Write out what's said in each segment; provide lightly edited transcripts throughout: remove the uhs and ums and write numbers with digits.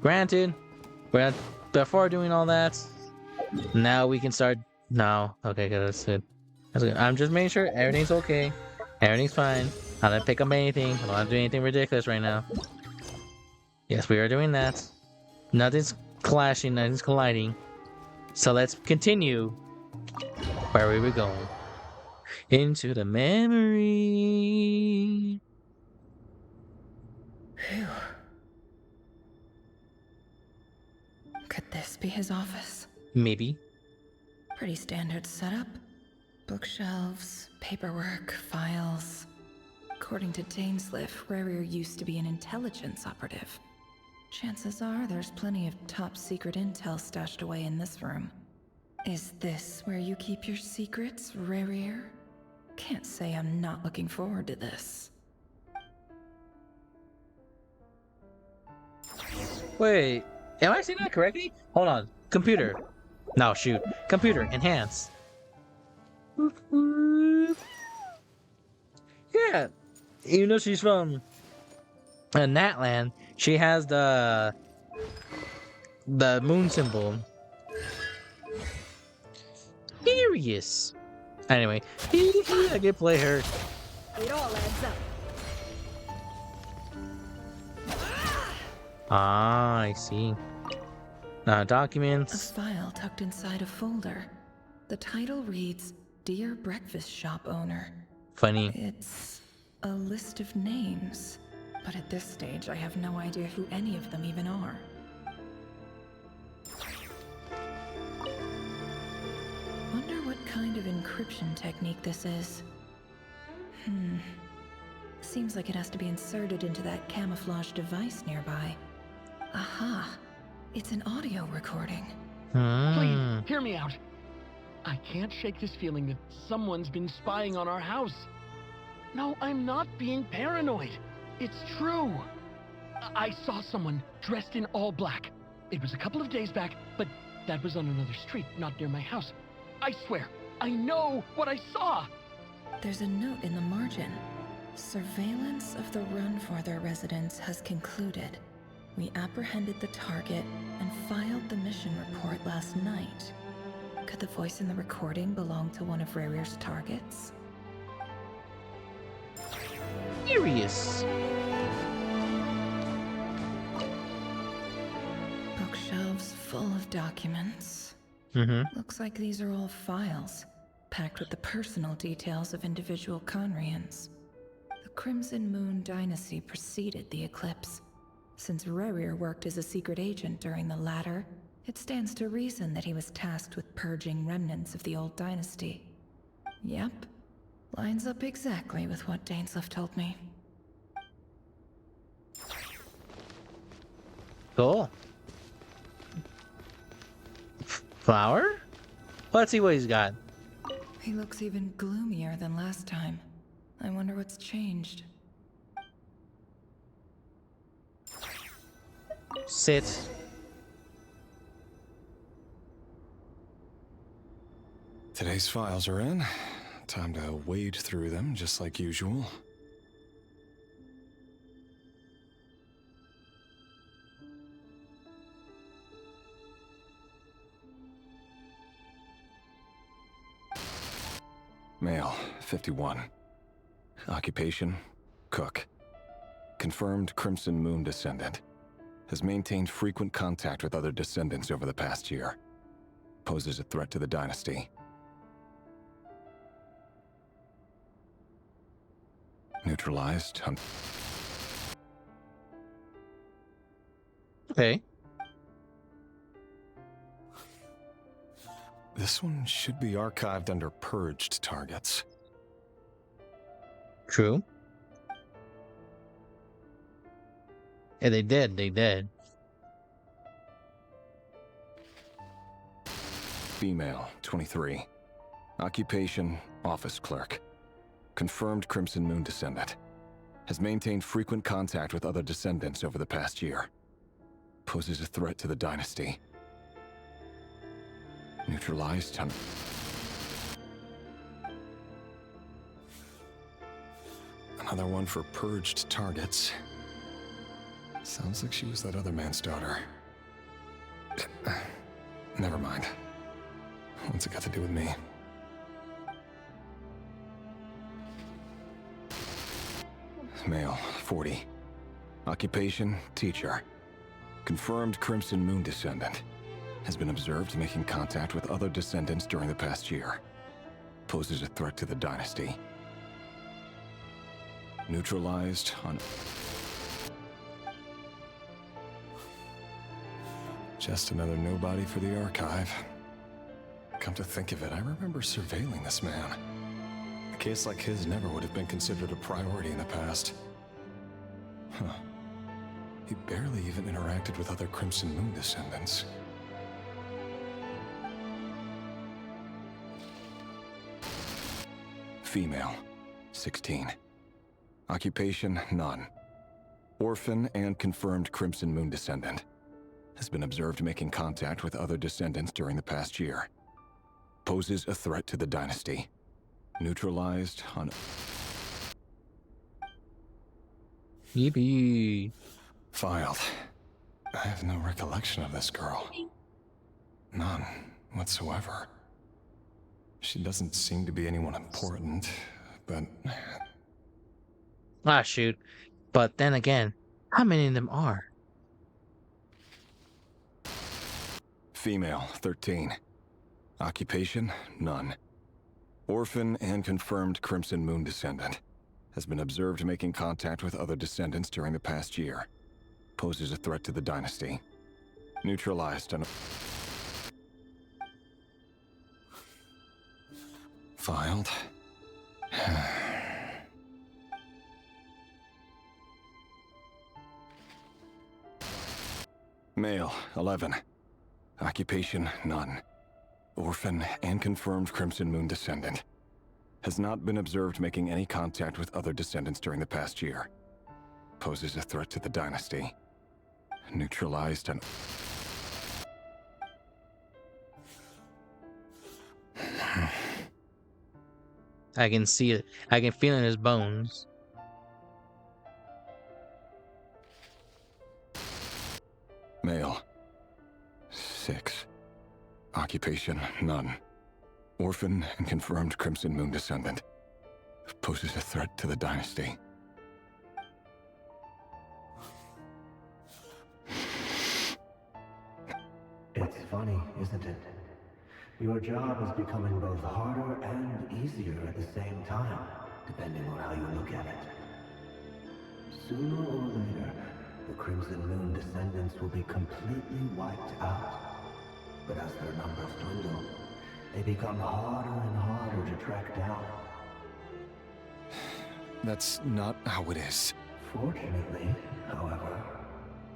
Granted, but before doing all that, now we can start. No, okay, good, that's it. That's good. I'm just making sure everything's okay. Everything's fine. I don't pick up anything. I don't want to do anything ridiculous right now. Yes, we are doing that. Nothing's clashing, nothing's colliding. So let's continue where we were going. Into the memory. Phew. Could this be his office? Maybe. Pretty standard setup. Bookshelves, paperwork, files. According to Dainsliff, Rarier used to be an intelligence operative. Chances are there's plenty of top secret intel stashed away in this room. Is this where you keep your secrets, Rarier? Can't say I'm not looking forward to this. Wait, am I saying that correctly? Hold on. Computer. No, shoot. Computer, enhance. Yeah. Even though she's from Natland, she has the moon symbol. Curious. Anyway, I can play her. It all adds up. Ah, I see. A Documents. file tucked inside a folder. The title reads, Dear Breakfast Shop Owner. Funny. It's a list of names, but at this stage I have no idea who any of them even are. Wonder what kind of encryption technique this is. Seems like it has to be inserted into that camouflage device nearby. Aha! It's an audio recording. Please, hear me out. I can't shake this feeling that someone's been spying on our house. No, I'm not being paranoid. It's true. I saw someone dressed in all black. It was a couple of days back, but that was on another street, not near my house. I swear, I know what I saw. There's a note in the margin. Surveillance of the Runforther residence has concluded. We apprehended the target and filed the mission report last night. Could the voice in the recording belong to one of Rarier's targets? Curious. Bookshelves full of documents. Looks like these are all files, packed with the personal details of individual Conrians. The Crimson Moon dynasty preceded the eclipse. Since Rarier worked as a secret agent during the latter, it stands to reason that he was tasked with purging remnants of the old dynasty. Yep, lines up exactly with what Dainsliff told me. Cool. Flower? Let's see what he's got. He looks even gloomier than last time. I wonder what's changed. Sit. Today's files are in. Time to wade through them just like usual. Male, 51. Occupation, cook. Confirmed Crimson Moon descendant. Has maintained frequent contact with other descendants over the past year. Poses a threat to the dynasty. Neutralized. Okay. This one should be archived under purged targets. True. Yeah, they did. Female, 23. Occupation, office clerk. Confirmed Crimson Moon descendant. Has maintained frequent contact with other descendants over the past year. Poses a threat to the dynasty. Neutralized. Another one for purged targets. Sounds like she was that other man's daughter. Never mind. What's it got to do with me? Male, 40. Occupation, teacher. Confirmed Crimson Moon descendant. Has been observed making contact with other descendants during the past year. Poses a threat to the dynasty. Neutralized on... Just another nobody for the archive. Come to think of it, I remember surveilling this man. A case like his never would have been considered a priority in the past. Huh. He barely even interacted with other Crimson Moon descendants. Female, 16. Occupation, none. Orphan and confirmed Crimson Moon descendant. Has been observed making contact with other descendants during the past year. Poses a threat to the dynasty. Neutralized on... Yippee. Filed. I have no recollection of this girl. None whatsoever. She doesn't seem to be anyone important, but... Ah, shoot. But then again, how many of them are? Female, 13. Occupation, none. Orphan and confirmed Crimson Moon descendant. Has been observed making contact with other descendants during the past year. Poses a threat to the dynasty. Neutralized on... Filed. Male, 11. Occupation, none. Orphan and confirmed Crimson Moon descendant. Has not been observed making any contact with other descendants during the past year. Poses a threat to the dynasty. Neutralized on... I can see it. I can feel it in his bones. Male. 6. Occupation, none. Orphan and confirmed Crimson Moon descendant. Poses a threat to the dynasty. It's funny, isn't it? Your job is becoming both harder and easier at the same time, depending on how you look at it. Sooner or later, the Crimson Moon descendants will be completely wiped out. But as their numbers dwindle, they become harder and harder to track down. That's not how it is. Fortunately, however,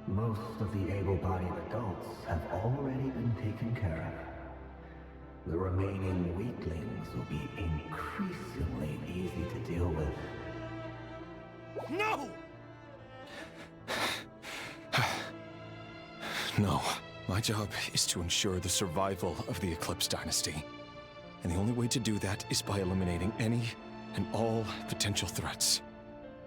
most of the able-bodied adults have already been taken care of. The remaining weaklings will be increasingly easy to deal with. No! No. My job is to ensure the survival of the Eclipse Dynasty. And the only way to do that is by eliminating any and all potential threats.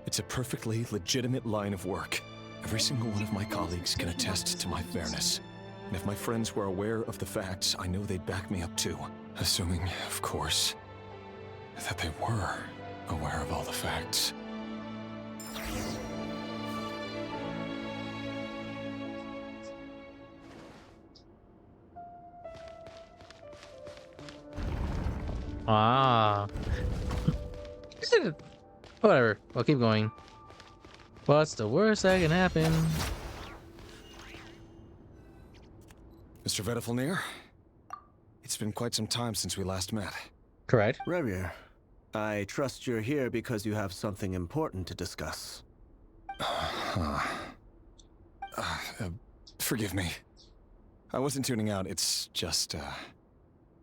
It's a perfectly legitimate line of work. Every single one of my colleagues can attest to my fairness. And if my friends were aware of the facts, I know they'd back me up too. Assuming, of course, that they were aware of all the facts. Ah. Whatever. We'll keep going. What's the worst that can happen? Mr. Vedifalnir, it's been quite some time since we last met. Correct. Revier, I trust you're here because you have something important to discuss. Forgive me. I wasn't tuning out, it's just,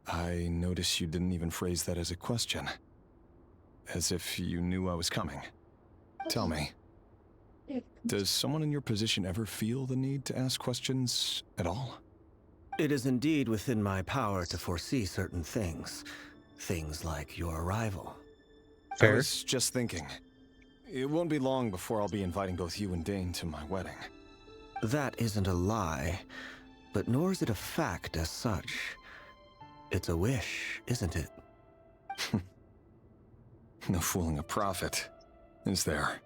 I noticed you didn't even phrase that as a question. As if you knew I was coming. Tell me, does someone in your position ever feel the need to ask questions at all? It is indeed within my power to foresee certain things. Things like your arrival. Fair. I was just thinking. It won't be long before I'll be inviting both you and Dane to my wedding. That isn't a lie, but nor is it a fact as such. It's a wish, isn't it? No fooling a prophet, is there?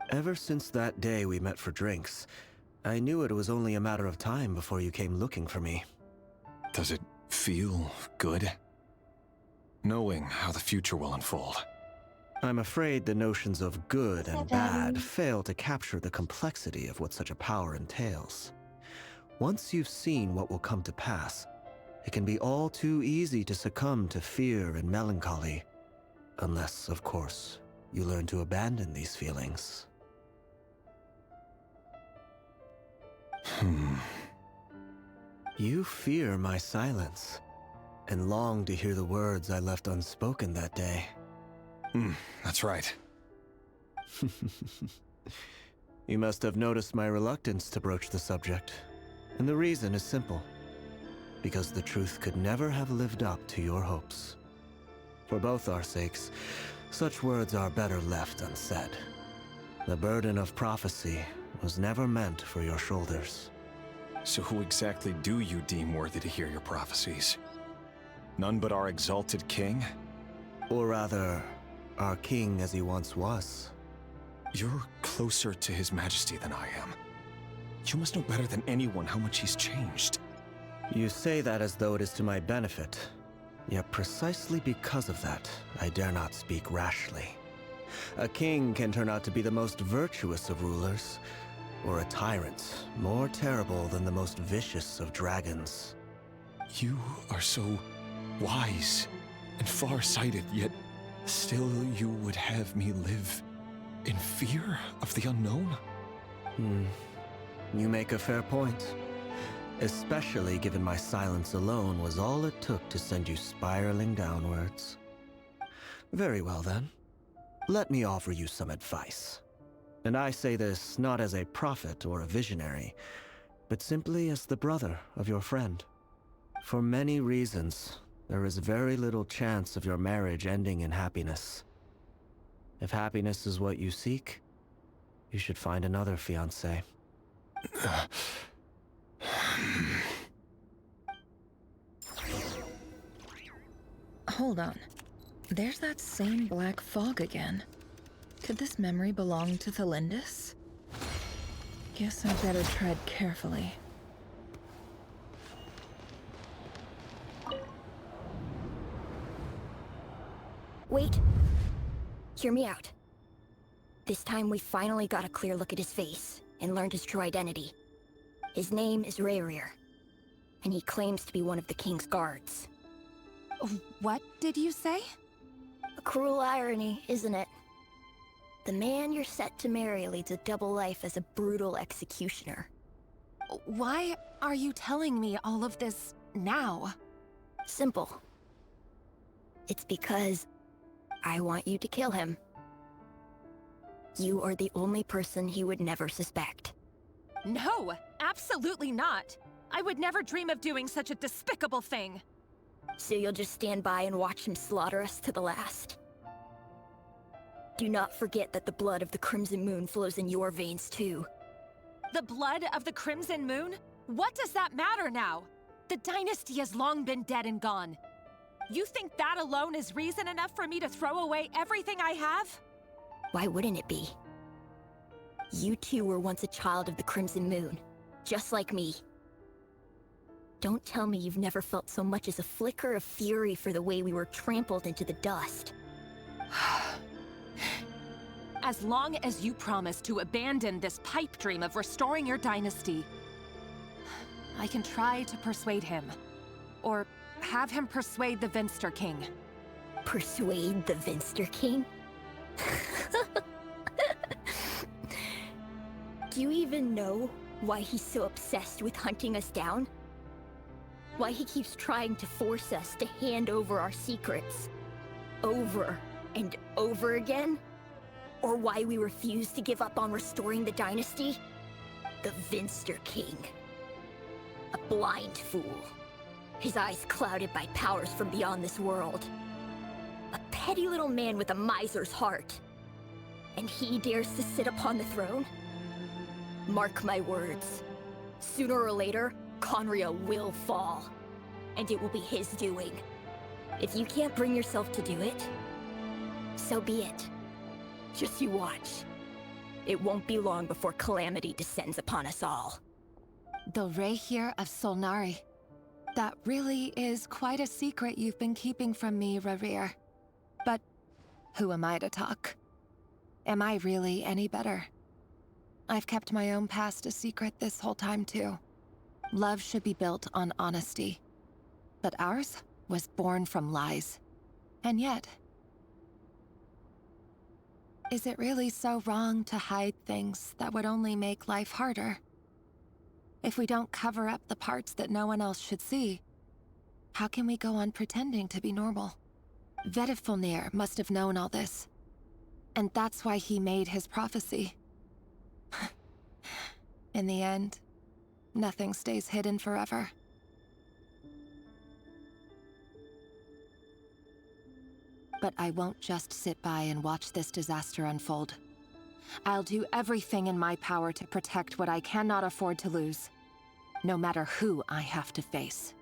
Ever since that day we met for drinks, I knew it was only a matter of time before you came looking for me. Does it feel good? Knowing how the future will unfold. I'm afraid the notions of good and bad fail to capture the complexity of what such a power entails. Once you've seen what will come to pass, it can be all too easy to succumb to fear and melancholy. Unless, of course, you learn to abandon these feelings. You fear my silence, and long to hear the words I left unspoken that day. That's right. You must have noticed my reluctance to broach the subject, and the reason is simple. Because the truth could never have lived up to your hopes. For both our sakes, such words are better left unsaid. The burden of prophecy was never meant for your shoulders. So who exactly do you deem worthy to hear your prophecies? None but our exalted king? Or rather, our king as he once was. You're closer to his majesty than I am. You must know better than anyone how much he's changed. You say that as though it is to my benefit. Yet precisely because of that, I dare not speak rashly. A king can turn out to be the most virtuous of rulers, or a tyrant more terrible than the most vicious of dragons. You are so wise and far-sighted, yet still you would have me live in fear of the unknown? You make a fair point. Especially given my silence alone was all it took to send you spiraling downwards. Very well then. Let me offer you some advice. And I say this not as a prophet or a visionary, but simply as the brother of your friend. For many reasons, there is very little chance of your marriage ending in happiness. If happiness is what you seek, you should find another fiancé. Hold on. There's that same black fog again. Could this memory belong to Thelindis? Guess I better tread carefully. Wait. Hear me out. This time we finally got a clear look at his face and learned his true identity. His name is Rayrir, and he claims to be one of the king's guards. What did you say? A cruel irony, isn't it? The man you're set to marry leads a double life as a brutal executioner. Why are you telling me all of this now? Simple. It's because I want you to kill him. You are the only person he would never suspect. No, absolutely not. I would never dream of doing such a despicable thing. So you'll just stand by and watch him slaughter us to the last? Do not forget that the blood of the Crimson Moon flows in your veins too. The blood of the Crimson Moon? What does that matter now? The dynasty has long been dead and gone. You think that alone is reason enough for me to throw away everything I have? Why wouldn't it be? You two were once a child of the Crimson Moon, just like me. Don't tell me you've never felt so much as a flicker of fury for the way we were trampled into the dust. As long as you promise to abandon this pipe dream of restoring your dynasty, I can try to persuade him. Or have him persuade the Vinster King. Persuade the Vinster King? Do you even know why he's so obsessed with hunting us down? Why he keeps trying to force us to hand over our secrets over and over again? Or why we refuse to give up on restoring the dynasty? The Vinster King. A blind fool. His eyes clouded by powers from beyond this world. A petty little man with a miser's heart. And he dares to sit upon the throne? Mark my words. Sooner or later, Conria will fall. And it will be his doing. If you can't bring yourself to do it, so be it. Just you watch. It won't be long before calamity descends upon us all. The Rehir of Solnari. That really is quite a secret you've been keeping from me, Rerir. But who am I to talk? Am I really any better? I've kept my own past a secret this whole time, too. Love should be built on honesty. But ours was born from lies. And yet... is it really so wrong to hide things that would only make life harder? If we don't cover up the parts that no one else should see, how can we go on pretending to be normal? Vedifulnir must have known all this. And that's why he made his prophecy. In the end, nothing stays hidden forever. But I won't just sit by and watch this disaster unfold. I'll do everything in my power to protect what I cannot afford to lose, no matter who I have to face.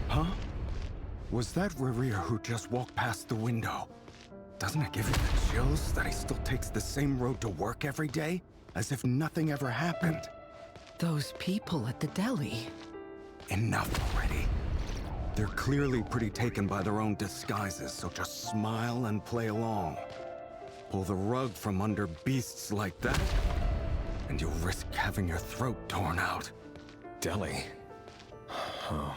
Huh? Was that Rerir who just walked past the window? Doesn't it give you the chills that he still takes the same road to work every day? As if nothing ever happened. Those people at the deli. Enough already. They're clearly pretty taken by their own disguises, so just smile and play along. Pull the rug from under beasts like that, and you'll risk having your throat torn out. Delhi? Oh.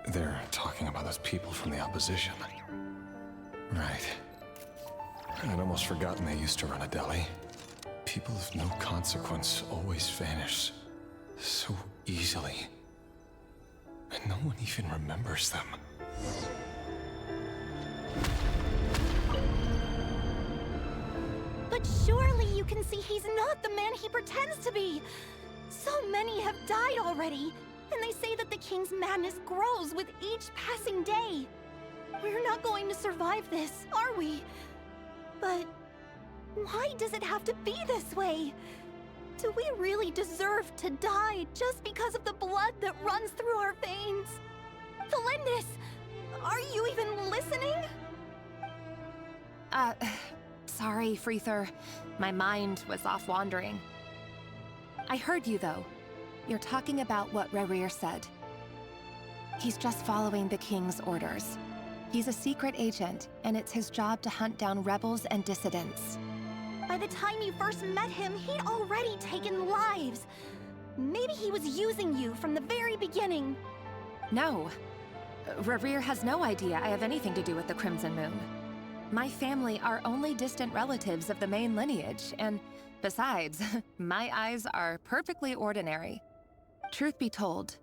They're talking about those people from the opposition. Right. I'd almost forgotten they used to run a deli. People of no consequence always vanish so easily. And no one even remembers them. But surely you can see he's not the man he pretends to be! So many have died already, and they say that the king's madness grows with each passing day. We're not going to survive this, are we? But why does it have to be this way? Do we really deserve to die just because of the blood that runs through our veins? Felindis, are you even listening? Sorry, Freether. My mind was off wandering. I heard you, though. You're talking about what Rerir said. He's just following the king's orders. He's a secret agent, and it's his job to hunt down rebels and dissidents. By the time you first met him, he'd already taken lives. Maybe he was using you from the very beginning. No. Rerir has no idea I have anything to do with the Crimson Moon. My family are only distant relatives of the main lineage, and besides, my eyes are perfectly ordinary. Truth be told,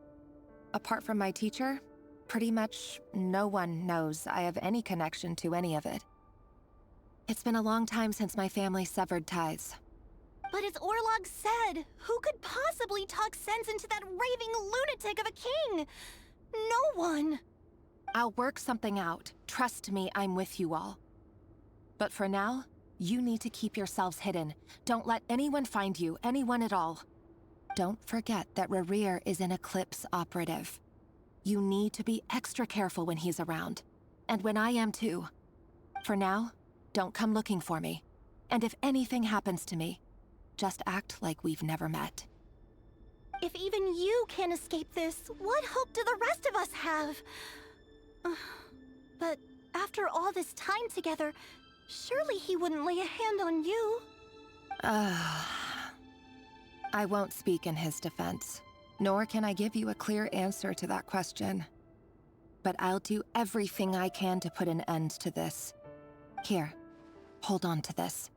apart from my teacher, pretty much no one knows I have any connection to any of it. It's been a long time since my family severed ties. But as Orlog said, who could possibly talk sense into that raving lunatic of a king? No one. I'll work something out. Trust me, I'm with you all. But for now, you need to keep yourselves hidden. Don't let anyone find you, anyone at all. Don't forget that Rerir is an Eclipse operative. You need to be extra careful when he's around. And when I am too. For now, don't come looking for me. And if anything happens to me, just act like we've never met. If even you can't escape this, what hope do the rest of us have? But after all this time together, surely he wouldn't lay a hand on you. I won't speak in his defense, nor can I give you a clear answer to that question. But I'll do everything I can to put an end to this. Here, hold on to this.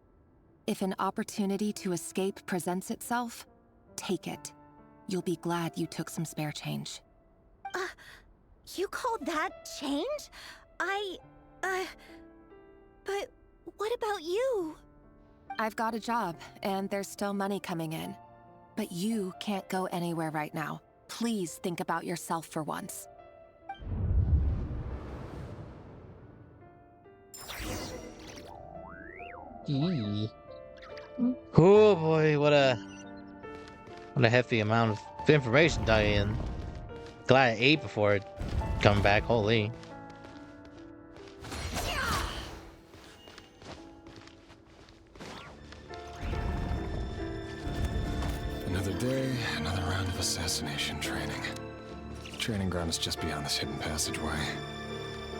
If an opportunity to escape presents itself, take it. You'll be glad you took some spare change. You call that change? But what about you? I've got a job, and there's still money coming in. But you can't go anywhere right now. Please think about yourself for once. Eee. Oh boy, what a hefty amount of information dug in. Glad I ate before coming back. Holy. Another day, another round of assassination training. The training ground is just beyond this hidden passageway.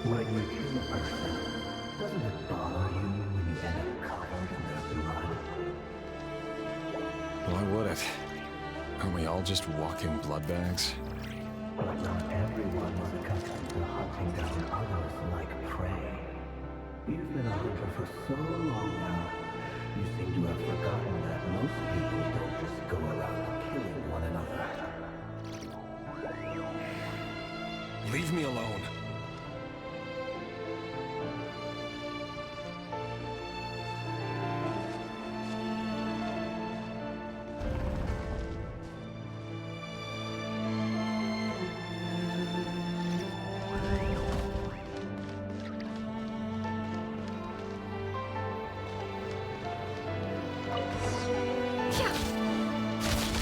When you kill a person, doesn't it bother you when you end up covered in their blood? Why would it? Aren't we all just walking blood bags? But not everyone was accustomed to hunting down others like prey. You've been a hunter for so long now, you seem to have forgotten that most people don't just go around killing one another. Leave me alone.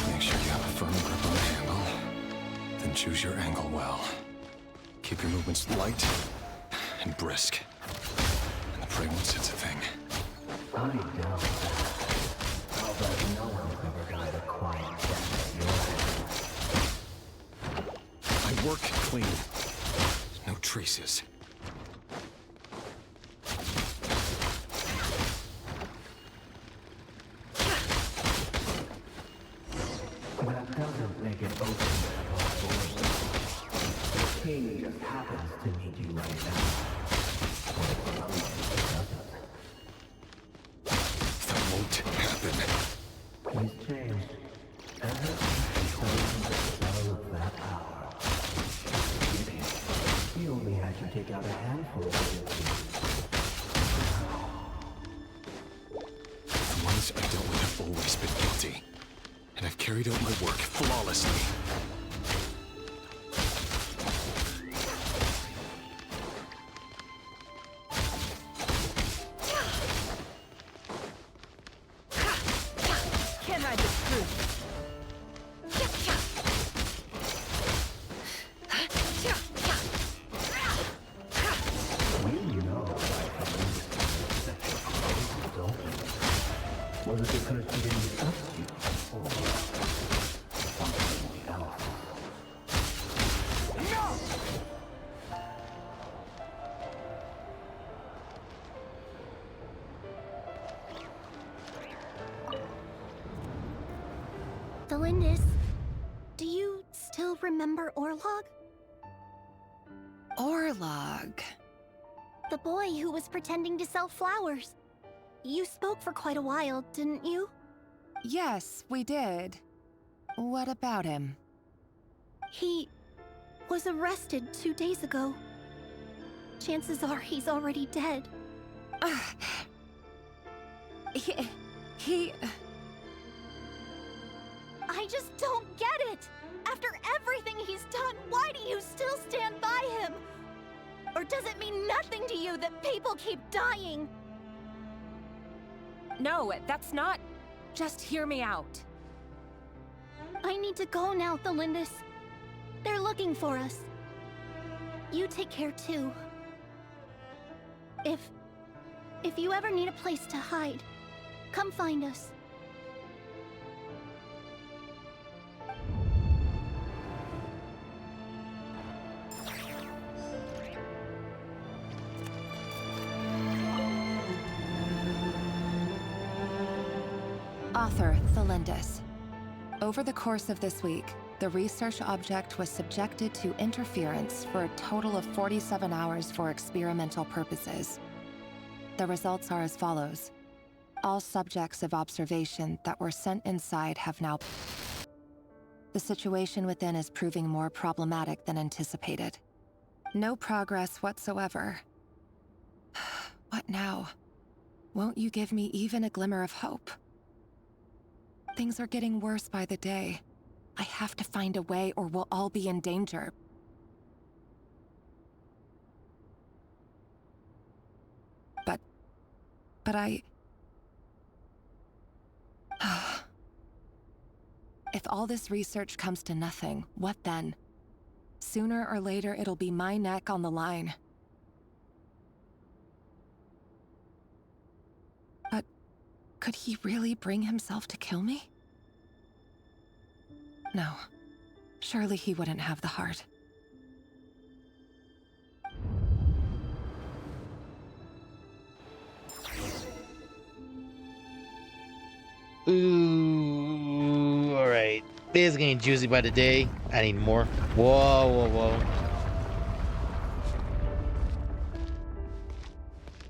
Make sure you have a firm grip on the handle. Then choose your angle well. Keep your movements light and brisk. And the prey won't sense a thing. I doubt that. I'll bet no one's ever died a quiet death at your hands. I work clean. No traces. That doesn't make it open at all doors. The king just happens to need you right now. Or somebody doesn't. That won't happen. He's changed. Ever since he summoned the spell of that power. He only had you take out a handful of it. The ones I dealt with have always been guilty. And I've carried out my work flawlessly. Can't hide this truth. You know right from the beginning that your clothes don't. Was it because she didn't trust you? Or something else? Delindis, do you still remember Orlog? Orlog. The boy who was pretending to sell flowers. You spoke for quite a while, didn't you? Yes, we did. What about him? He was arrested 2 days ago. Chances are he's already dead. He... I just don't get it! After everything he's done, why do you still stand by him? Or does it mean nothing to you that people keep dying? No, that's not... Just hear me out. I need to go now, Thelindis. They're looking for us. You take care too. If you ever need a place to hide, come find us. Author, Thelindis. Over the course of this week, the research object was subjected to interference for a total of 47 hours for experimental purposes. The results are as follows. All subjects of observation that were sent inside have now... The situation within is proving more problematic than anticipated. No progress whatsoever. What now? Won't you give me even a glimmer of hope? Things are getting worse by the day. I have to find a way or we'll all be in danger. But If all this research comes to nothing, what then? Sooner or later, it'll be my neck on the line. But could he really bring himself to kill me? No. Surely he wouldn't have the heart. Ooh, alright. This is getting juicy by the day. I need more. Whoa, whoa, whoa.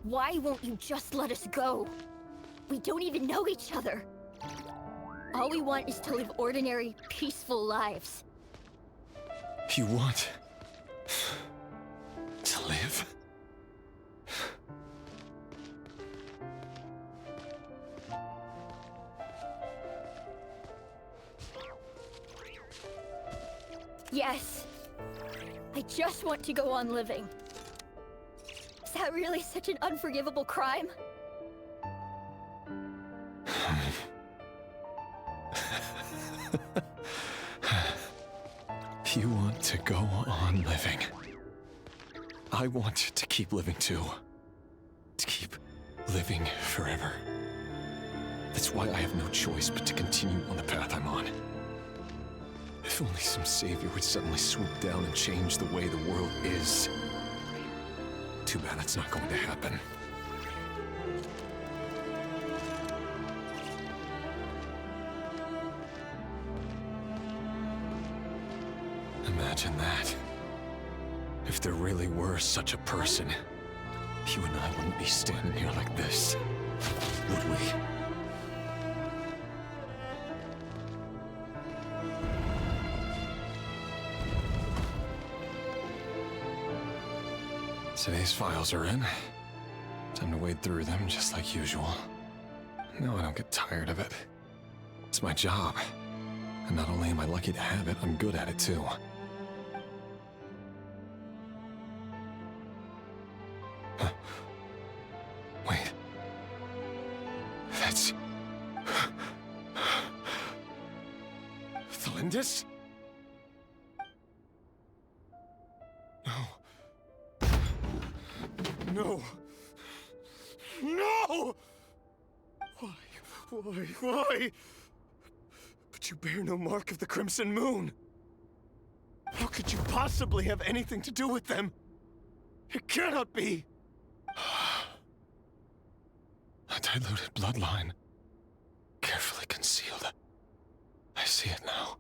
Why won't you just let us go? We don't even know each other. All we want is to live ordinary, peaceful lives. You want to live? Yes. I just want to go on living. Is that really such an unforgivable crime? You want to go on living. I want to keep living too. To keep living forever. That's why I have no choice but to continue on the path I'm on. If only some savior would suddenly swoop down and change the way the world is. Too bad that's not going to happen. Imagine that. If there really were such a person, you and I wouldn't be standing here like this, would we? Today's files are in. Time to wade through them just like usual. No, I don't get tired of it. It's my job. And not only am I lucky to have it, I'm good at it too. Huh. Wait. That's... Thalindis? No. No! Why? But you bear no mark of the Crimson Moon. How could you possibly have anything to do with them? It cannot be! A diluted bloodline. Carefully concealed. I see it now.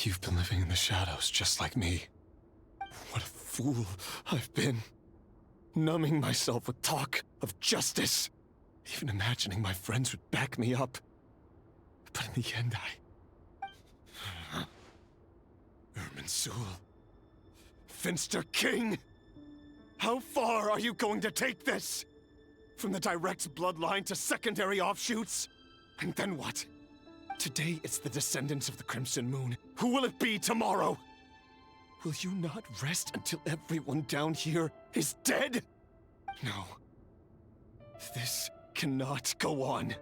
You've been living in the shadows just like me. What a fool I've been. Numbing myself with talk of justice. Even imagining my friends would back me up. But in the end, Irminsul. Finster King! How far are you going to take this? From the direct bloodline to secondary offshoots? And then what? Today it's the descendants of the Crimson Moon. Who will it be tomorrow? Will you not rest until everyone down here is dead? No. This cannot go on.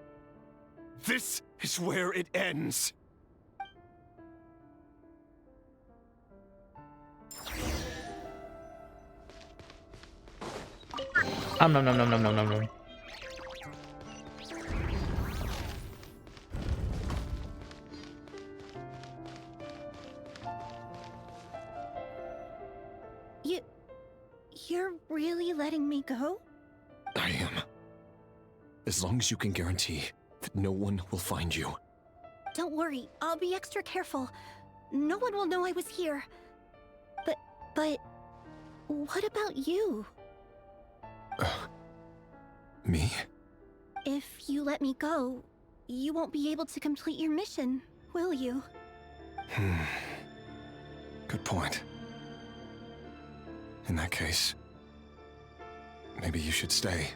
This is where it ends. Nom. You're really letting me go? I am. As long as you can guarantee that no one will find you. Don't worry, I'll be extra careful. No one will know I was here. But... what about you? Me? If you let me go, you won't be able to complete your mission, will you? Good point. In that case, maybe you should stay.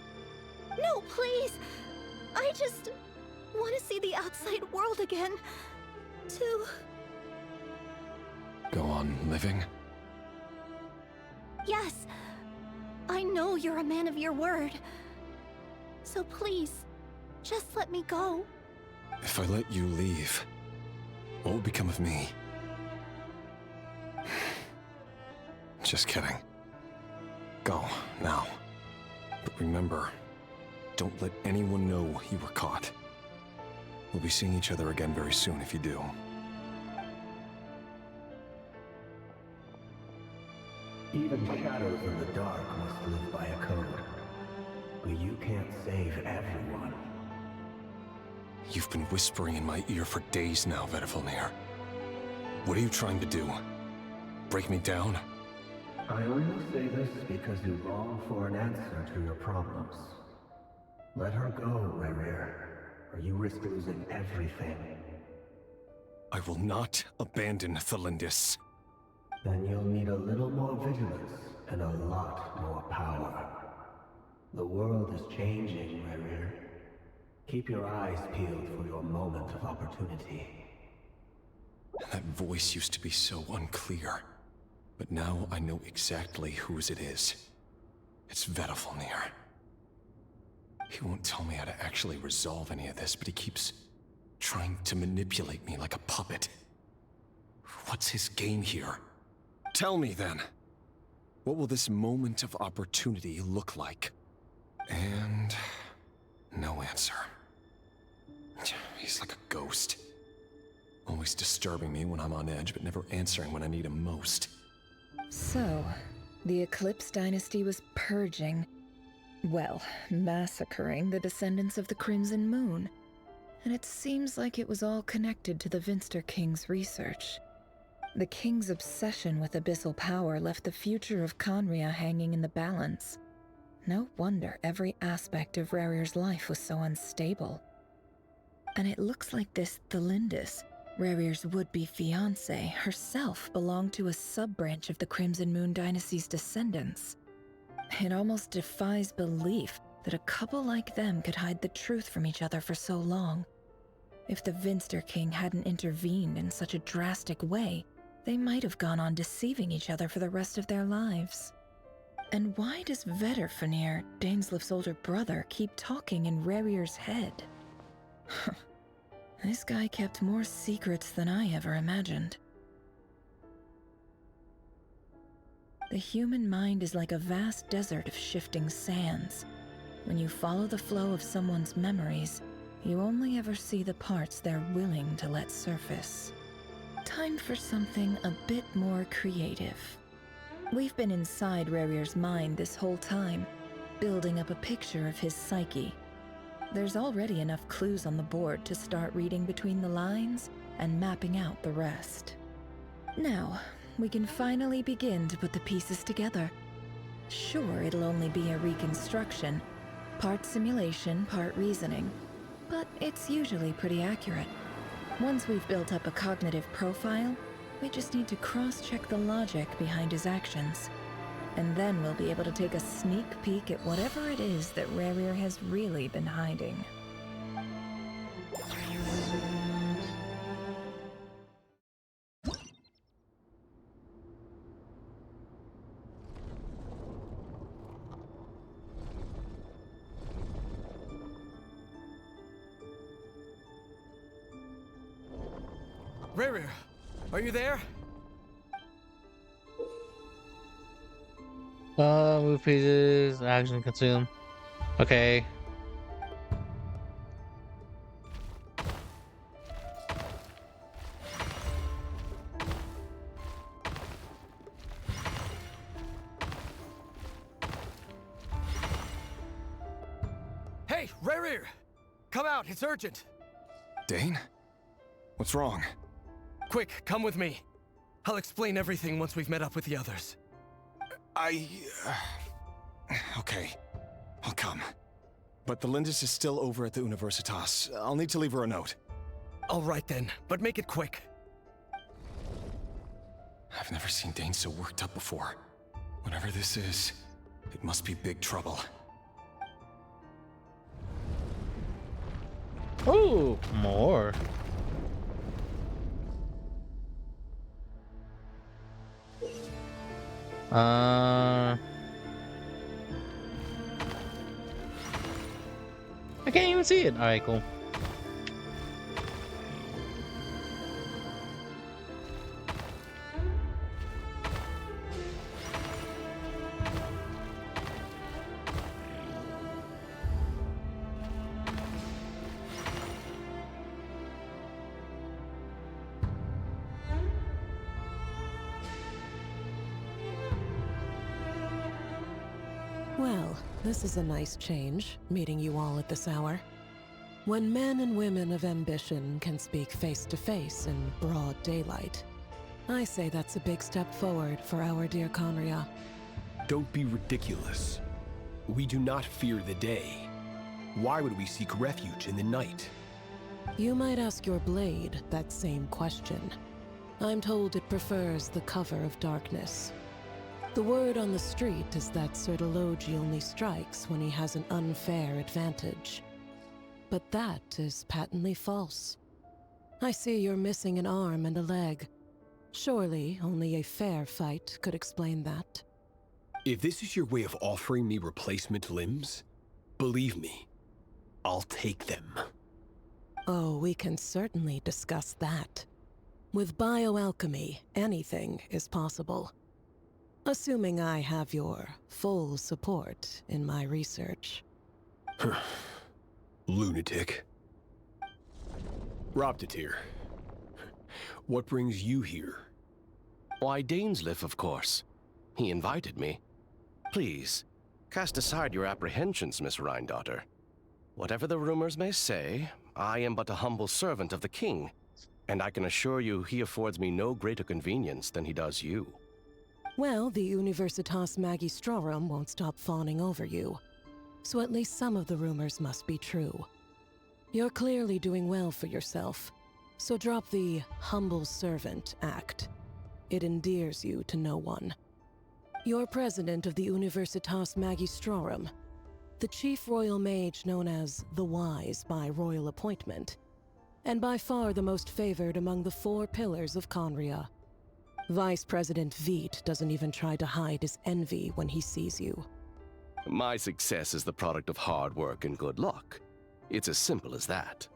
No, please! I just want to see the outside world again. To... Go on living? Yes. I know you're a man of your word. So please, just let me go. If I let you leave, What will become of me? Just kidding. Go, now. But remember, don't let anyone know you were caught. We'll be seeing each other again very soon if you do. Even shadows in the dark must live by a code. But you can't save everyone. You've been whispering in my ear for days now, Vedifalnir. What are you trying to do? Break me down? I only say this because you long for an answer to your problems. Let her go, Rerir, or you risk losing everything. I will not abandon Thelindis. Then you'll need a little more vigilance and a lot more power. The world is changing, Rerir. Keep your eyes peeled for your moment of opportunity. That voice used to be so unclear. But now I know exactly whose it is. It's Vedifalnir. He won't tell me how to actually resolve any of this, but he keeps trying to manipulate me like a puppet. What's his game here? Tell me then. What will this moment of opportunity look like? And no answer. He's like a ghost. Always disturbing me when I'm on edge, but never answering when I need him most. So, the Eclipse Dynasty was purging, well, massacring the descendants of the Crimson Moon. And it seems like it was all connected to the Vinster King's research. The King's obsession with abyssal power left the future of Conria hanging in the balance. No wonder every aspect of Rerir's life was so unstable. And it looks like this Thelindis, Rerir's would-be fiancée, herself belonged to a sub-branch of the Crimson Moon Dynasty's descendants. It almost defies belief that a couple like them could hide the truth from each other for so long. If the Vinster King hadn't intervened in such a drastic way, they might have gone on deceiving each other for the rest of their lives. And why does Vedifalnir, Daneslif's older brother, keep talking in Rerir's head? This guy kept more secrets than I ever imagined. The human mind is like a vast desert of shifting sands. When you follow the flow of someone's memories, you only ever see the parts they're willing to let surface. Time for something a bit more creative. We've been inside Rerir's mind this whole time, building up a picture of his psyche. There's already enough clues on the board to start reading between the lines and mapping out the rest. Now, we can finally begin to put the pieces together. Sure, it'll only be a reconstruction, part simulation, part reasoning, but it's usually pretty accurate. Once we've built up a cognitive profile, we just need to cross-check the logic behind his actions. And then we'll be able to take a sneak peek at whatever it is that Rerir has really been hiding. Rerir, are you there? Move pieces, action consume. Okay. Hey, Rerir! Come out, it's urgent! Dane? What's wrong? Quick, come with me. I'll explain everything once we've met up with the others. Okay. I'll come. But the Lindis is still over at the Universitas. I'll need to leave her a note. All right then, but make it quick. I've never seen Dane so worked up before. Whatever this is, it must be big trouble. Ooh, more. I can't even see it. Alright, cool. Well, this is a nice change, meeting you all at this hour. When men and women of ambition can speak face to face in broad daylight, I say that's a big step forward for our dear Conria. Don't be ridiculous. We do not fear the day. Why would we seek refuge in the night? You might ask your blade that same question. I'm told it prefers the cover of darkness. The word on the street is that Sir Delogi only strikes when he has an unfair advantage. But that is patently false. I see you're missing an arm and a leg. Surely only a fair fight could explain that. If this is your way of offering me replacement limbs, believe me, I'll take them. Oh, we can certainly discuss that. With bioalchemy, anything is possible. Assuming I have your full support in my research. Lunatic. Robtatir, what brings you here? Why, Dainsleif, of course. He invited me. Please, cast aside your apprehensions, Miss Rhindaughter. Whatever the rumors may say, I am but a humble servant of the king, and I can assure you he affords me no greater convenience than he does you. Well, the Universitas Magistrorum won't stop fawning over you, so at least some of the rumors must be true. You're clearly doing well for yourself, so drop the humble servant act. It endears you to no one. You're president of the Universitas Magistrorum, the chief royal mage known as the Wise by royal appointment, and by far the most favored among the 4 pillars of Conria. Vice President Veit doesn't even try to hide his envy when he sees you. My success is the product of hard work and good luck. It's as simple as that.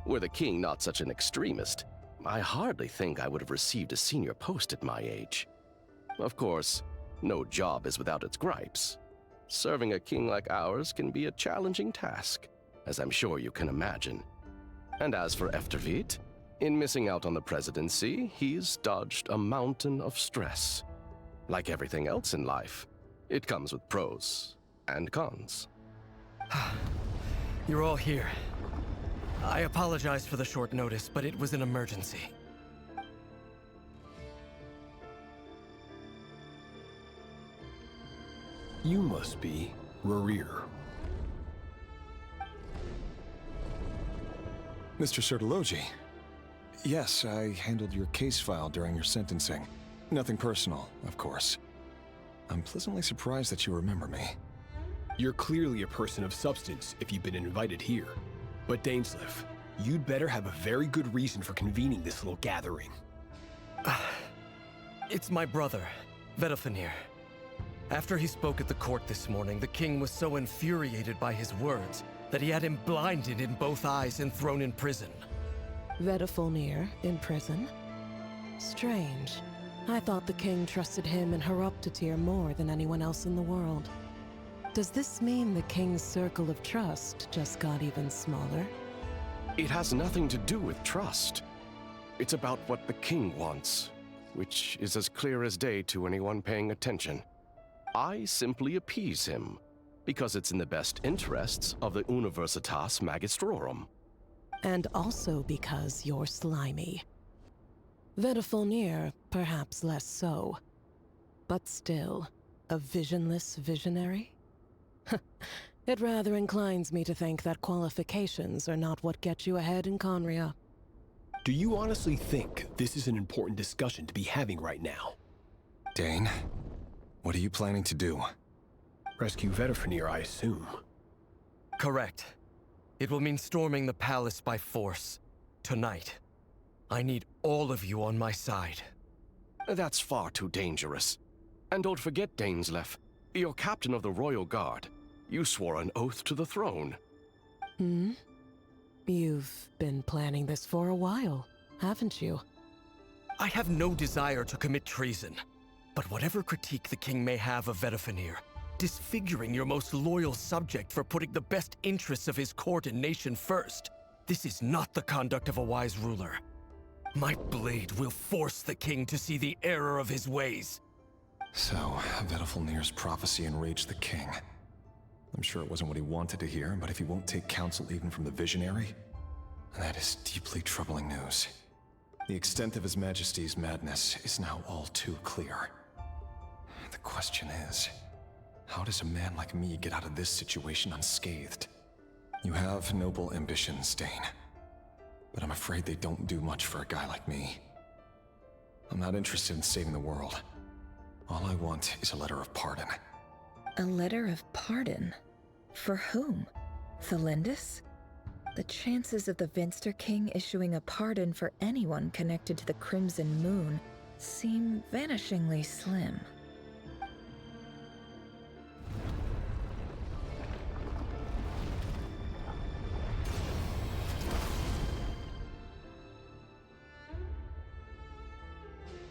Were the king not such an extremist, I hardly think I would have received a senior post at my age. Of course, no job is without its gripes. Serving a king like ours can be a challenging task, as I'm sure you can imagine. And as for Efterveit, in missing out on the presidency, he's dodged a mountain of stress. Like everything else in life, it comes with pros and cons. You're all here. I apologize for the short notice, but it was an emergency. You must be Rerir. Mr. Sertologi. Yes, I handled your case file during your sentencing. Nothing personal, of course. I'm pleasantly surprised that you remember me. You're clearly a person of substance if you've been invited here. But Dainsleif, you'd better have a very good reason for convening this little gathering. It's my brother, Vedalfenir. After he spoke at the court this morning, the king was so infuriated by his words that he had him blinded in both eyes and thrown in prison. Vedalfenir in prison? Strange. I thought the king trusted him and Horoptatir more than anyone else in the world. Does this mean the king's circle of trust just got even smaller? It has nothing to do with trust. It's about what the king wants, which is as clear as day to anyone paying attention. I simply appease him, because it's in the best interests of the Universitas Magistrorum. And also because you're slimy. Vedalfenir, perhaps less so. But still, a visionless visionary? It rather inclines me to think that qualifications are not what get you ahead in Conria. Do you honestly think this is an important discussion to be having right now? Dane, what are you planning to do? Rescue Vedalfenir, I assume. Correct. It will mean storming the palace by force. Tonight. I need all of you on my side. That's far too dangerous. And don't forget, Dainsleif, you're captain of the Royal Guard. You swore an oath to the throne. You've been planning this for a while, haven't you? I have no desire to commit treason. But whatever critique the king may have of Vedalfenir, disfiguring your most loyal subject for putting the best interests of his court and nation first, this is not the conduct of a wise ruler. My blade will force the king to see the error of his ways. So, Vedalfenir's prophecy enraged the king. I'm sure it wasn't what he wanted to hear, but if he won't take counsel even from the visionary, that is deeply troubling news. The extent of His Majesty's madness is now all too clear. The question is, how does a man like me get out of this situation unscathed? You have noble ambitions, Dane, but I'm afraid they don't do much for a guy like me. I'm not interested in saving the world. All I want is a letter of pardon. A letter of pardon? For whom? Thelindis? The chances of the Vinster King issuing a pardon for anyone connected to the Crimson Moon seem vanishingly slim.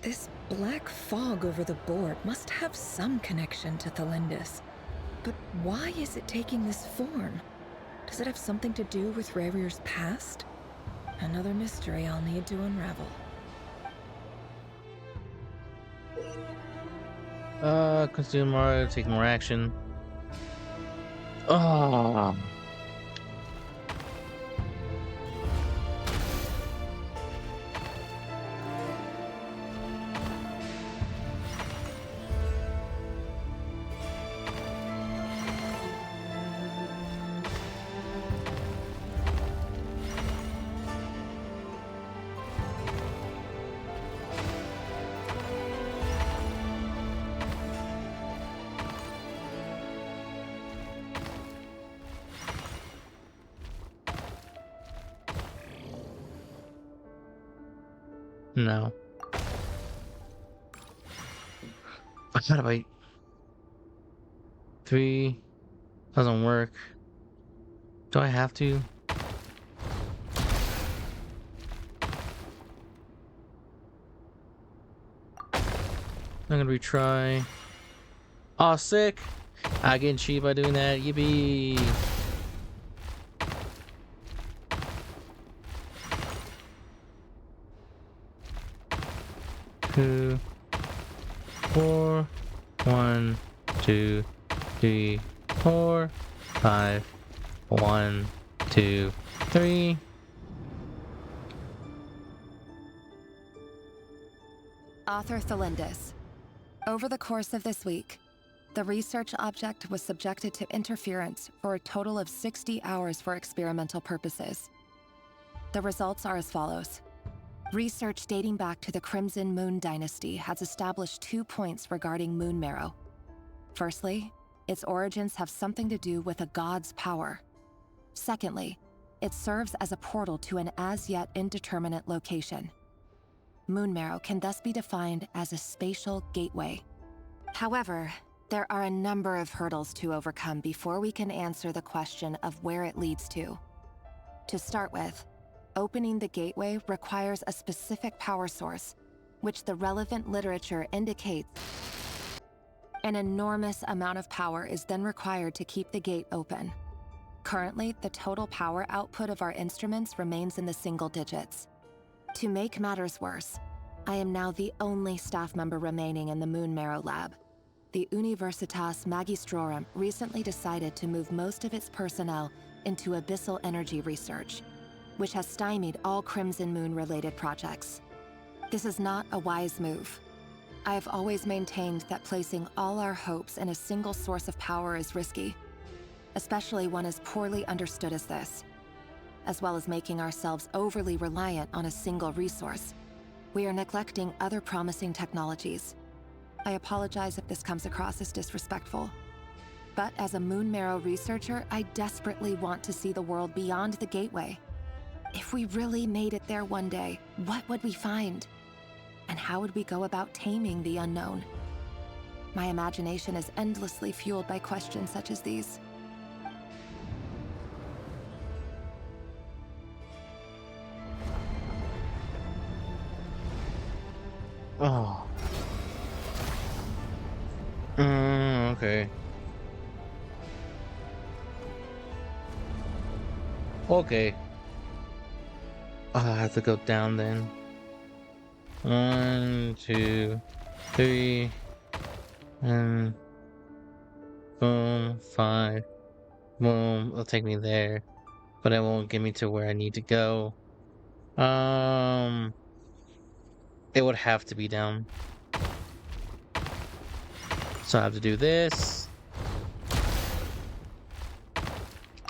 This black fog over the board must have some connection to Thelindis. But why is it taking this form? Does it have something to do with Rarier's past? Another mystery I'll need to unravel. Consume more, take more action. Oh. No. How do I... 3 doesn't work. Do I have to? I'm gonna retry. Oh, sick! I get cheap by doing that. Yippee! Two, 4, 1, 2, 3, 4, 5, 1, 2, 3. Author Thelindis. Over the course of this week, the research object was subjected to interference for a total of 60 hours for experimental purposes. The results are as follows. Research dating back to the Crimson Moon dynasty has established 2 points regarding moon marrow. Firstly, its origins have something to do with a god's power. Secondly, it serves as a portal to an as-yet indeterminate location. Moon marrow can thus be defined as a spatial gateway. However, there are a number of hurdles to overcome before we can answer the question of where it leads to. To start with, opening the gateway requires a specific power source, which the relevant literature indicates. An enormous amount of power is then required to keep the gate open. Currently, the total power output of our instruments remains in the single digits. To make matters worse, I am now the only staff member remaining in the Moon Marrow lab. The Universitas Magistrorum recently decided to move most of its personnel into abyssal energy research, which has stymied all Crimson Moon-related projects. This is not a wise move. I have always maintained that placing all our hopes in a single source of power is risky, especially one as poorly understood as this. As well as making ourselves overly reliant on a single resource, we are neglecting other promising technologies. I apologize if this comes across as disrespectful. But as a Moon Marrow researcher, I desperately want to see the world beyond the gateway. If we really made it there one day, what would we find? And how would we go about taming the unknown? My imagination is endlessly fueled by questions such as these. Oh. Okay. Okay. I have to go down then. 1, 2, 3, and boom, 5, Boom. It'll take me there. But it won't get me to where I need to go. It would have to be down. So I have to do this.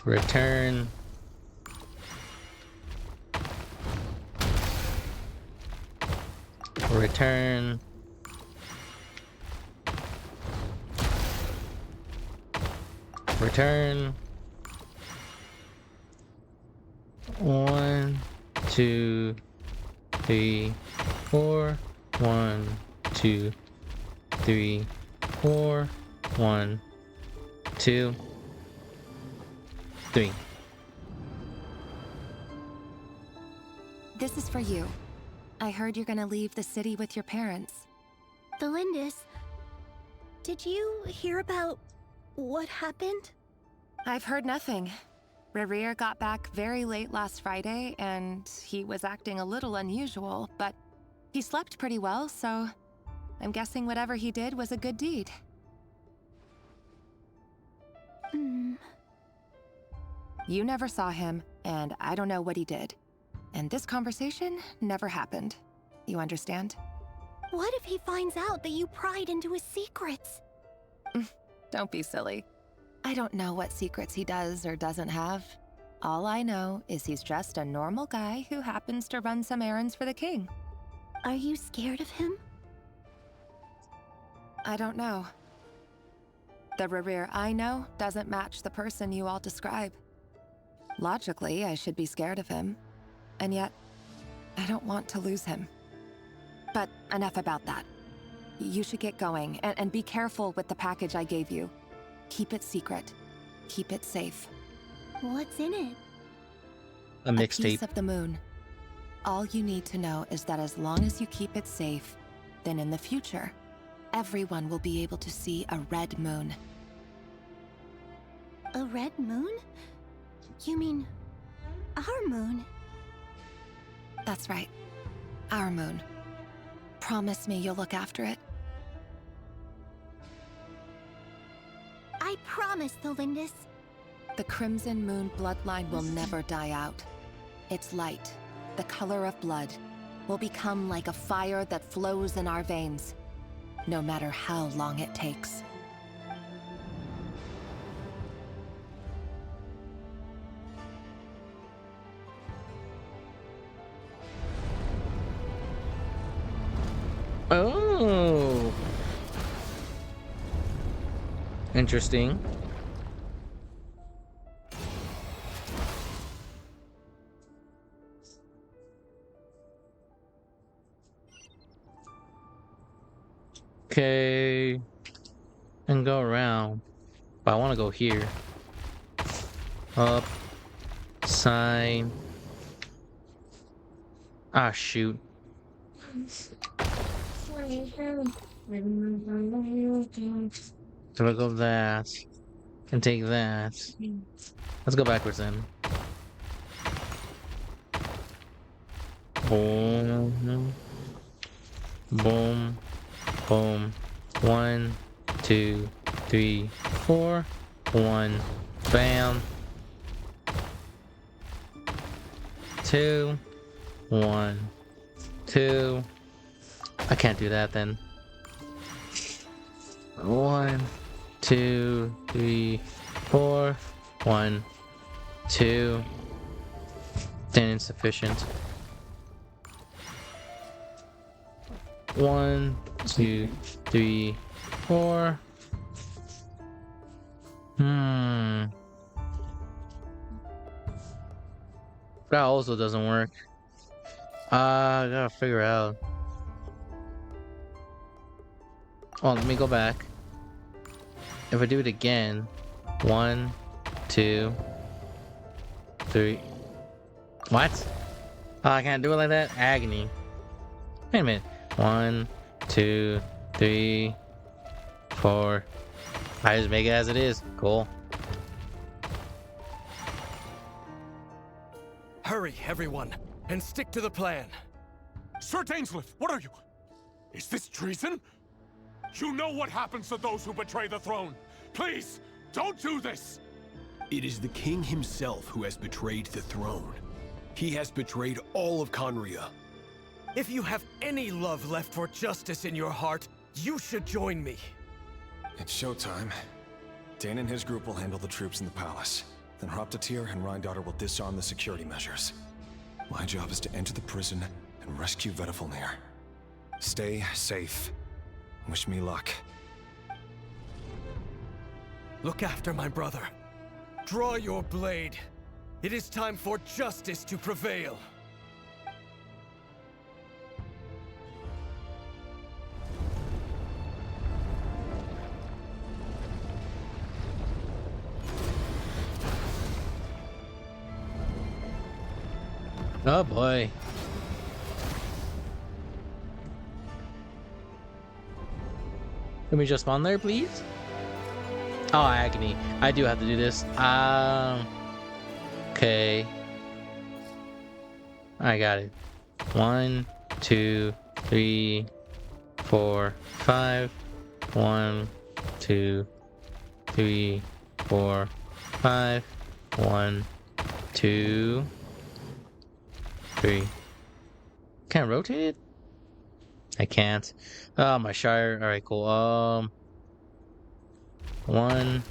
Return. Return. Return. 1, 2, 3, 4. 1, 2, 3, 4. 1, 2, 3. This is for you. I heard you're gonna leave the city with your parents. The Lindis. Did you hear about what happened? I've heard nothing. Rerir got back very late last Friday, and he was acting a little unusual, but he slept pretty well, so I'm guessing whatever he did was a good deed. You never saw him, and I don't know what he did. And this conversation never happened. You understand? What if he finds out that you pried into his secrets? Don't be silly. I don't know what secrets he does or doesn't have. All I know is he's just a normal guy who happens to run some errands for the king. Are you scared of him? I don't know. The Rerir I know doesn't match the person you all describe. Logically, I should be scared of him. And yet, I don't want to lose him. But enough about that. You should get going, and be careful with the package I gave you. Keep it secret. Keep it safe. What's in it? A piece mixtape. of the moon. All you need to know is that as long as you keep it safe, then in the future, everyone will be able to see a red moon. A red moon? You mean our moon? That's right. Our moon. Promise me you'll look after it. I promise, the Lindis. The Crimson Moon bloodline will never die out. Its light, the color of blood, will become like a fire that flows in our veins, no matter how long it takes. Oh. Interesting. Okay. And go around. But I want to go here. Up. Sign. Ah, shoot. So look up that. Can take that. Let's go backwards then. Boom. Boom. Boom. 1, 2, 3, 4. 1. Bam. 2. 1. 2. I can't do that then. 1, 2, 3, 4. 1, 2. Then insufficient. 1, 2, 3, 4. That also doesn't work. I gotta figure out. Oh, let me go back. If I do it again, 1, 2, 3. What? Oh, I can't do it like that? Agony. Wait a minute. 1, 2, 3, 4. I just make it as it is. Cool. Hurry, everyone, and stick to the plan. Sir Dainsleif, what are you? Is this treason? You know what happens to those who betray the throne. Please, don't do this. It is the king himself who has betrayed the throne. He has betrayed all of Conria. If you have any love left for justice in your heart, you should join me. It's showtime. Dane and his group will handle the troops in the palace. Then Hraptatir and Rhindaughter will disarm the security measures. My job is to enter the prison and rescue Vedifalnir. Stay safe. Wish me luck. Look after my brother. Draw your blade. It is time for justice to prevail. Oh boy. Can we just spawn there, please? Oh, agony. I do have to do this. Okay. I got it. 1, 2, 3, 4, 5. 1, 2, 3, 4, 5. 1, 2, 3. Can't rotate it? I can't. Oh, my Shire. Alright, cool. 1,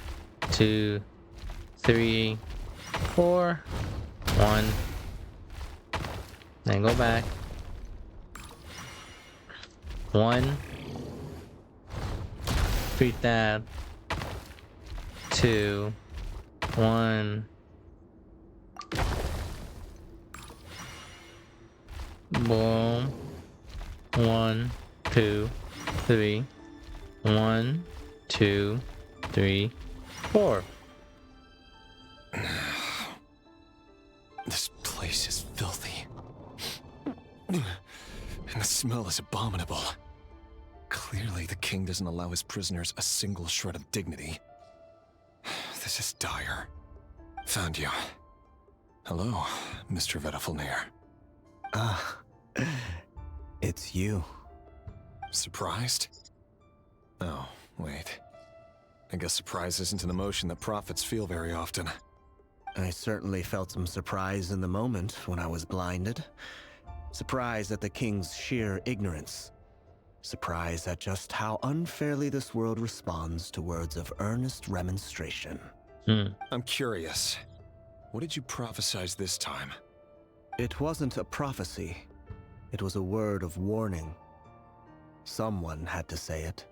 2, 3, 4. 1. Then go back. 1. Treat that. 2. 1. Boom. 1, 2, 3. 1, 2, 3, 4. This place is filthy. And the smell is abominable. Clearly, the king doesn't allow his prisoners a single shred of dignity. This is dire. Found you. Hello, Mr. Vedifalnir. It's you. Surprised? Oh, wait. I guess surprise isn't an emotion that prophets feel very often. I certainly felt some surprise in the moment when I was blinded. Surprise at the king's sheer ignorance. Surprise at just how unfairly this world responds to words of earnest remonstration. I'm curious. What did you prophesize this time? It wasn't a prophecy. It was a word of warning. Someone had to say it.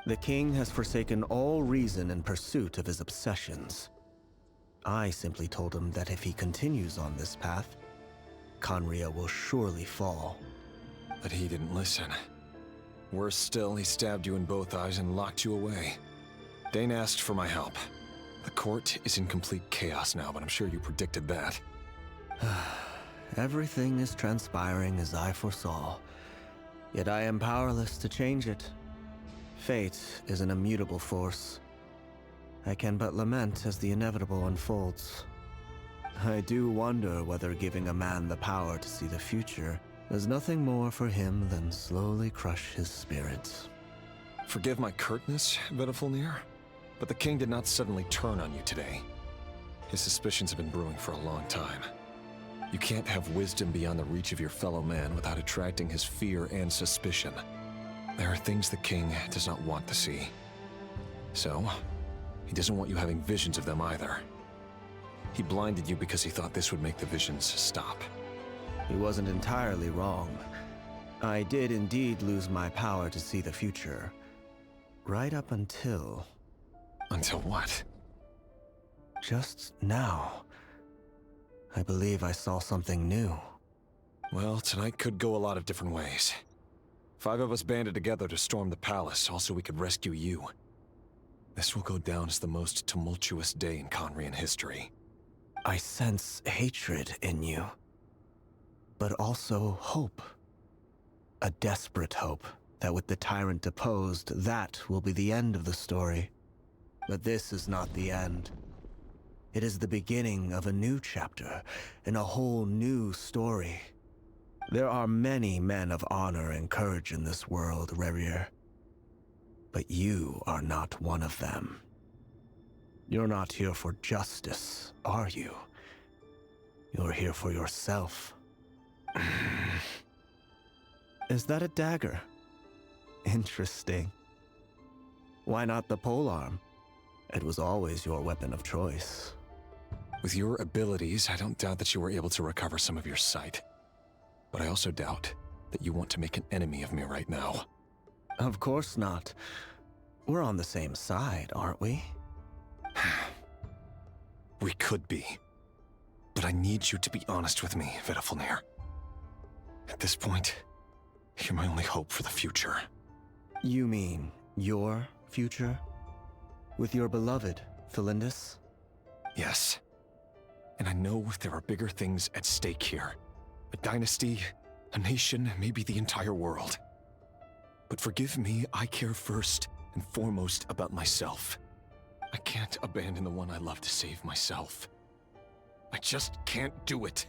The king has forsaken all reason in pursuit of his obsessions. I simply told him that if he continues on this path, Conria will surely fall. But he didn't listen. Worse still, he stabbed you in both eyes and locked you away. Dane asked for my help. The court is in complete chaos now, but I'm sure you predicted that. Everything is transpiring as I foresaw, yet I am powerless to change it. Fate is an immutable force. I can but lament as the inevitable unfolds. I do wonder whether giving a man the power to see the future is nothing more for him than slowly crush his spirit. Forgive my curtness, Vedifalnir, but the king did not suddenly turn on you today. His suspicions have been brewing for a long time. You can't have wisdom beyond the reach of your fellow man without attracting his fear and suspicion. There are things the king does not want to see. So, he doesn't want you having visions of them either. He blinded you because he thought this would make the visions stop. He wasn't entirely wrong. I did indeed lose my power to see the future. Right up until... Until what? Just now. I believe I saw something new. Well, tonight could go a lot of different ways. 5 of us banded together to storm the palace, also we could rescue you. This will go down as the most tumultuous day in Conrian history. I sense hatred in you. But also hope. A desperate hope that with the tyrant deposed, that will be the end of the story. But this is not the end. It is the beginning of a new chapter, in a whole new story. There are many men of honor and courage in this world, Rerir. But you are not one of them. You're not here for justice, are you? You're here for yourself. Is that a dagger? Interesting. Why not the polearm? It was always your weapon of choice. With your abilities, I don't doubt that you were able to recover some of your sight. But I also doubt that you want to make an enemy of me right now. Of course not. We're on the same side, aren't we? We could be. But I need you to be honest with me, Vedafilnir. At this point, you're my only hope for the future. You mean your future? With your beloved, Felindis? Yes. And I know there are bigger things at stake here. A dynasty, a nation, maybe the entire world. But forgive me, I care first and foremost about myself. I can't abandon the one I love to save myself. I just can't do it.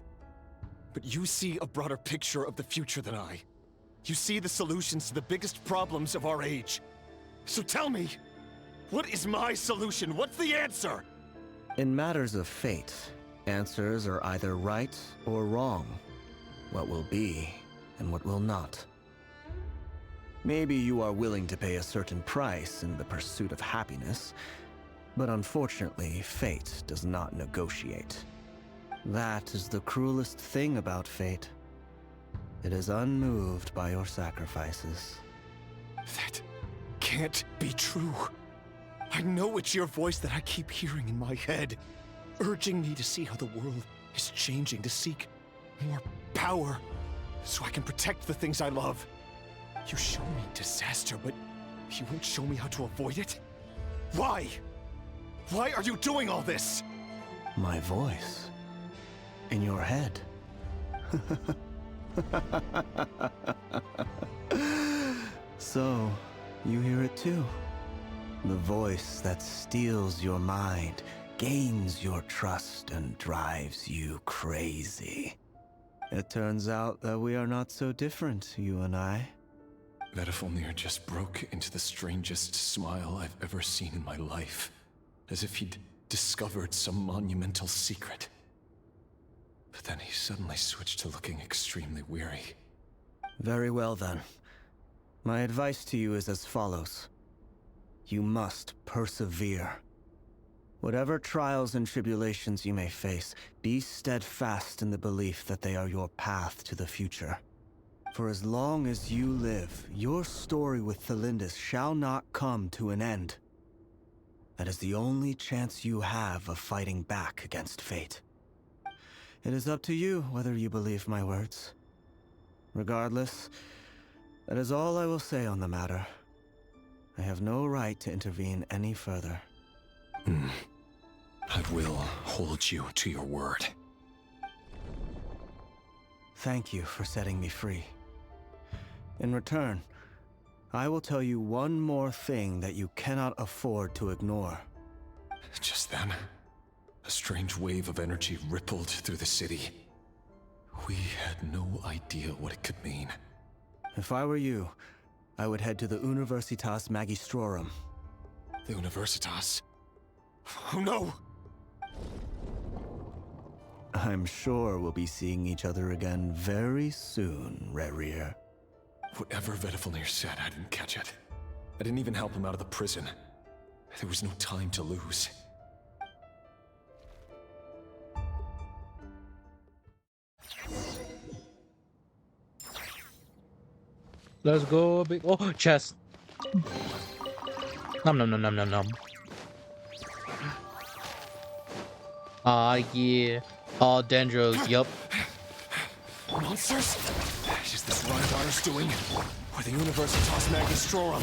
But you see a broader picture of the future than I. You see the solutions to the biggest problems of our age. So tell me, what is my solution? What's the answer? In matters of fate, answers are either right or wrong. What will be and what will not. Maybe you are willing to pay a certain price in the pursuit of happiness, but unfortunately, fate does not negotiate. That is the cruelest thing about fate. It is unmoved by your sacrifices. That can't be true. I know it's your voice that I keep hearing in my head, urging me to see how the world is changing, to seek more power, so I can protect the things I love. You show me disaster, but you won't show me how to avoid it? Why? Why are you doing all this? My voice. In your head. So, you hear it too. The voice that steals your mind, gains your trust, and drives you crazy. It turns out that we are not so different, you and I. Vedafilnir just broke into the strangest smile I've ever seen in my life, as if he'd discovered some monumental secret. But then he suddenly switched to looking extremely weary. Very well then. My advice to you is as follows. You must persevere. Whatever trials and tribulations you may face, be steadfast in the belief that they are your path to the future. For as long as you live, your story with Felindis shall not come to an end. That is the only chance you have of fighting back against fate. It is up to you whether you believe my words. Regardless, that is all I will say on the matter. I have no right to intervene any further. I will hold you to your word. Thank you for setting me free. In return, I will tell you one more thing that you cannot afford to ignore. Just then, a strange wave of energy rippled through the city. We had no idea what it could mean. If I were you, I would head to the Universitas Magistrorum. The Universitas? Oh no! I'm sure we'll be seeing each other again very soon, Rerir. Whatever Vedafilnir said, I didn't catch it. I didn't even help him out of the prison. There was no time to lose. Let's go, big. Oh, chest. Nom nom nom nom nom nom. Ah, yeah. All dendros, yup. Monsters? Is this Rheindar's doing? Or the Universitas Magistrorum?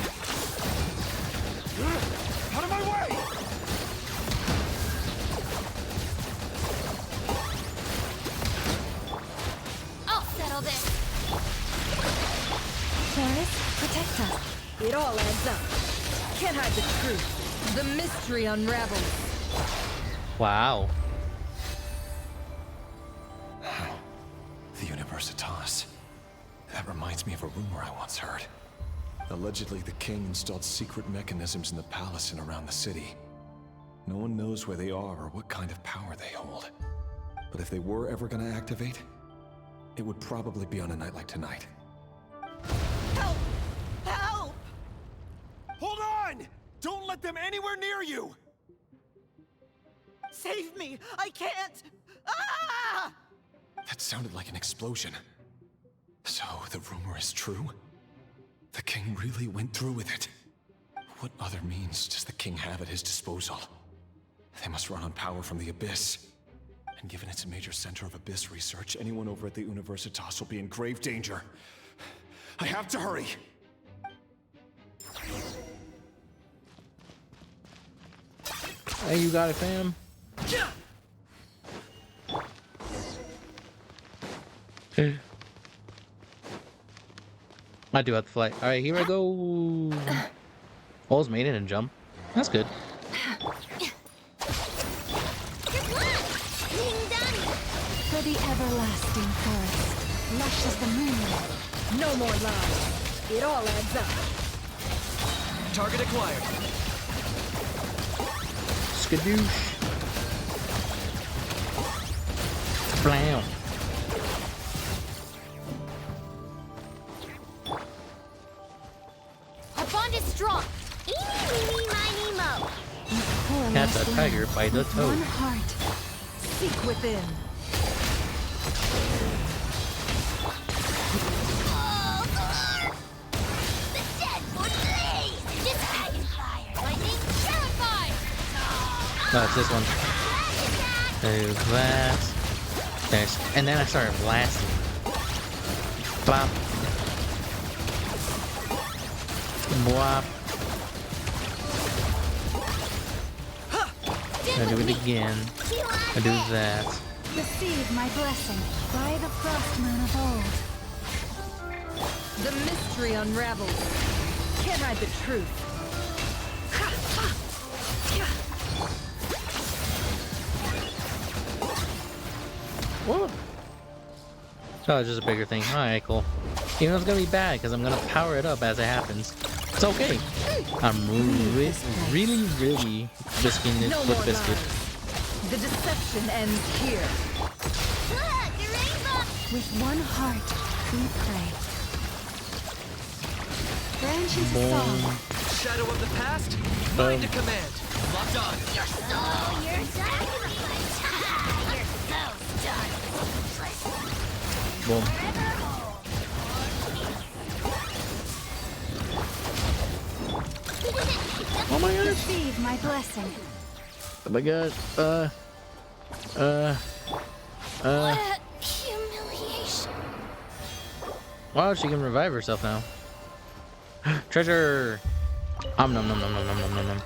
Out of my way! I'll settle this. Paris, protect us. It all adds up. Can't hide the truth. The mystery unravels. Wow. The Universitas. That reminds me of a rumor I once heard. Allegedly, the king installed secret mechanisms in the palace and around the city. No one knows where they are or what kind of power they hold. But if they were ever gonna activate, it would probably be on a night like tonight. Help! Help! Hold on! Don't let them anywhere near you! Save me! I can't! Ah! That sounded like an explosion. So, the rumor is true? The king really went through with it? What other means does the king have at his disposal? They must run on power from the Abyss. And given it's a major center of Abyss research, anyone over at the Universitas will be in grave danger. I have to hurry! Hey, you got it, fam. I do have to fly. Alright, here I go. All's made it and jump. That's good. For the everlasting forest, lush as the moonlight. No more lies. It all adds up. Target acquired. Skadoosh. Blam. Our bond is strong. Eeny, meeny, miny, mo. Catch a tiger by the toe. One heart. Seek within. The dead would blaze! This dragonfire! Lightning terrified! No, it's this one. There's that. There's, and then I started blasting. Bop. Bwop. I do it again. I do that. Receive my blessing by the frost moon of old. The mystery unravels. Can't hide the truth. Whoa. Oh, it's just a bigger thing. Alright, cool. Even though it's gonna be bad, because I'm gonna power it up as it happens. It's okay. I'm really biscuing it with biscuit. The deception ends here. With one heart, we pray. Branch into song. Shadow of the past, mind to command. Locked on. You're so done. You're so done. Boom. Oh my gosh. Receive my blessing. Oh my god. What humiliation. Wow, she can revive herself now. Treasure. Nom nom nom nom nom nom nom nom.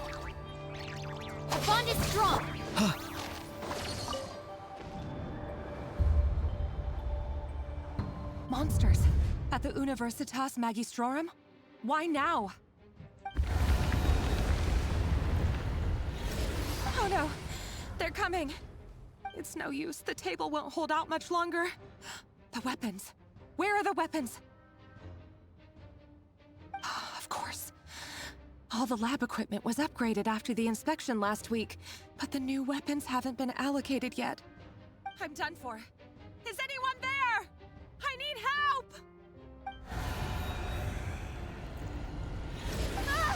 Our bond is strong. Monsters at the Universitas Magistrorum? Why now? Oh no, they're coming. It's no use. The table won't hold out much longer. The weapons. Where are the weapons? Of course. All the lab equipment was upgraded after the inspection last week, but the new weapons haven't been allocated yet. I'm done for. Is anyone there? I need help! Ah!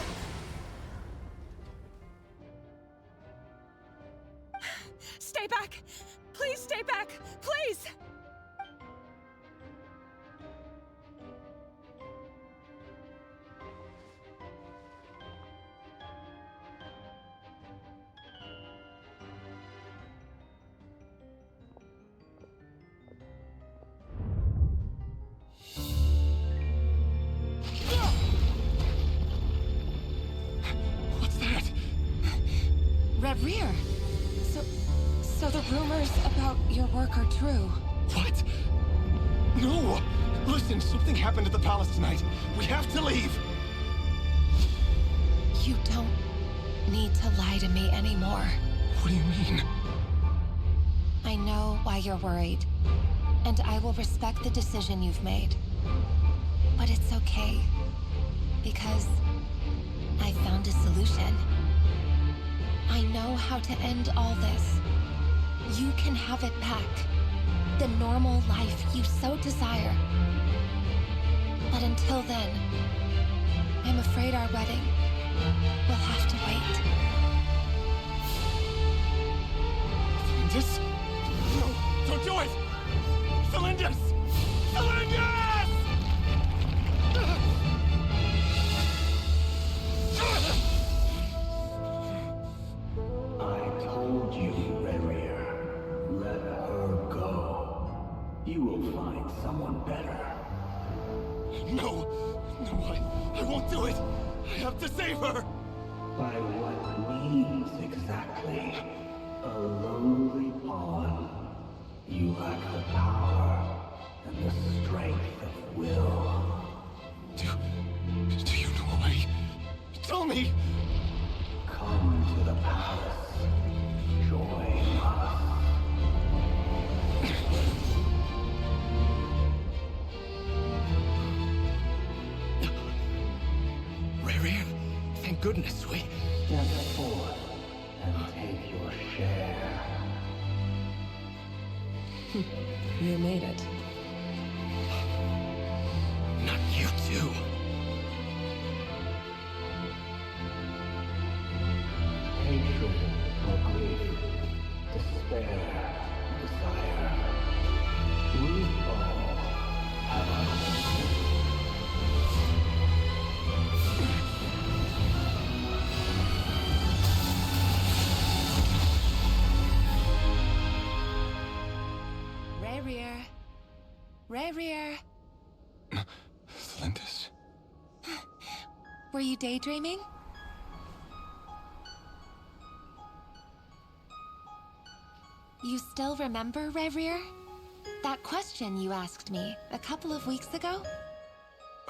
Stay back! Please stay back! Please! What's that? Red Rear! So the rumors about your work are true. What? No! Listen, something happened at the palace tonight. We have to leave! You don't need to lie to me anymore. What do you mean? I know why you're worried, and I will respect the decision you've made. But it's okay, because I found a solution. I know how to end all this. You can have it back. The normal life you so desire. But until then, I'm afraid our wedding will have to wait. Felindus? No, don't do it! Felindus! Felindus! I told you, Rerier. Let her go. You will find someone better. No! No, I won't do it! I have to save her! By what means exactly? A lowly pawn. You lack the power and the strength of will. Do you know a way? Tell me! Come to the palace. Join us. Rarian, thank goodness we... Step forth and take your share. You made it. Not you too. Hatred or grief, despair, desire. We all have our limits. Rarier. Rarier. Felindus? Were you daydreaming? You still remember, Rarier? That question you asked me a couple of weeks ago?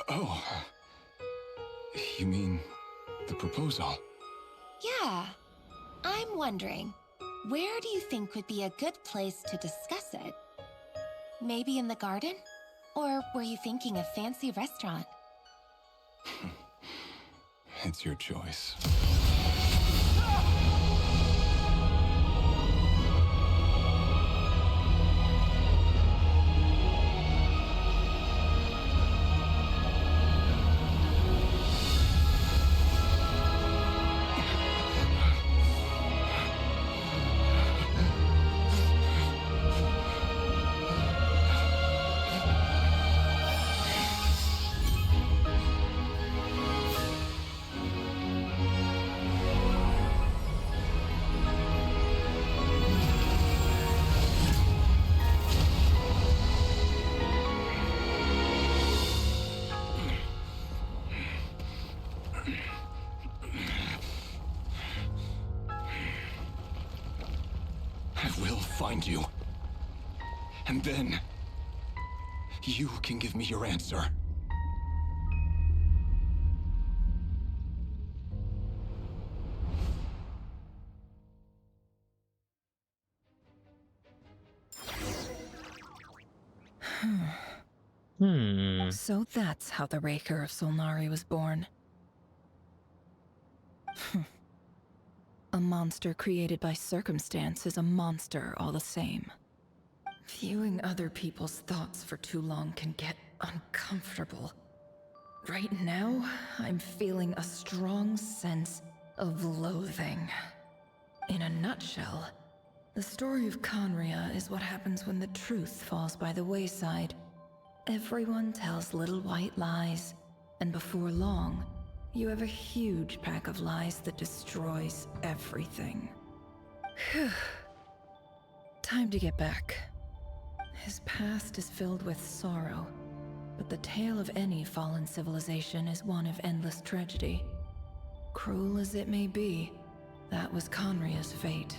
Oh. You mean the proposal? Yeah. I'm wondering, where do you think would be a good place to discuss it? Maybe in the garden? Or were you thinking a fancy restaurant? It's your choice. I will find you. And then, you can give me your answer. So that's how the Raker of Solnari was born. A monster created by circumstance is a monster all the same. Viewing other people's thoughts for too long can get uncomfortable. Right now, I'm feeling a strong sense of loathing. In a nutshell, the story of Conria is what happens when the truth falls by the wayside. Everyone tells little white lies, and before long, you have a huge pack of lies that destroys everything. Time to get back. His past is filled with sorrow, but the tale of any fallen civilization is one of endless tragedy. Cruel as it may be, that was Conria's fate.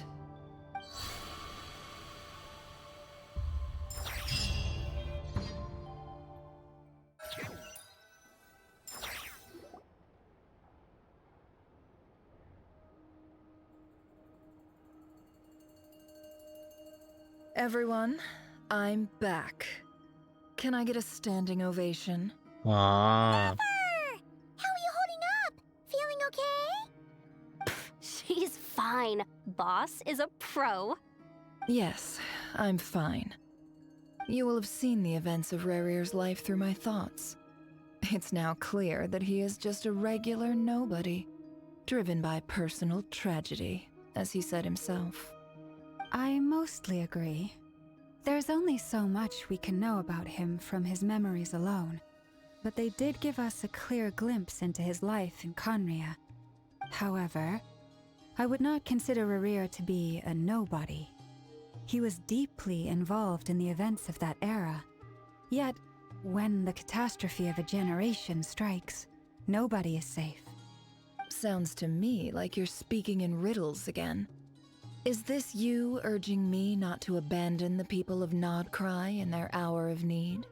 Everyone, I'm back. Can I get a standing ovation? Ah. How are you holding up? Feeling okay? She's fine. fine. Boss is a pro. Yes, I'm fine. You will have seen the events of Rarir's life through my thoughts. It's now clear that he is just a regular nobody, driven by personal tragedy, as he said himself. I mostly agree. There's only so much we can know about him from his memories alone, but they did give us a clear glimpse into his life in Conria. However, I would not consider Rarir to be a nobody. He was deeply involved in the events of that era. Yet, when the catastrophe of a generation strikes, nobody is safe. Sounds to me like you're speaking in riddles again. Is this you urging me not to abandon the people of Nodcry in their hour of need?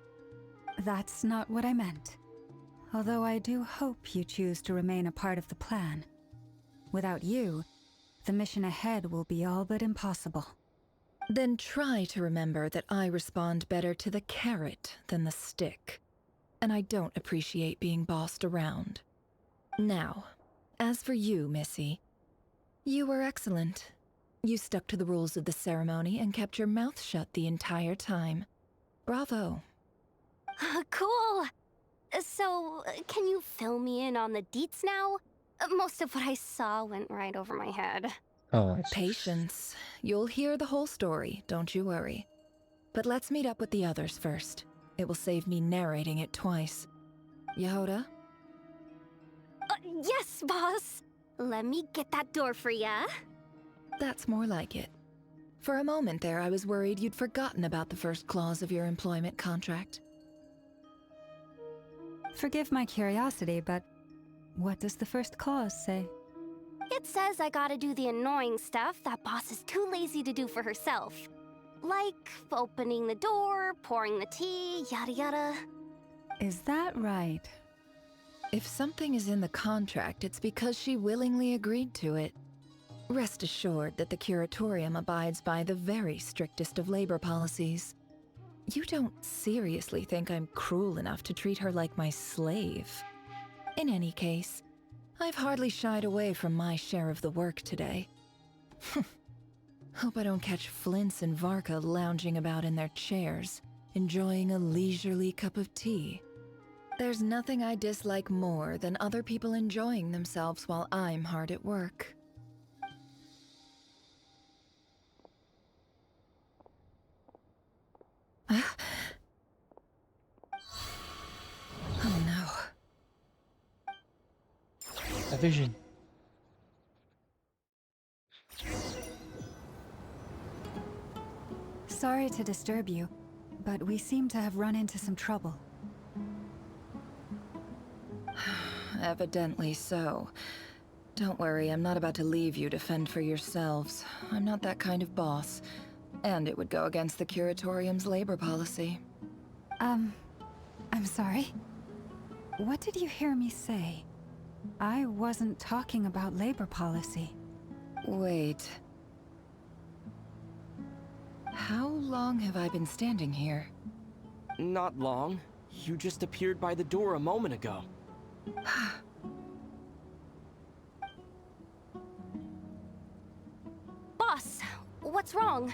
That's not what I meant. Although I do hope you choose to remain a part of the plan. Without you, the mission ahead will be all but impossible. Then try to remember that I respond better to the carrot than the stick. And I don't appreciate being bossed around. Now, as for you, Missy, you were excellent. You stuck to the rules of the ceremony and kept your mouth shut the entire time. Bravo. Cool! So, can you fill me in on the deets now? Most of what I saw went right over my head. Oh, Patience. You'll hear the whole story, don't you worry. But let's meet up with the others first. It will save me narrating it twice. Yehoda? Yes, boss! Let me get that door for ya. That's more like it. For a moment there, I was worried you'd forgotten about the first clause of your employment contract. Forgive my curiosity, but what does the first clause say? It says I gotta do the annoying stuff that boss is too lazy to do for herself. Like opening the door, pouring the tea, yada yada. Is that right? If something is in the contract, it's because she willingly agreed to it. Rest assured that the Curatorium abides by the very strictest of labor policies. You don't seriously think I'm cruel enough to treat her like my slave? In any case, I've hardly shied away from my share of the work today. Hope I don't catch Flintz and Varka lounging about in their chairs, enjoying a leisurely cup of tea. There's nothing I dislike more than other people enjoying themselves while I'm hard at work. Oh no. A vision. Sorry to disturb you, but we seem to have run into some trouble. Evidently so. Don't worry, I'm not about to leave you to fend for yourselves. I'm not that kind of boss. And it would go against the Curatorium's labor policy. I'm sorry. What did you hear me say? I wasn't talking about labor policy. Wait. How long have I been standing here? Not long. You just appeared by the door a moment ago. Boss, what's wrong?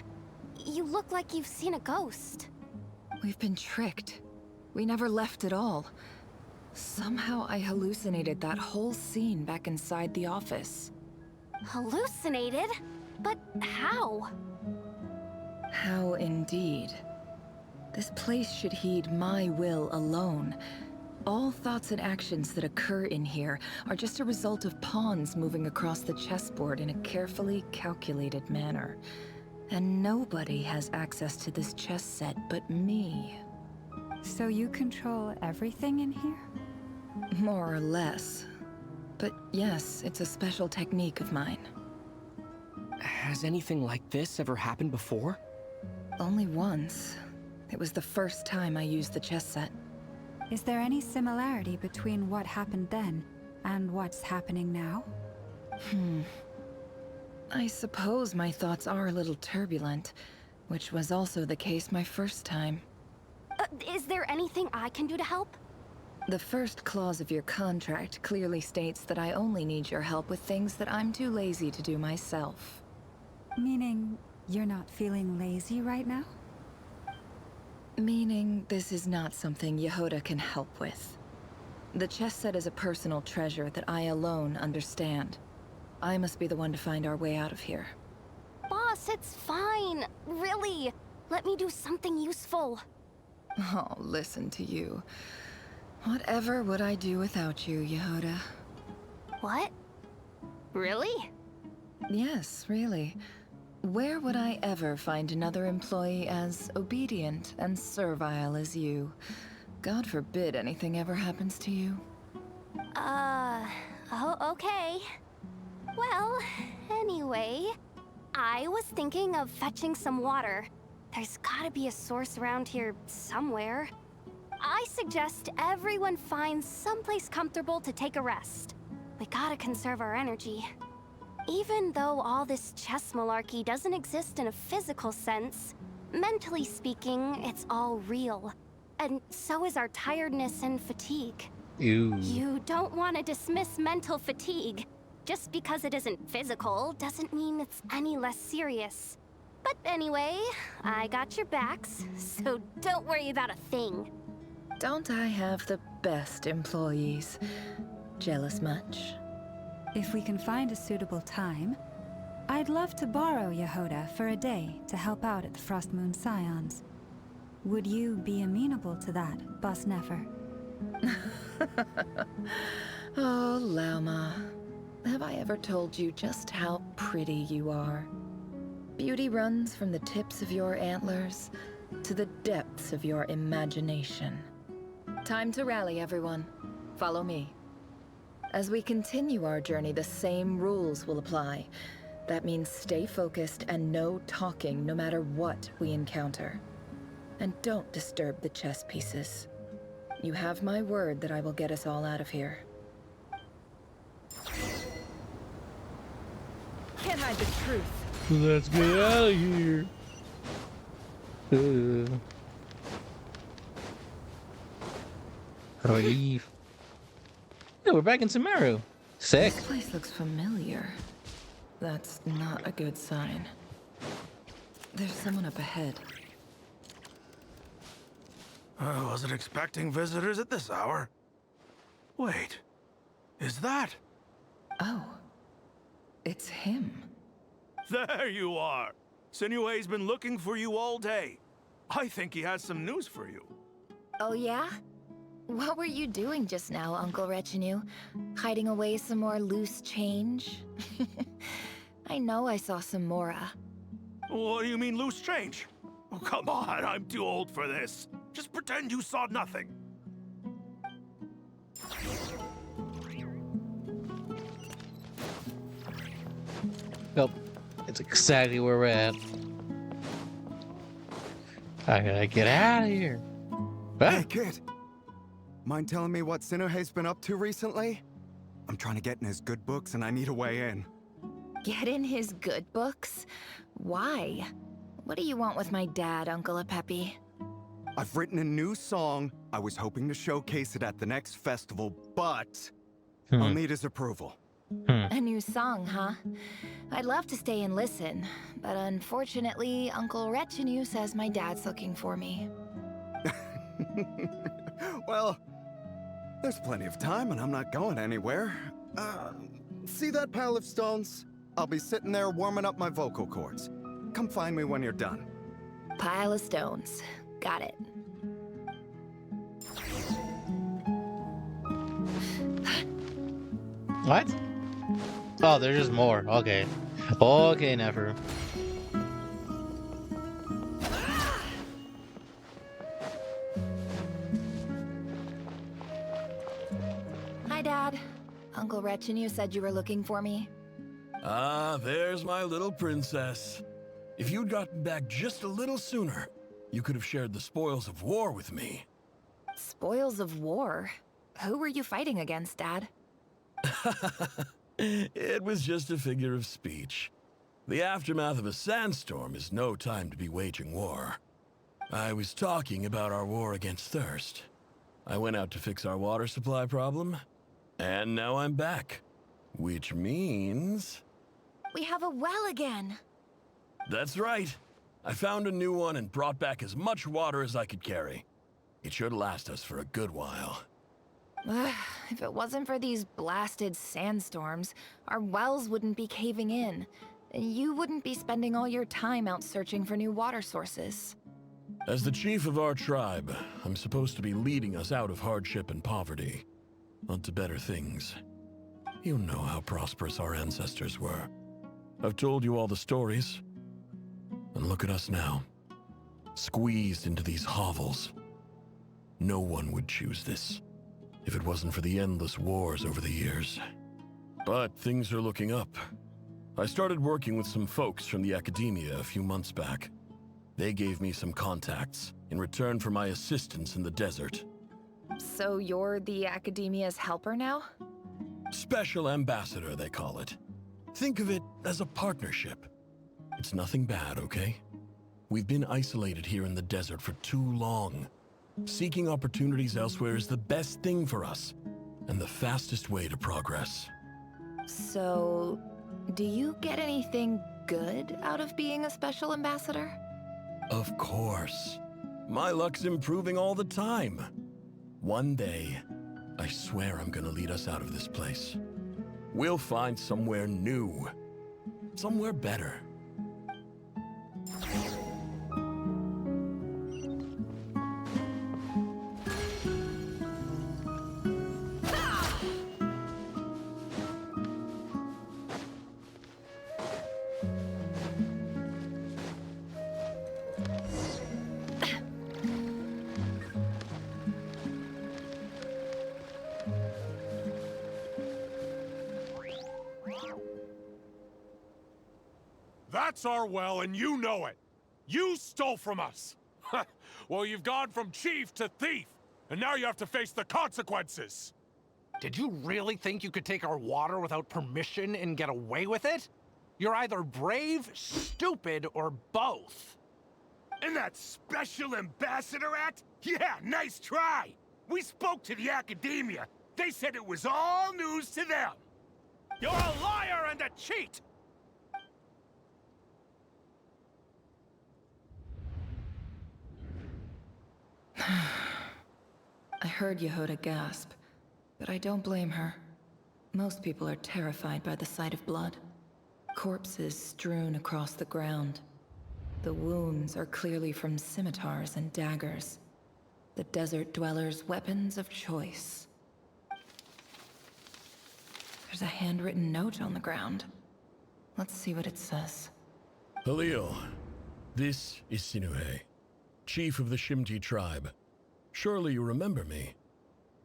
You look like you've seen a ghost. We've been tricked. We never left at all. Somehow I hallucinated that whole scene back inside the office. Hallucinated? But how? How indeed. This place should heed my will alone. All thoughts and actions that occur in here are just a result of pawns moving across the chessboard in a carefully calculated manner. And nobody has access to this chess set but me. So you control everything in here? More or less. But yes, it's a special technique of mine. Has anything like this ever happened before? Only once. It was the first time I used the chess set. Is there any similarity between what happened then and what's happening now? I suppose my thoughts are a little turbulent, which was also the case my first time. Is there anything I can do to help? The first clause of your contract clearly states that I only need your help with things that I'm too lazy to do myself. Meaning, you're not feeling lazy right now? Meaning, this is not something Yehoda can help with. The chess set is a personal treasure that I alone understand. I must be the one to find our way out of here. Boss, it's fine. Really. Let me do something useful. Oh, listen to you. Whatever would I do without you, Yehoda? What? Really? Yes, really. Where would I ever find another employee as obedient and servile as you? God forbid anything ever happens to you. Oh, okay. Well, anyway, I was thinking of fetching some water. There's gotta be a source around here somewhere. I suggest everyone finds someplace comfortable to take a rest. We gotta conserve our energy. Even though all this chess malarkey doesn't exist in a physical sense, mentally speaking, it's all real. And so is our tiredness and fatigue. Ew. You don't want to dismiss mental fatigue. Just because it isn't physical doesn't mean it's any less serious. But anyway, I got your backs, so don't worry about a thing. Don't I have the best employees? Jealous much? If we can find a suitable time, I'd love to borrow Yehoda for a day to help out at the Frost Moon Scions. Would you be amenable to that, Boss Nefer? Oh, Lauma. Have I ever told you just how pretty you are? Beauty runs from the tips of your antlers to the depths of your imagination. Time to rally, everyone. Follow me. As we continue our journey, the same rules will apply. That means stay focused and no talking no matter what we encounter. And don't disturb the chess pieces. You have my word that I will get us all out of here. Can't hide the truth. Let's get out of here. How do I leave? Yeah, we're back in Sumeru. Sick. This place looks familiar. That's not a good sign. There's someone up ahead. I wasn't expecting visitors at this hour. Wait, is that? Oh, it's him. There you are. Sinue's been looking for you all day. I think he has some news for you. Oh yeah? What were you doing just now, Uncle Retinue? Hiding away some more loose change? I know I saw some Mora. What do you mean loose change? Oh, come on, I'm too old for this. Just pretend you saw nothing. Nope. It's exactly where we're at. I gotta get out of here. Hey, kid. Mind telling me what Sinuhe's been up to recently? I'm trying to get in his good books and I need a way in. Get in his good books? Why? What do you want with my dad, Uncle Apepi? I've written a new song. I was hoping to showcase it at the next festival, but I'll need his approval. A new song, huh? I'd love to stay and listen, but unfortunately, Uncle Retinue says my dad's looking for me. Well, there's plenty of time and I'm not going anywhere. See that pile of stones? I'll be sitting there warming up my vocal cords. Come find me when you're done. Pile of stones. Got it. What? Oh, there's just more. Okay. Okay, Nefer. Hi, Dad. Uncle Retinue said you were looking for me. Ah, there's my little princess. If you'd gotten back just a little sooner, you could have shared the spoils of war with me. Spoils of war? Who were you fighting against, Dad? It was just a figure of speech. The aftermath of a sandstorm is no time to be waging war. I was talking about our war against thirst. I went out to fix our water supply problem, and now I'm back. Which means... We have a well again. That's right. I found a new one and brought back as much water as I could carry. It should last us for a good while. If it wasn't for these blasted sandstorms, our wells wouldn't be caving in. You wouldn't be spending all your time out searching for new water sources. As the chief of our tribe, I'm supposed to be leading us out of hardship and poverty, onto better things. You know how prosperous our ancestors were. I've told you all the stories. And look at us now, squeezed into these hovels. No one would choose this, if it wasn't for the endless wars over the years. But things are looking up. I started working with some folks from the academia a few months back. They gave me some contacts in return for my assistance in the desert. So you're the academia's helper now? Special ambassador, they call it. Think of it as a partnership. It's nothing bad, okay? We've been isolated here in the desert for too long. Seeking opportunities elsewhere is the best thing for us, and the fastest way to progress. So, do you get anything good out of being a special ambassador? Of course. My luck's improving all the time. One day, I swear I'm gonna lead us out of this place. We'll find somewhere new. Somewhere better. That's our well, and you know it. You stole from us. Well, you've gone from chief to thief, and now you have to face the consequences. Did you really think you could take our water without permission and get away with it? You're either brave, stupid, or both. And that Special Ambassador Act? Yeah, nice try. We spoke to the academia. They said it was all news to them. You're a liar and a cheat! I heard Yehuda gasp, but I don't blame her. Most people are terrified by the sight of blood. Corpses strewn across the ground. The wounds are clearly from scimitars and daggers. The desert dwellers' weapons of choice. There's a handwritten note on the ground. Let's see what it says. Halil, this is Sinuhe, chief of the Shimti tribe. Surely you remember me.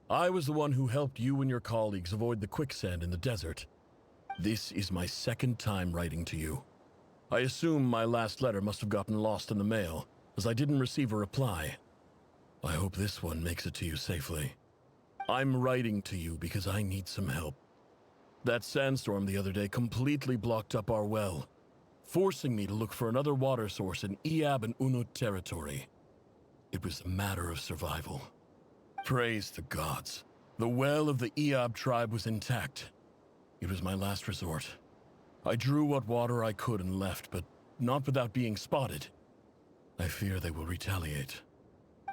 I was the one who helped you and your colleagues avoid the quicksand in the desert. This is my second time writing to you. I assume my last letter must have gotten lost in the mail, as I didn't receive a reply. I hope this one makes it to you safely. I'm writing to you because I need some help. That sandstorm the other day completely blocked up our well, forcing me to look for another water source in Iab and Unut territory. It was a matter of survival. Praise the gods. The well of the Iab tribe was intact. It was my last resort. I drew what water I could and left, but not without being spotted. I fear they will retaliate.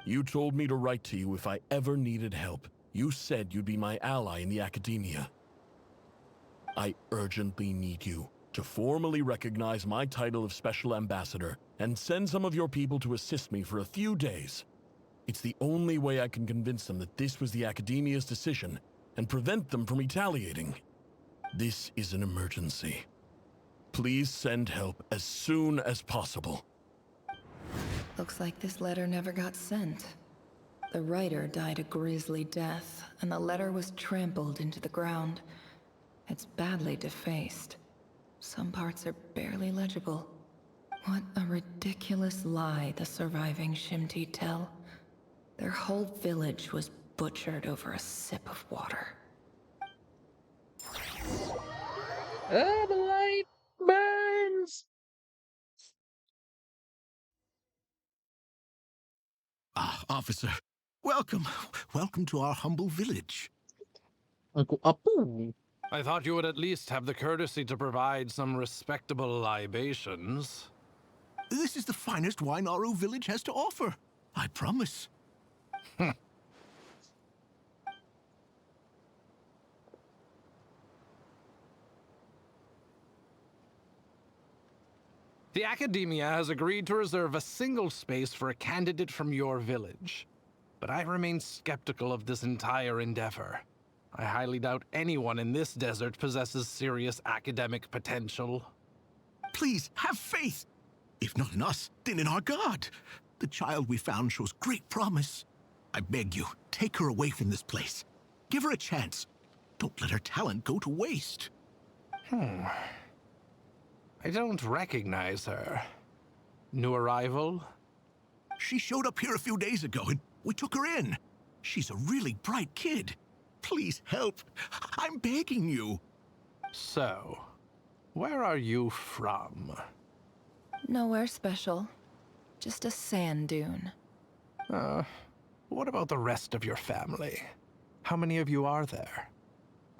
You told me to write to you if I ever needed help. You said you'd be my ally in the academia. I urgently need you to formally recognize my title of Special Ambassador and send some of your people to assist me for a few days. It's the only way I can convince them that this was the academia's decision and prevent them from retaliating. This is an emergency. Please send help as soon as possible. Looks like this letter never got sent. The writer died a grisly death, and the letter was trampled into the ground. It's badly defaced. Some parts are barely legible. What a ridiculous lie the surviving Shimti tell. Their whole village was butchered over a sip of water. Ah, the light burns! Officer, Welcome. Welcome to our humble village. Uncle Apu. I thought you would at least have the courtesy to provide some respectable libations. This is the finest wine Aru village has to offer. I promise. The Academia has agreed to reserve a single space for a candidate from your village. But I remain skeptical of this entire endeavor. I highly doubt anyone in this desert possesses serious academic potential. Please, have faith. If not in us, then in our god. The child we found shows great promise. I beg you, take her away from this place. Give her a chance. Don't let her talent go to waste. I don't recognize her. New arrival? She showed up here a few days ago and we took her in. She's a really bright kid. Please help. I'm begging you. So, where are you from? Nowhere special. Just a sand dune. What about the rest of your family? How many of you are there?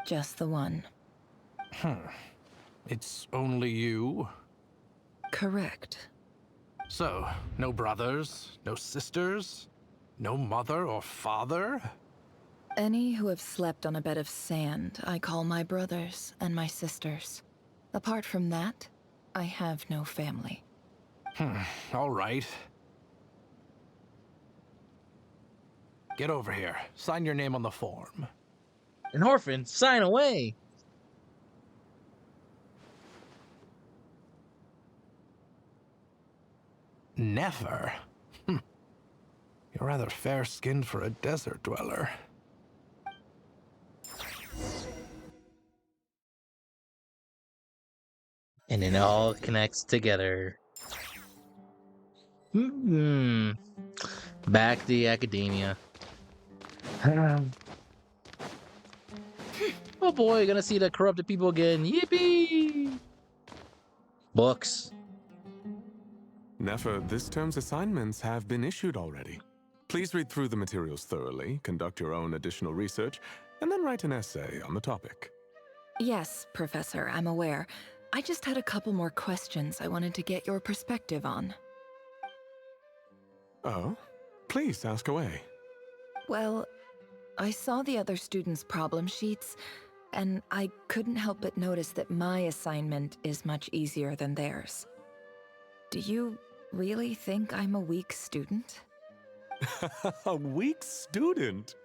Just the one. It's only you? Correct. So, no brothers, no sisters, no mother or father? Any who have slept on a bed of sand, I call my brothers and my sisters. Apart from that, I have no family. All right. Get over here. Sign your name on the form. An orphan, sign away. Never? You're rather fair-skinned for a desert dweller. And it all connects together. Back to the academia. Oh boy, gonna see the corrupted people again. Yippee! Books. Nefer, this term's assignments have been issued already. Please read through the materials thoroughly, conduct your own additional research, and then write an essay on the topic. Yes, Professor, I'm aware. I just had a couple more questions I wanted to get your perspective on. Oh? Please, ask away. Well, I saw the other students' problem sheets, and I couldn't help but notice that my assignment is much easier than theirs. Do you really think I'm a weak student? A weak student?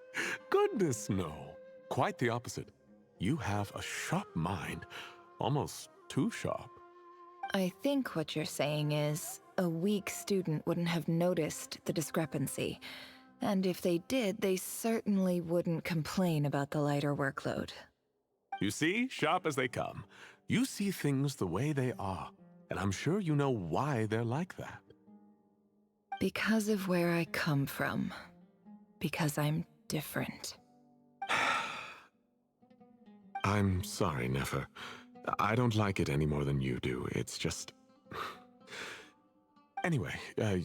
Goodness, no. Quite the opposite. You have a sharp mind. Almost too sharp. I think what you're saying is, a weak student wouldn't have noticed the discrepancy. And if they did, they certainly wouldn't complain about the lighter workload. You see, sharp as they come. You see things the way they are. And I'm sure you know why they're like that. Because of where I come from. Because I'm different. I'm sorry, Nefer. I don't like it any more than you do. It's just... Anyway,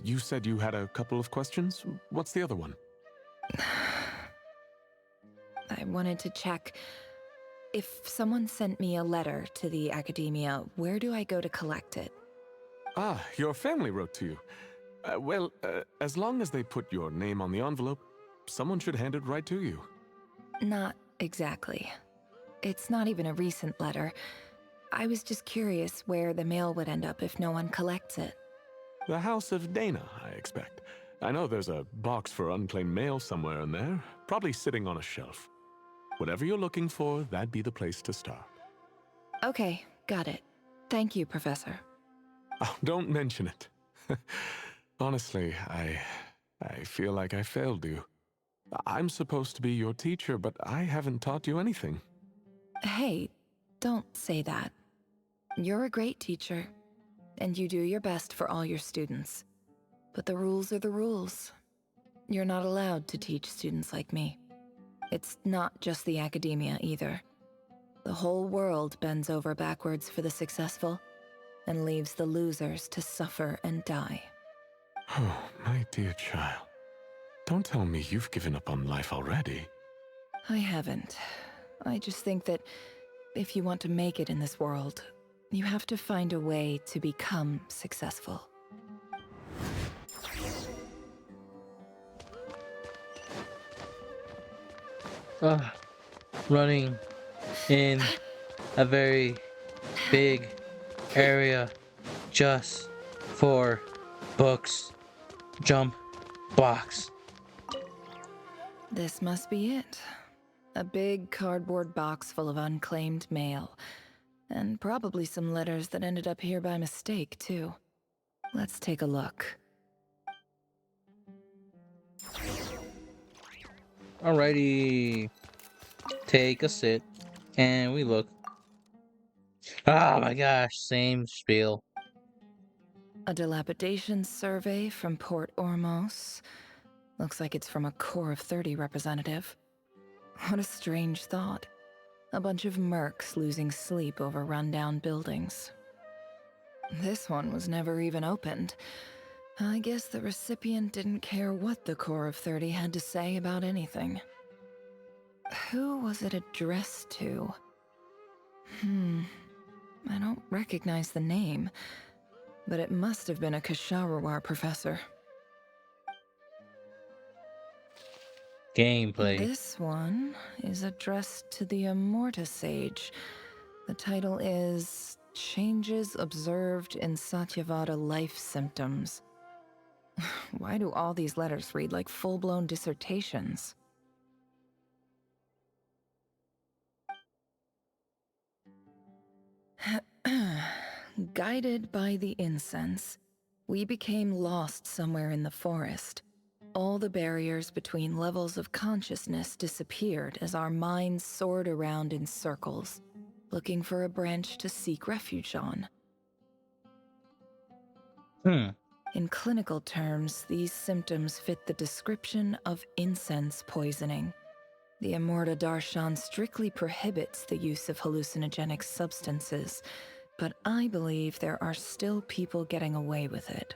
you said you had a couple of questions. What's the other one? I wanted to check. If someone sent me a letter to the Academia, where do I go to collect it? Ah, your family wrote to you. Well, as long as they put your name on the envelope, someone should hand it right to you. Not exactly. It's not even a recent letter. I was just curious where the mail would end up if no one collects it. The House of Dana, I expect. I know there's a box for unclaimed mail somewhere in there, probably sitting on a shelf. Whatever you're looking for, that'd be the place to start. Okay, got it. Thank you, Professor. Oh, don't mention it. Honestly, I feel like I failed you. I'm supposed to be your teacher, but I haven't taught you anything. Hey, don't say that. You're a great teacher, and you do your best for all your students. But the rules are the rules. You're not allowed to teach students like me. It's not just the Academia either. The whole world bends over backwards for the successful, and leaves the losers to suffer and die. Oh, my dear child. Don't tell me you've given up on life already. I haven't. I just think that if you want to make it in this world, you have to find a way to become successful. Running in a very big area just for books. Jump box. This must be it. A big cardboard box full of unclaimed mail. And probably some letters that ended up here by mistake, too. Let's take a look. Alrighty. Take a sit. And we look. Oh my gosh, same spiel. A dilapidation survey from Port Ormos. Looks like it's from a Corps of 30 representative. What a strange thought. A bunch of mercs losing sleep over rundown buildings. This one was never even opened. I guess the recipient didn't care what the Corps of 30 had to say about anything. Who was it addressed to? I don't recognize the name, but it must have been a Kasharawar professor. Gameplay. This one is addressed to the Immorta Sage. The title is Changes Observed in Satyavada Life Symptoms. Why do all these letters read like full-blown dissertations? Guided by the incense, we became lost somewhere in the forest. All the barriers between levels of consciousness disappeared as our minds soared around in circles, looking for a branch to seek refuge on. In clinical terms, these symptoms fit the description of incense poisoning. The Immorta Darshan strictly prohibits the use of hallucinogenic substances, but I believe there are still people getting away with it.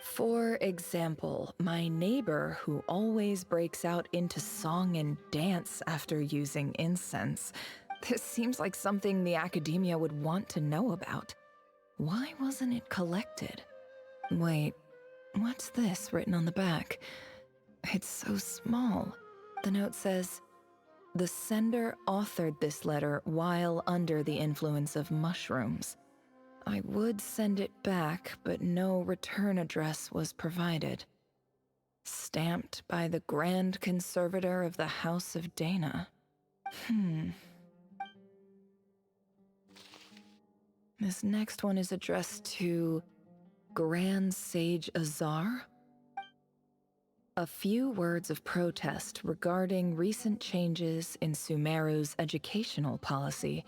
For example, my neighbor who always breaks out into song and dance after using incense. This seems like something the academia would want to know about. Why wasn't it collected? Wait, what's this written on the back? It's so small. The note says, "The sender authored this letter while under the influence of mushrooms. I would send it back, but no return address was provided. Stamped by the Grand Conservator of the House of Dana." This next one is addressed to Grand Sage Azar. A few words of protest regarding recent changes in Sumeru's educational policy.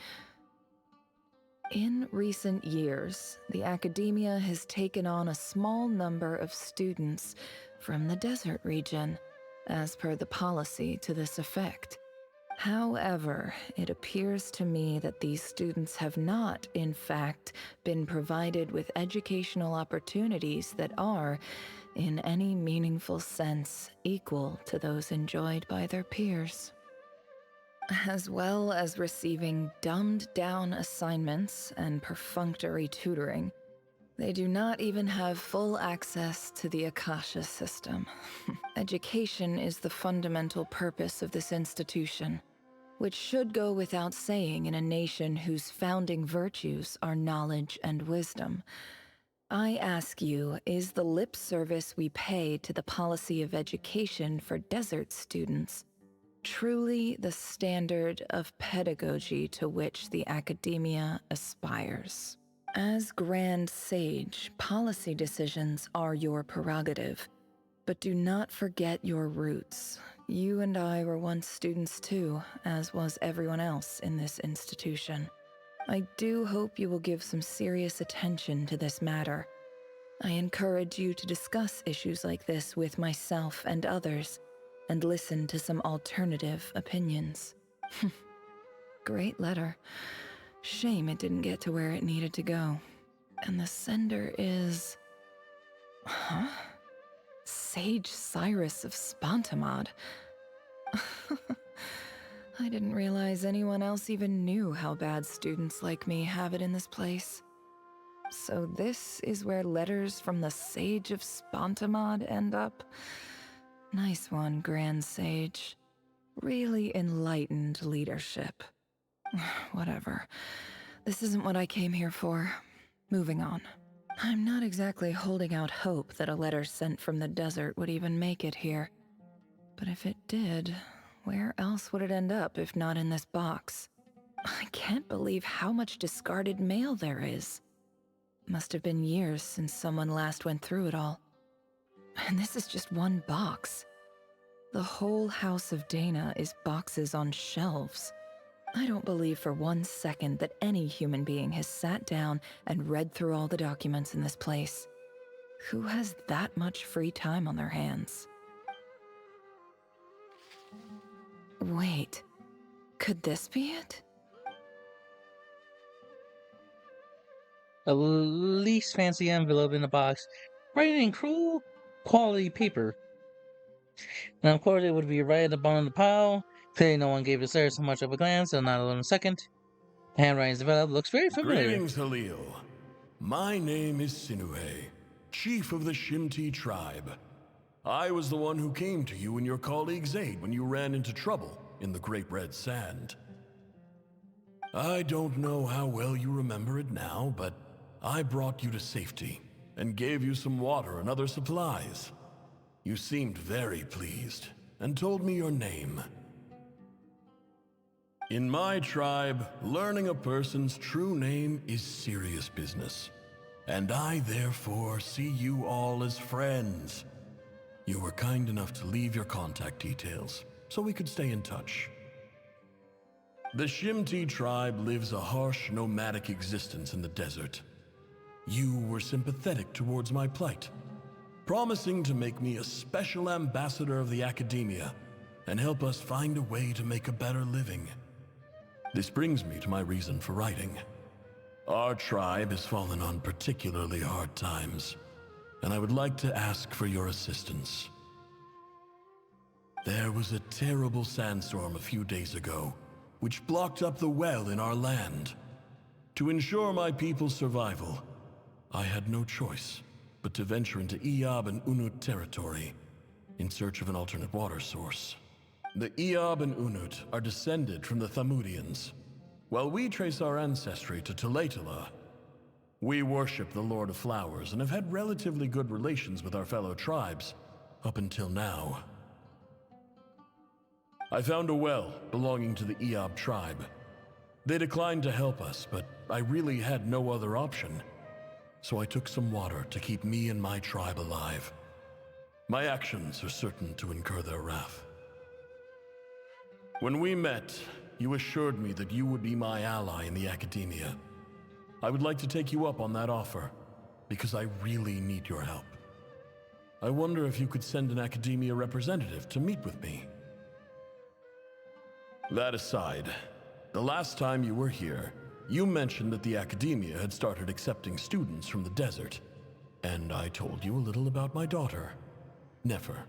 In recent years, the academia has taken on a small number of students from the desert region, as per the policy to this effect. However, it appears to me that these students have not, in fact, been provided with educational opportunities that are, in any meaningful sense, equal to those enjoyed by their peers. As well as receiving dumbed-down assignments and perfunctory tutoring, they do not even have full access to the Akasha system. Education is the fundamental purpose of this institution, which should go without saying in a nation whose founding virtues are knowledge and wisdom. I ask you, is the lip service we pay to the policy of education for desert students truly the standard of pedagogy to which the academia aspires? As Grand Sage, policy decisions are your prerogative, but do not forget your roots. You and I were once students too, as was everyone else in this institution. I do hope you will give some serious attention to this matter. I encourage you to discuss issues like this with myself and others, and listen to some alternative opinions. Great letter. Shame it didn't get to where it needed to go. And the sender is... Huh? Sage Cyrus of Spontamod. I didn't realize anyone else even knew how bad students like me have it in this place. So this is where letters from the Sage of Spontamod end up? Nice one, Grand Sage. Really enlightened leadership. Whatever. This isn't what I came here for. Moving on. I'm not exactly holding out hope that a letter sent from the desert would even make it here. But if it did, where else would it end up if not in this box? I can't believe how much discarded mail there is. Must have been years since someone last went through it all. And this is just one box. The whole House of Dana is boxes on shelves. I don't believe for 1 second that any human being has sat down and read through all the documents in this place. Who has that much free time on their hands? Wait, could this be it? A least fancy envelope in the box, writing in cruel quality paper. And of course, it would be right at the bottom of the pile. Clearly, no one gave the letter so much of a glance, and not alone a second. The handwriting's developed looks very familiar. Greetings, Halil. My name is Sinuhe, chief of the Shimti tribe. I was the one who came to you and your colleague's aid when you ran into trouble in the Great Red Sand. I don't know how well you remember it now, but I brought you to safety and gave you some water and other supplies. You seemed very pleased and told me your name. In my tribe, learning a person's true name is serious business, and I therefore see you all as friends. You were kind enough to leave your contact details so we could stay in touch. The Shimti tribe lives a harsh, nomadic existence in the desert. You were sympathetic towards my plight, promising to make me a special ambassador of the academia and help us find a way to make a better living. This brings me to my reason for writing. Our tribe has fallen on particularly hard times, and I would like to ask for your assistance. There was a terrible sandstorm a few days ago, which blocked up the well in our land. To ensure my people's survival, I had no choice but to venture into Iyab and Unut territory in search of an alternate water source. The Iyab and Unut are descended from the Thamudians, while we trace our ancestry to Tulatala. We worship the Lord of Flowers and have had relatively good relations with our fellow tribes up until now. I found a well belonging to the Iyab tribe. They declined to help us, but I really had no other option. So I took some water to keep me and my tribe alive. My actions are certain to incur their wrath. When we met, you assured me that you would be my ally in the academia. I would like to take you up on that offer, because I really need your help. I wonder if you could send an academia representative to meet with me. That aside, the last time you were here, you mentioned that the academia had started accepting students from the desert, and I told you a little about my daughter, Nefer.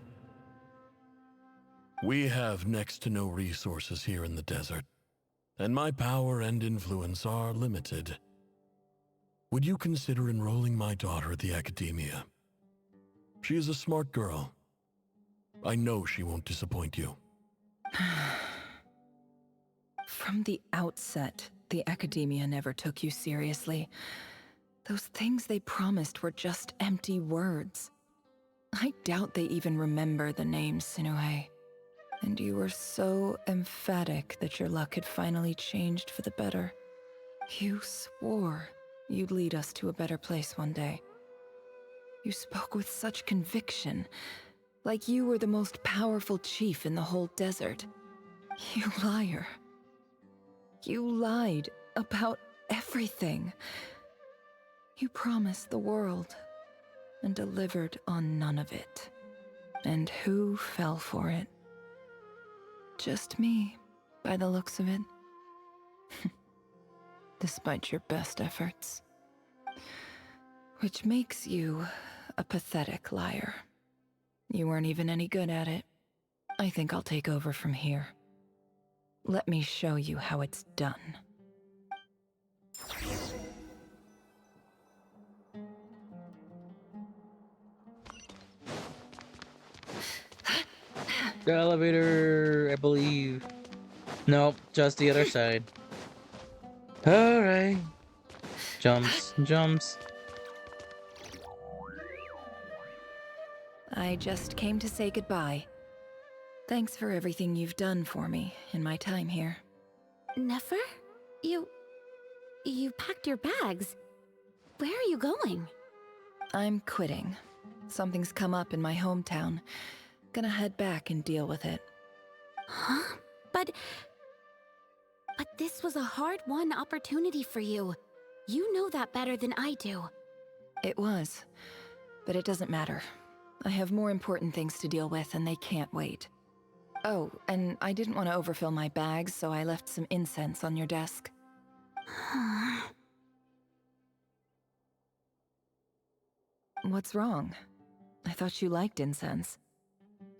We have next to no resources here in the desert, and my power and influence are limited. Would you consider enrolling my daughter at the academia? She is a smart girl. I know she won't disappoint you. From the outset, the academia never took you seriously. Those things they promised were just empty words. I doubt they even remember the name Sinuhe. And you were so emphatic that your luck had finally changed for the better. You swore you'd lead us to a better place one day. You spoke with such conviction, like you were the most powerful chief in the whole desert. You liar. You lied about everything. You promised the world and delivered on none of it. And who fell for it? Just me, by the looks of it. Despite your best efforts. Which makes you a pathetic liar. You weren't even any good at it. I think I'll take over from here. Let me show you how it's done. The elevator, I believe. Nope, just the other side. Alright. Jumps, jumps. I just came to say goodbye. Thanks for everything you've done for me in my time here. Nefer? You packed your bags. Where are you going? I'm quitting. Something's come up in my hometown. Gonna head back and deal with it. Huh? But this was a hard-won opportunity for you. You know that better than I do. It was, but it doesn't matter. I have more important things to deal with and they can't wait. Oh, and I didn't want to overfill my bags, so I left some incense on your desk. What's wrong? I thought you liked incense.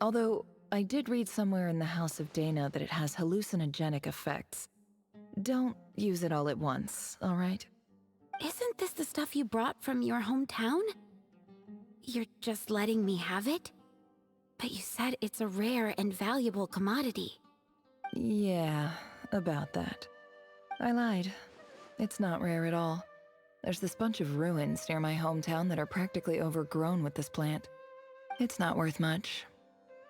Although, I did read somewhere in the House of Dana that it has hallucinogenic effects. Don't use it all at once, alright? Isn't this the stuff you brought from your hometown? You're just letting me have it? But you said it's a rare and valuable commodity. Yeah, about that. I lied. It's not rare at all. There's this bunch of ruins near my hometown that are practically overgrown with this plant. It's not worth much.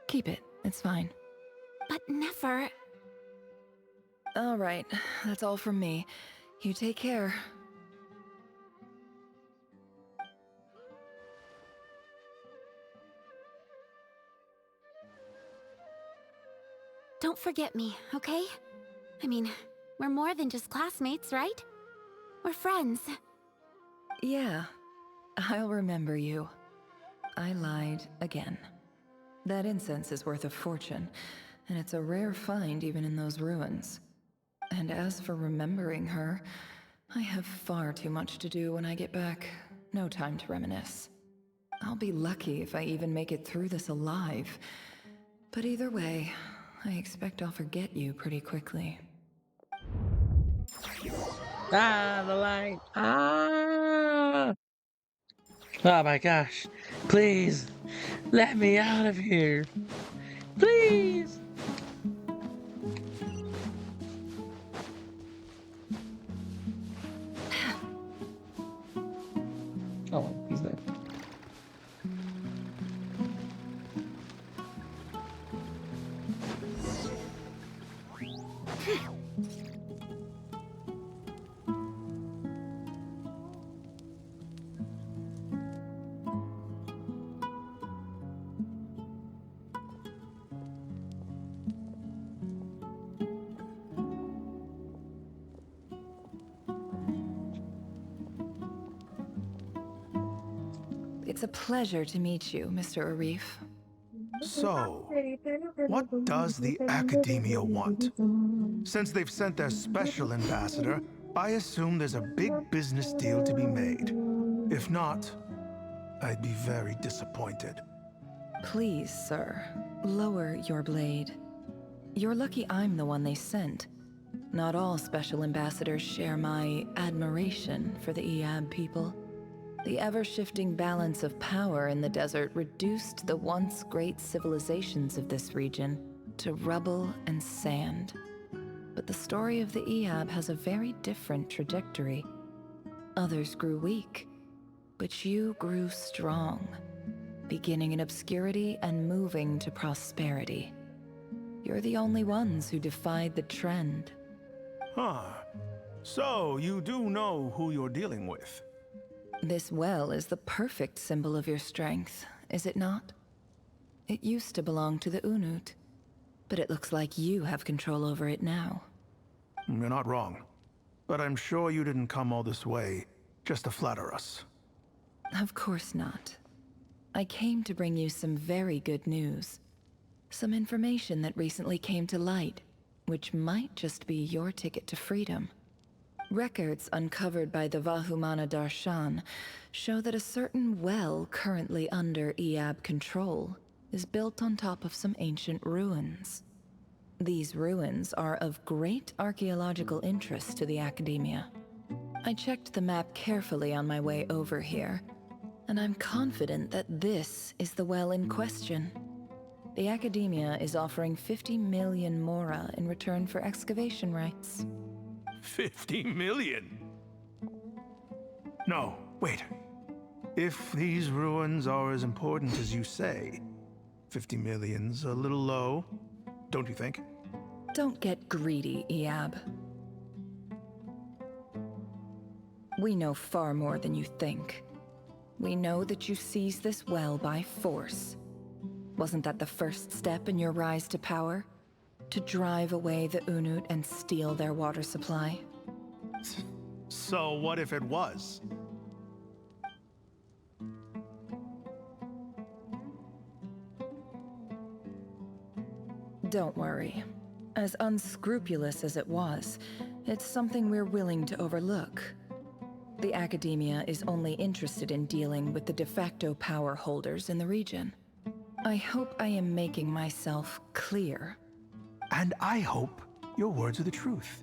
Keep it, it's fine. But Nefer... Alright, that's all from me. You take care. Don't forget me, okay? I mean, we're more than just classmates, right? We're friends. Yeah, I'll remember you. I lied again. That incense is worth a fortune, and it's a rare find even in those ruins. And as for remembering her, I have far too much to do when I get back. No time to reminisce. I'll be lucky if I even make it through this alive. But either way, I expect I'll forget you pretty quickly. Ah, the light. Ah! Oh my gosh. Please, let me out of here. Please. Oh, he's there. It's a pleasure to meet you, Mr. Arif. So, what does the Academia want? Since they've sent their special ambassador, I assume there's a big business deal to be made. If not, I'd be very disappointed. Please, sir, lower your blade. You're lucky I'm the one they sent. Not all special ambassadors share my admiration for the Iab people. The ever-shifting balance of power in the desert reduced the once great civilizations of this region to rubble and sand. But the story of the Iab has a very different trajectory. Others grew weak, but you grew strong, beginning in obscurity and moving to prosperity. You're the only ones who defied the trend. Huh. So, you do know who you're dealing with? This well is the perfect symbol of your strength, is it not? It used to belong to the Unut, but it looks like you have control over it now. You're not wrong. But I'm sure you didn't come all this way just to flatter us. Of course not. I came to bring you some very good news. Some information that recently came to light, which might just be your ticket to freedom. Records uncovered by the Vahumana Darshan show that a certain well currently under Iab control is built on top of some ancient ruins. These ruins are of great archaeological interest to the Academia. I checked the map carefully on my way over here, and I'm confident that this is the well in question. The Academia is offering 50 million mora in return for excavation rights. 50 million? No, wait. If these ruins are as important as you say, 50 million's a little low, don't you think? Don't get greedy, Iab. We know far more than you think. We know that you seized this well by force. Wasn't that the first step in your rise to power? To drive away the Unut and steal their water supply? So what if it was? Don't worry. As unscrupulous as it was, it's something we're willing to overlook. The Academia is only interested in dealing with the de facto power holders in the region. I hope I am making myself clear. And I hope your words are the truth.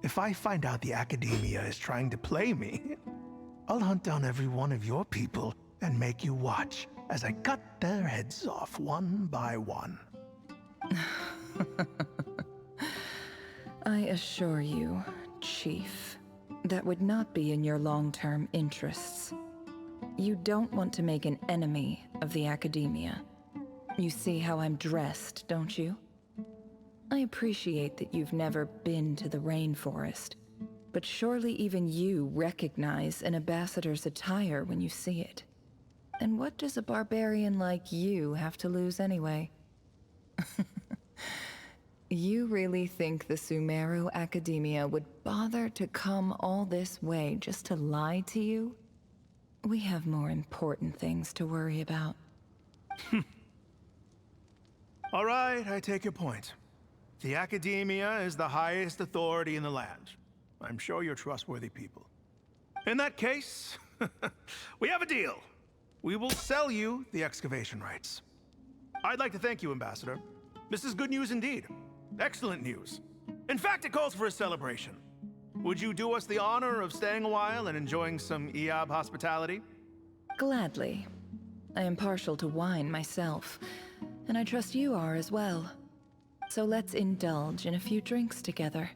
If I find out the Academia is trying to play me, I'll hunt down every one of your people and make you watch as I cut their heads off one by one. I assure you, Chief, that would not be in your long-term interests. You don't want to make an enemy of the Academia. You see how I'm dressed, don't you? I appreciate that you've never been to the rainforest, but surely even you recognize an ambassador's attire when you see it. And what does a barbarian like you have to lose anyway? You really think the Sumeru Academia would bother to come all this way just to lie to you? We have more important things to worry about. All right, I take your point. The Academia is the highest authority in the land. I'm sure you're trustworthy people. In that case, we have a deal. We will sell you the excavation rights. I'd like to thank you, Ambassador. This is good news indeed. Excellent news. In fact, it calls for a celebration. Would you do us the honor of staying a while and enjoying some Iab hospitality? Gladly. I am partial to wine myself, and I trust you are as well. So let's indulge in a few drinks together,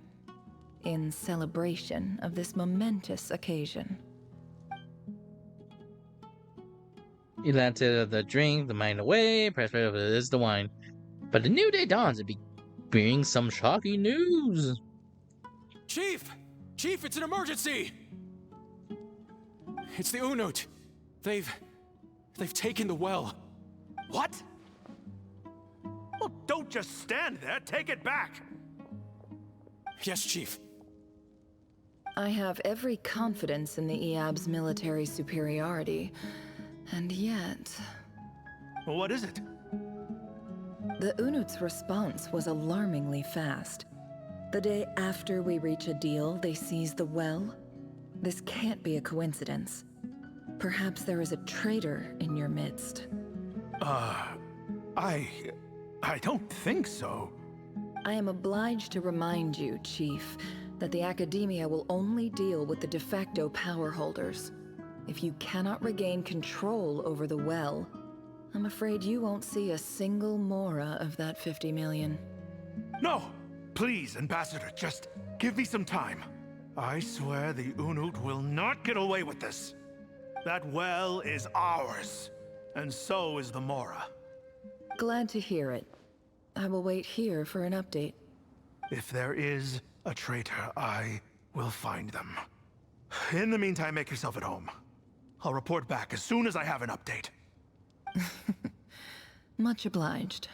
in celebration of this momentous occasion. You landed the drink, the mind away, press right over this is the wine. But the new day dawns and be bringing some shocking news. Chief! Chief, it's an emergency! It's the Unut. They've taken the well. What? Well, don't just stand there. Take it back. Yes, Chief. I have every confidence in the Iab's military superiority, and yet... What is it? The Unut's response was alarmingly fast. The day after we reach a deal, they seize the well. This can't be a coincidence. Perhaps there is a traitor in your midst. I don't think so. I am obliged to remind you, Chief, that the Academia will only deal with the de facto power holders. If you cannot regain control over the well, I'm afraid you won't see a single mora of that 50 million. No! Please, Ambassador, just give me some time. I swear the Unut will not get away with this. That well is ours, and so is the mora. Glad to hear it. I will wait here for an update. If there is a traitor, I will find them. In the meantime, make yourself at home. I'll report back as soon as I have an update. Much obliged.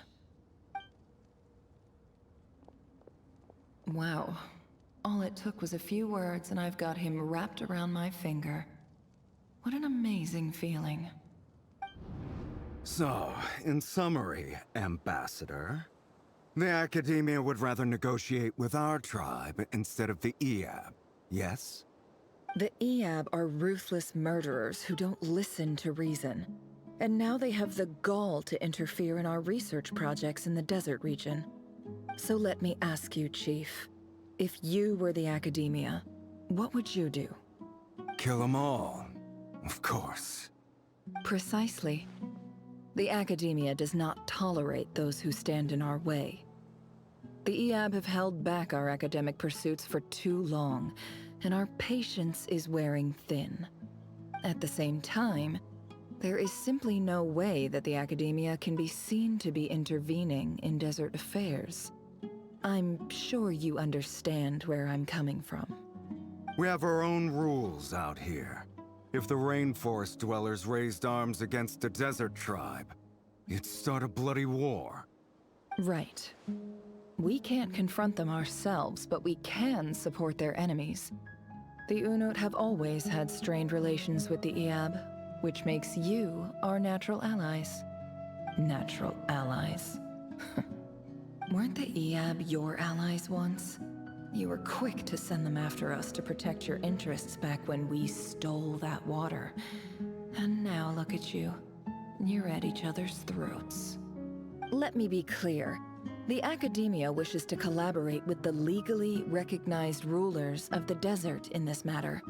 Wow. All it took was a few words and I've got him wrapped around my finger. What an amazing feeling. So, in summary, Ambassador, the Academia would rather negotiate with our tribe instead of the Iab, yes? The Iab are ruthless murderers who don't listen to reason. And now they have the gall to interfere in our research projects in the desert region. So let me ask you, Chief. If you were the Academia, what would you do? Kill them all, of course. Precisely. The Academia does not tolerate those who stand in our way. The EAB have held back our academic pursuits for too long, and our patience is wearing thin. At the same time, there is simply no way that the Academia can be seen to be intervening in desert affairs. I'm sure you understand where I'm coming from. We have our own rules out here. If the rainforest dwellers raised arms against a desert tribe, you'd start a bloody war. Right. We can't confront them ourselves, but we can support their enemies. The Unut have always had strained relations with the EAB, which makes you our natural allies. Natural allies. Weren't the EAB your allies once? You were quick to send them after us to protect your interests back when we stole that water. And now look at you. You're at each other's throats. Let me be clear. The Academia wishes to collaborate with the legally recognized rulers of the desert in this matter.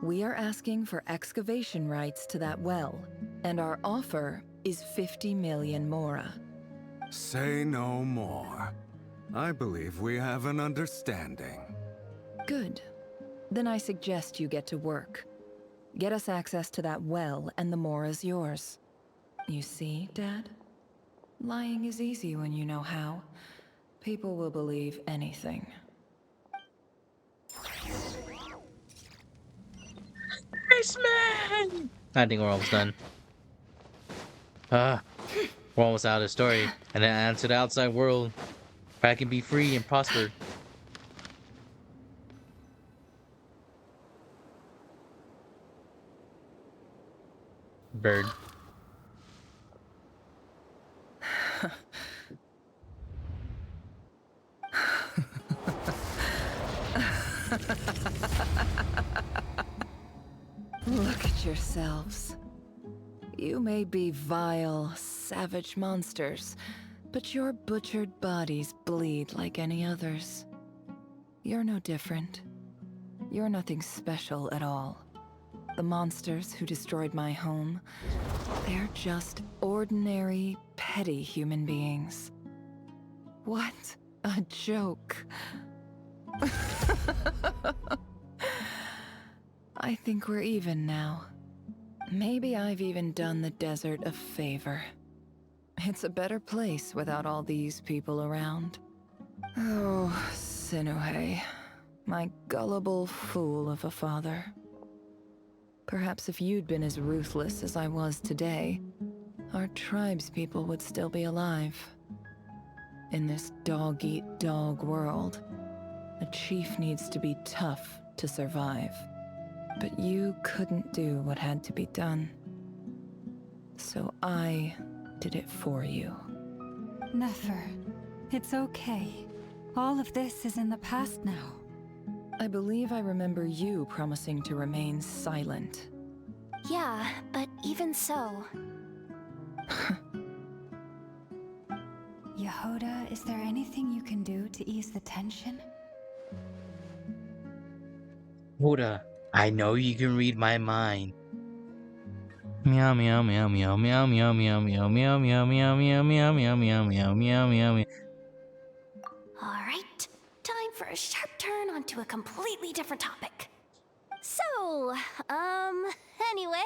We are asking for excavation rights to that well, and our offer is 50 million mora. Say no more. I believe we have an understanding. Good. Then I suggest you get to work. Get us access to that well, and the mora's yours. You see, Dad? Lying is easy when you know how. People will believe anything. Iceman! I think we're almost done. We're almost out of the story. And then on to the outside world, where I can be free and prosper. Bird. Look at yourselves. You may be vile, savage monsters, but your butchered bodies bleed like any others. You're no different. You're nothing special at all. The monsters who destroyed my home, they're just ordinary, petty human beings. What a joke. I think we're even now. Maybe I've even done the desert a favor. It's a better place without all these people around. Oh, Sinuhe, my gullible fool of a father. Perhaps if you'd been as ruthless as I was today, our tribespeople would still be alive. In this dog-eat-dog world, a chief needs to be tough to survive. But you couldn't do what had to be done. So I did it for you. Nefer, it's okay. All of this is in the past now. I believe I remember you promising to remain silent. Yeah, but even so... Yehoda, is there anything you can do to ease the tension? Hoda, I know you can read my mind. Meow meow meow meow meow meow meow meow meow meow meow meow meow meow meow meow meow meow. Alright, time for a sharp turn onto a completely different topic. So, anyway,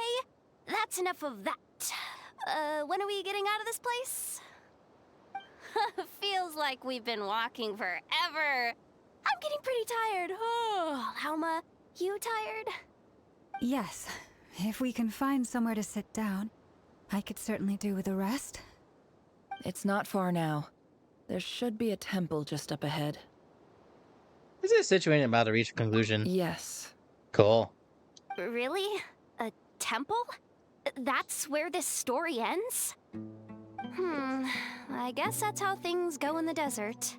that's enough of that. When are we getting out of this place? Feels like we've been walking forever. I'm getting pretty tired. Oh, Alma, you tired? Yes. If we can find somewhere to sit down, I could certainly do with a rest. It's not far now. There should be a temple just up ahead. Is it situated about to reach a conclusion? Yes. Cool. Really? A temple? That's where this story ends? I guess that's how things go in the desert.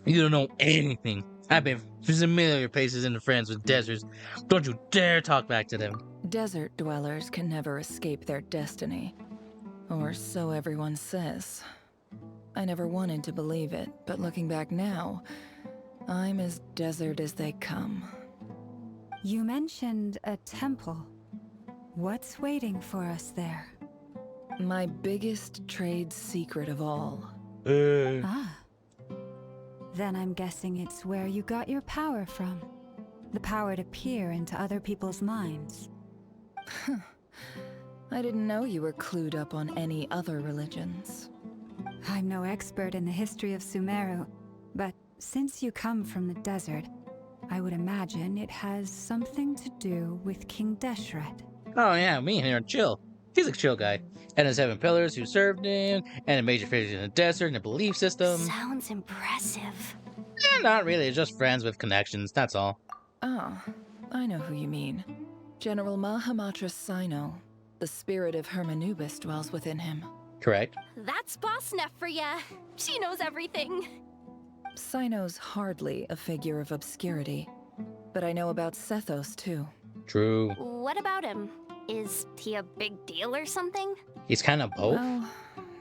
You don't know anything. I've been familiar places in the friends with deserts. Don't you dare talk back to them. Desert dwellers can never escape their destiny. Or so everyone says. I never wanted to believe it, but looking back now, I'm as desert as they come. You mentioned a temple. What's waiting for us there? My biggest trade secret of all. Ah. Then I'm guessing it's where you got your power from. The power to peer into other people's minds. I didn't know you were clued up on any other religions. I'm no expert in the history of Sumeru, but since you come from the desert, I would imagine it has something to do with King Deshret. Oh yeah, me and him are chill. He's a chill guy. And the 7 pillars who served him, and the major figures in the desert, and the belief system. Sounds impressive. Not really, just friends with connections, that's all. Ah, I know who you mean. General Mahamatra Sino. The spirit of Hermanubis dwells within him. Correct. That's Boss Neff for ya. She knows everything. Sino's hardly a figure of obscurity, but I know about Sethos too. True. What about him? Is he a big deal or something? He's kind of both. Well,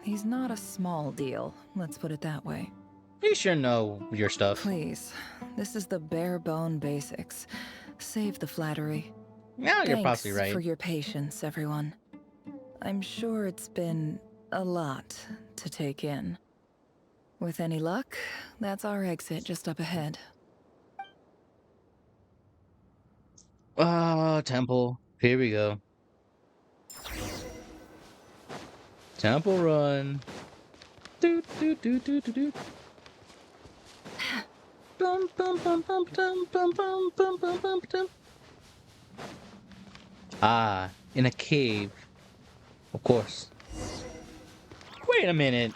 he's not a small deal, let's put it that way. You should know your stuff. Please, this is the bare bone basics. Save the flattery. Yeah, you're possibly right. Thanks for your patience, everyone. I'm sure it's been a lot to take in. With any luck, that's our exit just up ahead. Temple. Here we go. Temple run. Do do do do do do. Bum bum bum bum bum bum bum bum bum bum bum. Ah, in a cave. Of course. Wait a minute.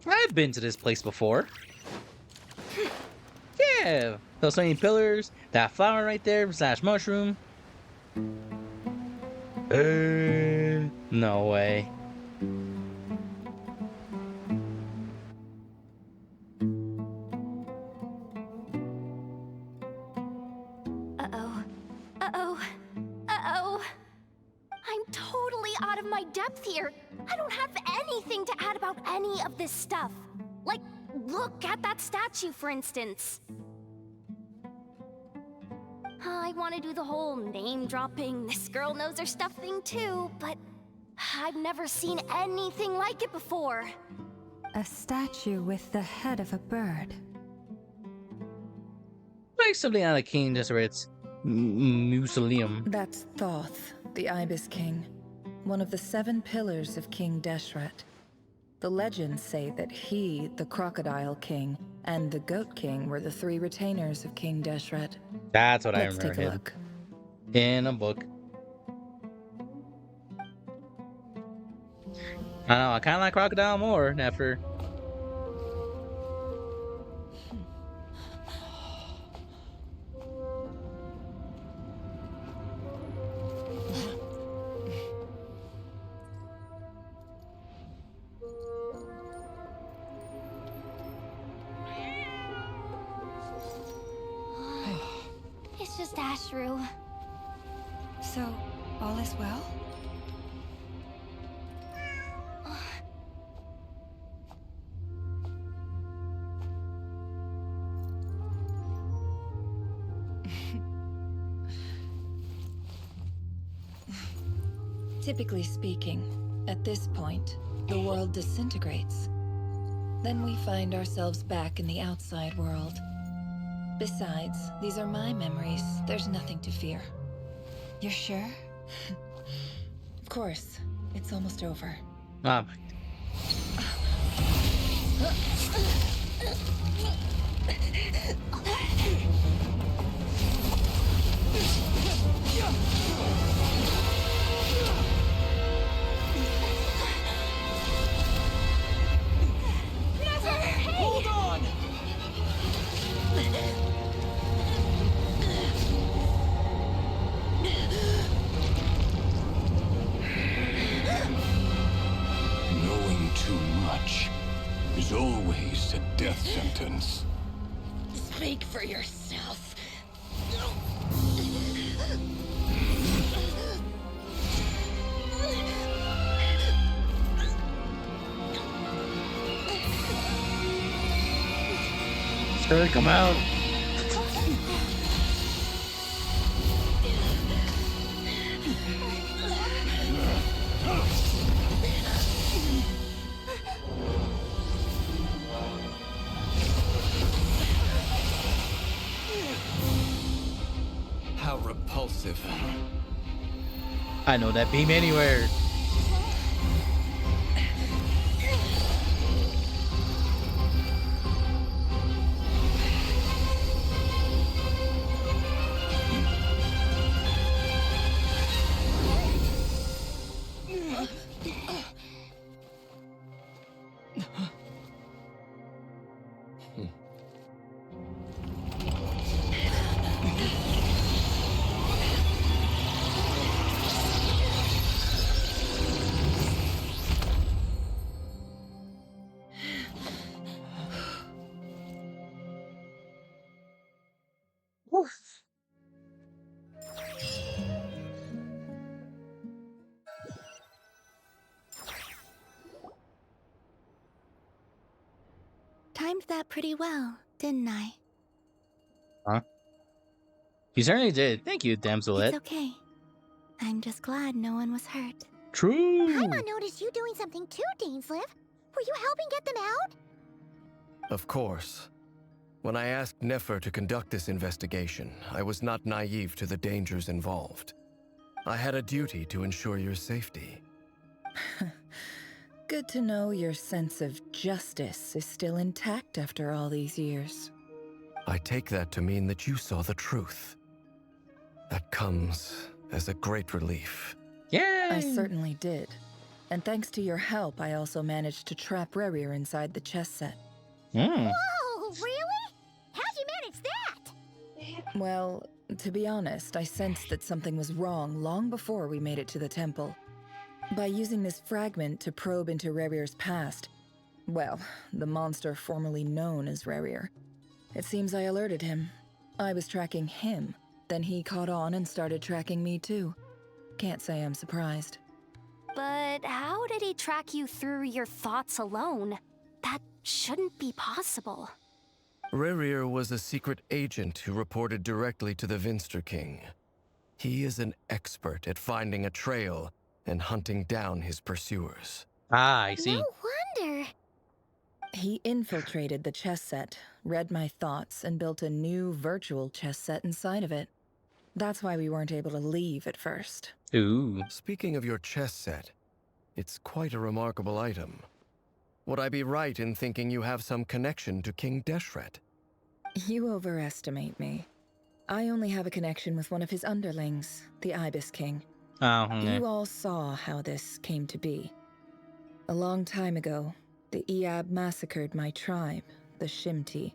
I've been to this place before. Yeah, those many pillars, that flower right there, / mushroom. No way. Uh-oh. Uh-oh. Uh-oh. I'm totally out of my depth here. I don't have anything to add about any of this stuff. Like, look at that statue, for instance. I want to do the whole name-dropping, this girl knows her stuff thing too, but I've never seen anything like it before. A statue with the head of a bird. Like something out of King Desseret's mausoleum. That's Thoth, the Ibis King, one of the 7 pillars of King Deshret. The legends say that he, the Crocodile King, and the Goat King were the 3 retainers of King Deshret. That's what I Let's remember take a him. look. In a book. I know, I kind of like Crocodile more, Nefer. It's just Ashru. So, all is well? Typically speaking, at this point, the world disintegrates. Then we find ourselves back in the outside world. Besides, these are my memories. There's nothing to fear. You're sure? Of course. It's almost over. Ah, Hold on! Knowing too much is always a death sentence. Speak for yourself. Sure, come out. How repulsive. I know that beam anywhere. Timed that pretty well, didn't I? Huh? You certainly did. Thank you, damselette. It's okay. I'm just glad no one was hurt. True. Paimon noticed you doing something too, Dainsleif. Were you helping get them out? Of course. When I asked Nefer to conduct this investigation, I was not naive to the dangers involved. I had a duty to ensure your safety. Good to know your sense of justice is still intact after all these years. I take that to mean that you saw the truth. That comes as a great relief. Yeah. I certainly did. And thanks to your help, I also managed to trap Rerir inside the chess set. Mm. Whoa, really? How'd you manage that? Well, to be honest, I sensed that something was wrong long before we made it to the temple. By using this fragment to probe into Rerir's past, well, the monster formerly known as Rerir, it seems I alerted him. I was tracking him, then he caught on and started tracking me too. Can't say I'm surprised. But how did he track you through your thoughts alone? That shouldn't be possible. Rerir was a secret agent who reported directly to the Vinster King. He is an expert at finding a trail and hunting down his pursuers. Ah, I see. No wonder. He infiltrated the chess set, read my thoughts, and built a new virtual chess set inside of it. That's why we weren't able to leave at first. Ooh. Speaking of your chess set, it's quite a remarkable item. Would I be right in thinking you have some connection to King Deshret? You overestimate me. I only have a connection with one of his underlings, the Ibis King. Oh, okay. You all saw how this came to be. A long time ago, the Eab massacred my tribe, the Shimti,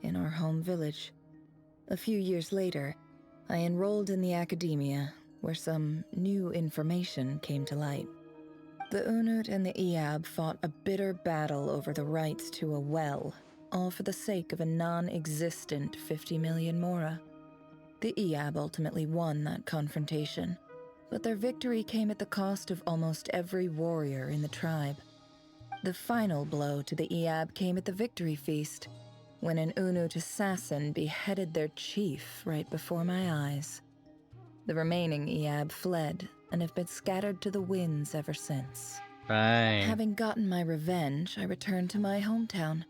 in our home village. A few years later, I enrolled in the academia, where some new information came to light. The Unut and the Eab fought a bitter battle over the rights to a well, all for the sake of a non-existent 50 million Mora. The Eab ultimately won that confrontation, but their victory came at the cost of almost every warrior in the tribe. The final blow to the Eab came at the victory feast, when an Unut assassin beheaded their chief right before my eyes. The remaining Eab fled and have been scattered to the winds ever since. Right. Having gotten my revenge, I returned to my hometown,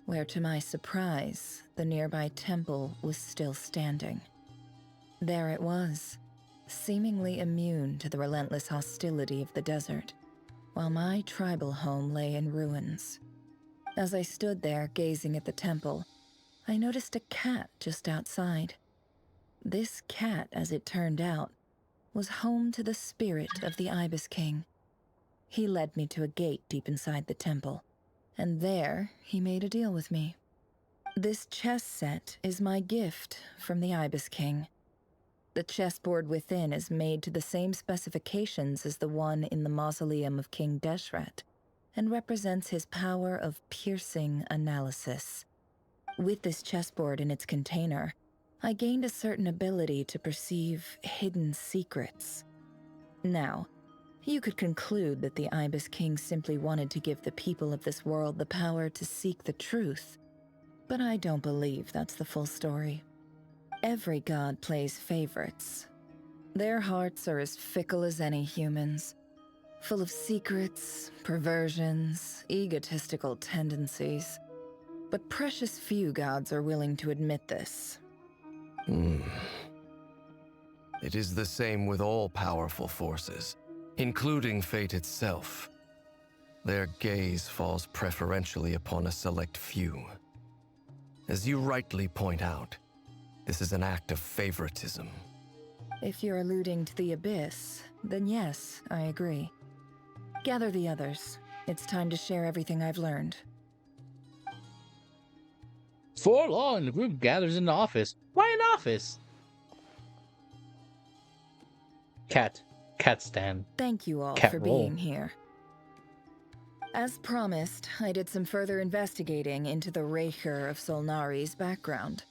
where to my surprise, the nearby temple was still standing. There it was, seemingly immune to the relentless hostility of the desert, while my tribal home lay in ruins. As I stood there gazing at the temple, I noticed a cat just outside. This cat, as it turned out, was home to the spirit of the Ibis King. He led me to a gate deep inside the temple, and there he made a deal with me. This chess set is my gift from the Ibis King. The chessboard within is made to the same specifications as the one in the mausoleum of King Deshret, and represents his power of piercing analysis. With this chessboard in its container, I gained a certain ability to perceive hidden secrets. Now, you could conclude that the Ibis King simply wanted to give the people of this world the power to seek the truth. But I don't believe that's the full story. Every god plays favorites. Their hearts are as fickle as any human's, full of secrets, perversions, egotistical tendencies. But precious few gods are willing to admit this. It is the same with all powerful forces, including fate itself. Their gaze falls preferentially upon a select few. As you rightly point out, this is an act of favoritism. If you're alluding to the Abyss, then yes, I agree. Gather the others. It's time to share everything I've learned. For long, the group gathers in the office. Why an office? Cat stand. Thank you all Cat for roll. being here. As promised, I did some further investigating into the Raker of Solnari's background.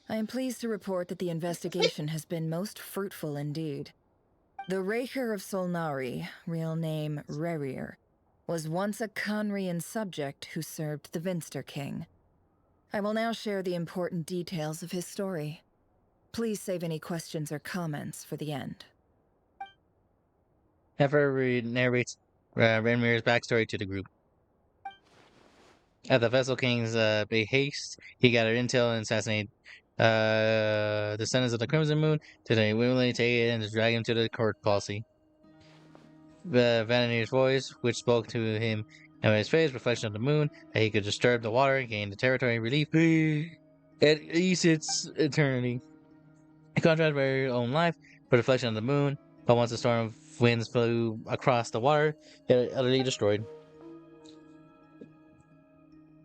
I am pleased to report that the investigation has been most fruitful indeed. The Raker of Solnari, real name Rerir, was once a Conrian subject who served the Vinster King. I will now share the important details of his story. Please save any questions or comments for the end. Nefer narrates Renmir's backstory to the group. At the Vessel King's behest, he gathered intel and assassinated descendants of the Crimson Moon to then willingly take it and drag him to the court posse. Vananir's voice, which spoke to him and his face, reflection of the moon, that he could disturb the water, gain the territory relief, and ease its eternity. In contrast with her own life, for the reflection of the moon, but once a storm of winds flew across the water, it utterly destroyed.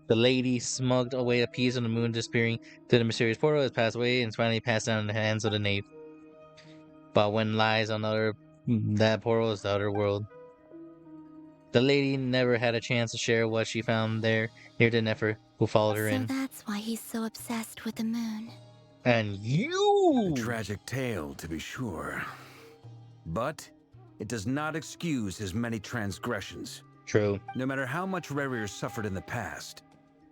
The lady smugged away a piece of the moon, disappearing through the mysterious portal, has passed away and finally passed down in the hands of the knave. But when lies on that portal is the other world. The lady never had a chance to share what she found there near the Nefer who followed her in. So that's why he's so obsessed with the moon. And you! A tragic tale, to be sure. But it does not excuse his many transgressions. True. No matter how much Rerir suffered in the past,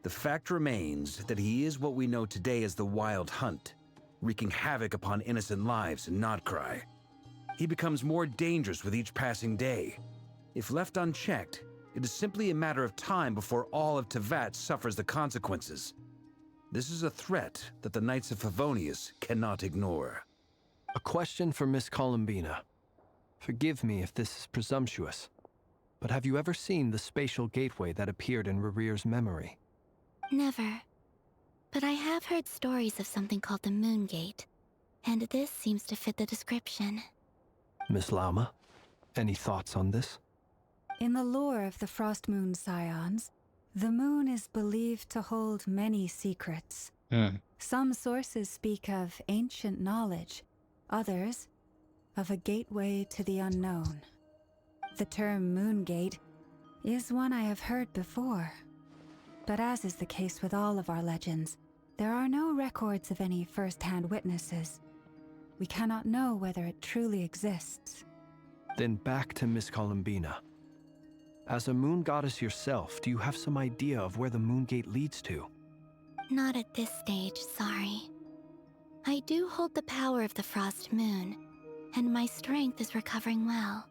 the fact remains that he is what we know today as the Wild Hunt, wreaking havoc upon innocent lives in Notcry. He becomes more dangerous with each passing day. If left unchecked, it is simply a matter of time before all of Tevat suffers the consequences. This is a threat that the Knights of Favonius cannot ignore. A question for Miss Columbina. Forgive me if this is presumptuous, but have you ever seen the spatial gateway that appeared in Rerir's memory? Never. But I have heard stories of something called the Moon Gate, and this seems to fit the description. Miss Lauma, any thoughts on this? In the lore of the Frost Moon Scions, the moon is believed to hold many secrets. Some sources speak of ancient knowledge, others of a gateway to the unknown. The term Moon Gate is one I have heard before. But as is the case with all of our legends, there are no records of any first-hand witnesses. We cannot know whether it truly exists. Then back to Miss Columbina. As a moon goddess yourself, do you have some idea of where the Moon Gate leads to? Not at this stage, sorry. I do hold the power of the Frost Moon, and my strength is recovering well.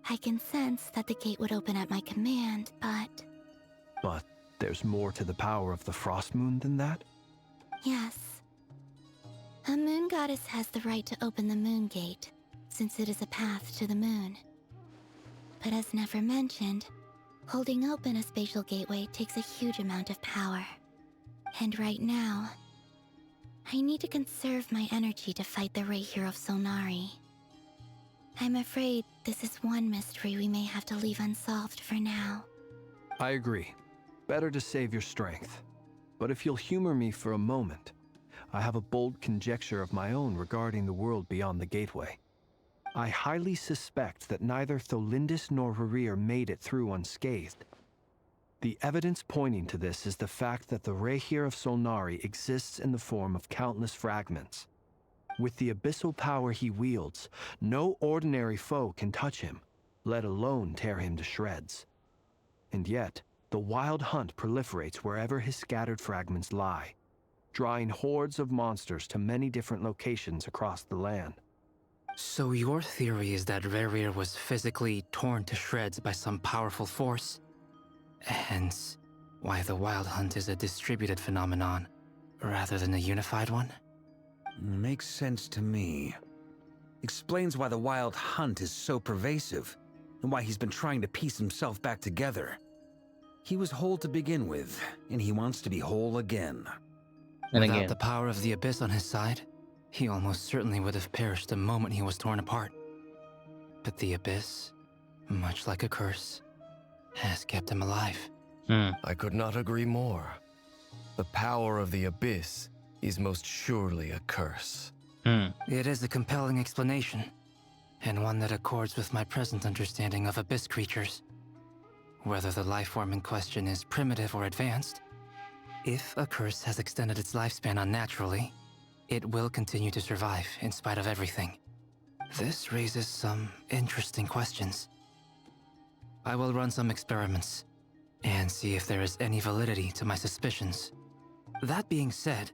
I can sense that the gate would open at my command, but... But there's more to the power of the Frost Moon than that? Yes. A moon goddess has the right to open the Moon Gate, since it is a path to the moon. But as Nefer mentioned, holding open a spatial gateway takes a huge amount of power. And right now, I need to conserve my energy to fight the Raker of Solnari. I'm afraid this is one mystery we may have to leave unsolved for now. I agree. Better to save your strength. But if you'll humor me for a moment, I have a bold conjecture of my own regarding the world beyond the gateway. I highly suspect that neither Tholindis nor Rerir made it through unscathed. The evidence pointing to this is the fact that the Raker of Solnari exists in the form of countless fragments. With the abyssal power he wields, no ordinary foe can touch him, let alone tear him to shreds. And yet, The Wild Hunt proliferates wherever his scattered fragments lie, drawing hordes of monsters to many different locations across the land. So your theory is that Rerir was physically torn to shreds by some powerful force? Hence, why the Wild Hunt is a distributed phenomenon, rather than a unified one? Makes sense to me. Explains why the Wild Hunt is so pervasive, and why he's been trying to piece himself back together. He was whole to begin with, and he wants to be whole again. And Without again, the power of the Abyss on his side, he almost certainly would have perished the moment he was torn apart. But the Abyss, much like a curse, has kept him alive. I could not agree more. The power of the Abyss is most surely a curse. It is a compelling explanation, and one that accords with my present understanding of Abyss creatures. Whether the life form in question is primitive or advanced, if a curse has extended its lifespan unnaturally, it will continue to survive in spite of everything. This raises some interesting questions. I will run some experiments and see if there is any validity to my suspicions. That being said,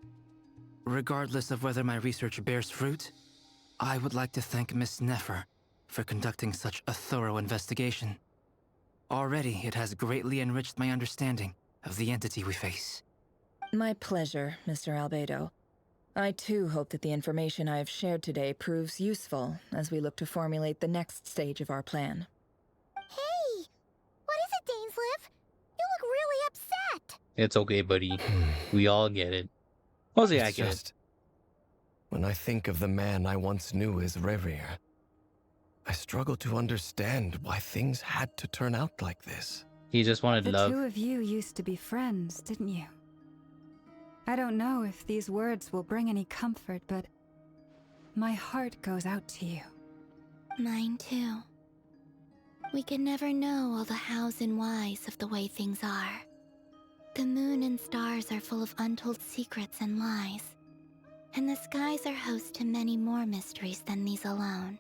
regardless of whether my research bears fruit, I would like to thank Miss Nefer for conducting such a thorough investigation. Already, it has greatly enriched my understanding of the entity we face. My pleasure, Mr. Albedo. I too hope that the information I have shared today proves useful as we look to formulate the next stage of our plan. Hey! What is it, Dainsleif? You look really upset! it's okay, buddy. We all get it. Mostly I It's get just, when I think of the man I once knew as Rerir, I struggle to understand why things had to turn out like this. it. He just wanted The love. two of you used to be friends, didn't you? I don't know if these words will bring any comfort, but my heart goes out to you. Mine too. We can never know all the hows and whys of the way things are. The moon and stars are full of untold secrets and lies, and the skies are host to many more mysteries than these alone.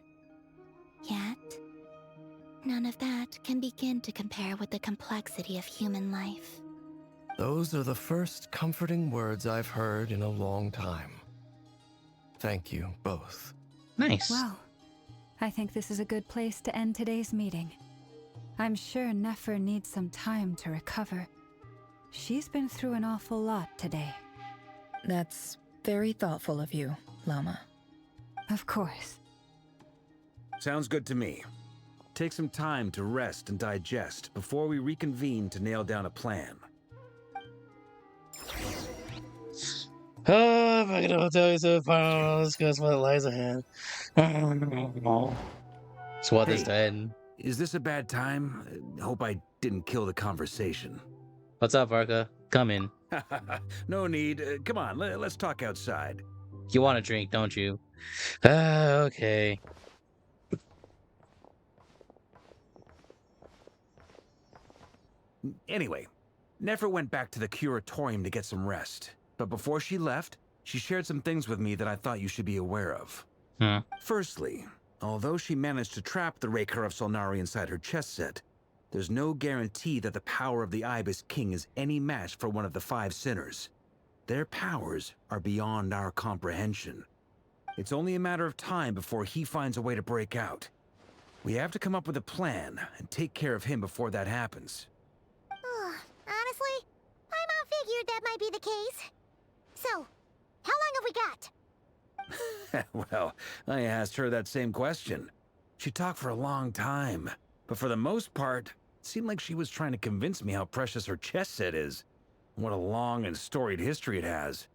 Yet, none of that can begin to compare with the complexity of human life. Those are the first comforting words I've heard in a long time. Thank you both. Nice. Well, I think this is a good place to end today's meeting. I'm sure Nefer needs some time to recover. She's been through an awful lot today. That's very thoughtful of you, Lama. Of course. Sounds good to me. Take some time to rest and digest before we reconvene to nail down a plan. Oh, if I could tell you so far, discuss what lies ahead. SWAT is dead. Is this a bad time? Hope I didn't kill the conversation. What's up, Varka? Come in. No need. Come on, let's talk outside. You want a drink, don't you? Okay. Anyway, Nefer went back to the curatorium to get some rest. But before she left, she shared some things with me that I thought you should be aware of. Firstly, although she managed to trap the Raker of Solnari inside her chest set, there's no guarantee that the power of the Ibis King is any match for one of the 5 sinners. Their powers are beyond our comprehension. It's only a matter of time before he finds a way to break out. We have to come up with a plan and take care of him before that happens. Honestly, my mom figured that might be the case. So, how long have we got? Well, I asked her that same question. She talked for a long time, but for the most part, it seemed like she was trying to convince me how precious her chess set is. What a long and storied history it has.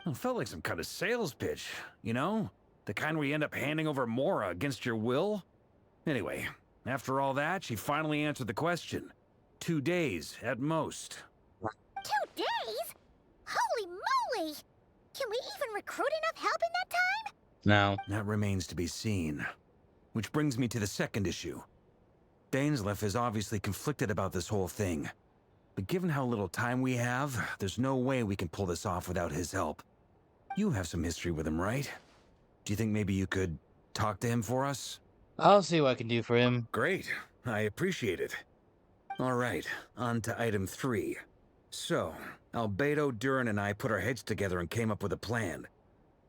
It felt like some kind of sales pitch, you know? The kind where you end up handing over Mora against your will. Anyway, after all that, she finally answered the question. 2 days, at most. 2 days? Holy moly! Can we even recruit enough help in that time? No. That remains to be seen. Which brings me to the second issue. Dainsleif is obviously conflicted about this whole thing. But given how little time we have, there's no way we can pull this off without his help. You have some history with him, right? Do you think maybe you could talk to him for us? I'll see what I can do for him. Great. I appreciate it. All right, on to item 3. So, Albedo, Durin, and I put our heads together and came up with a plan.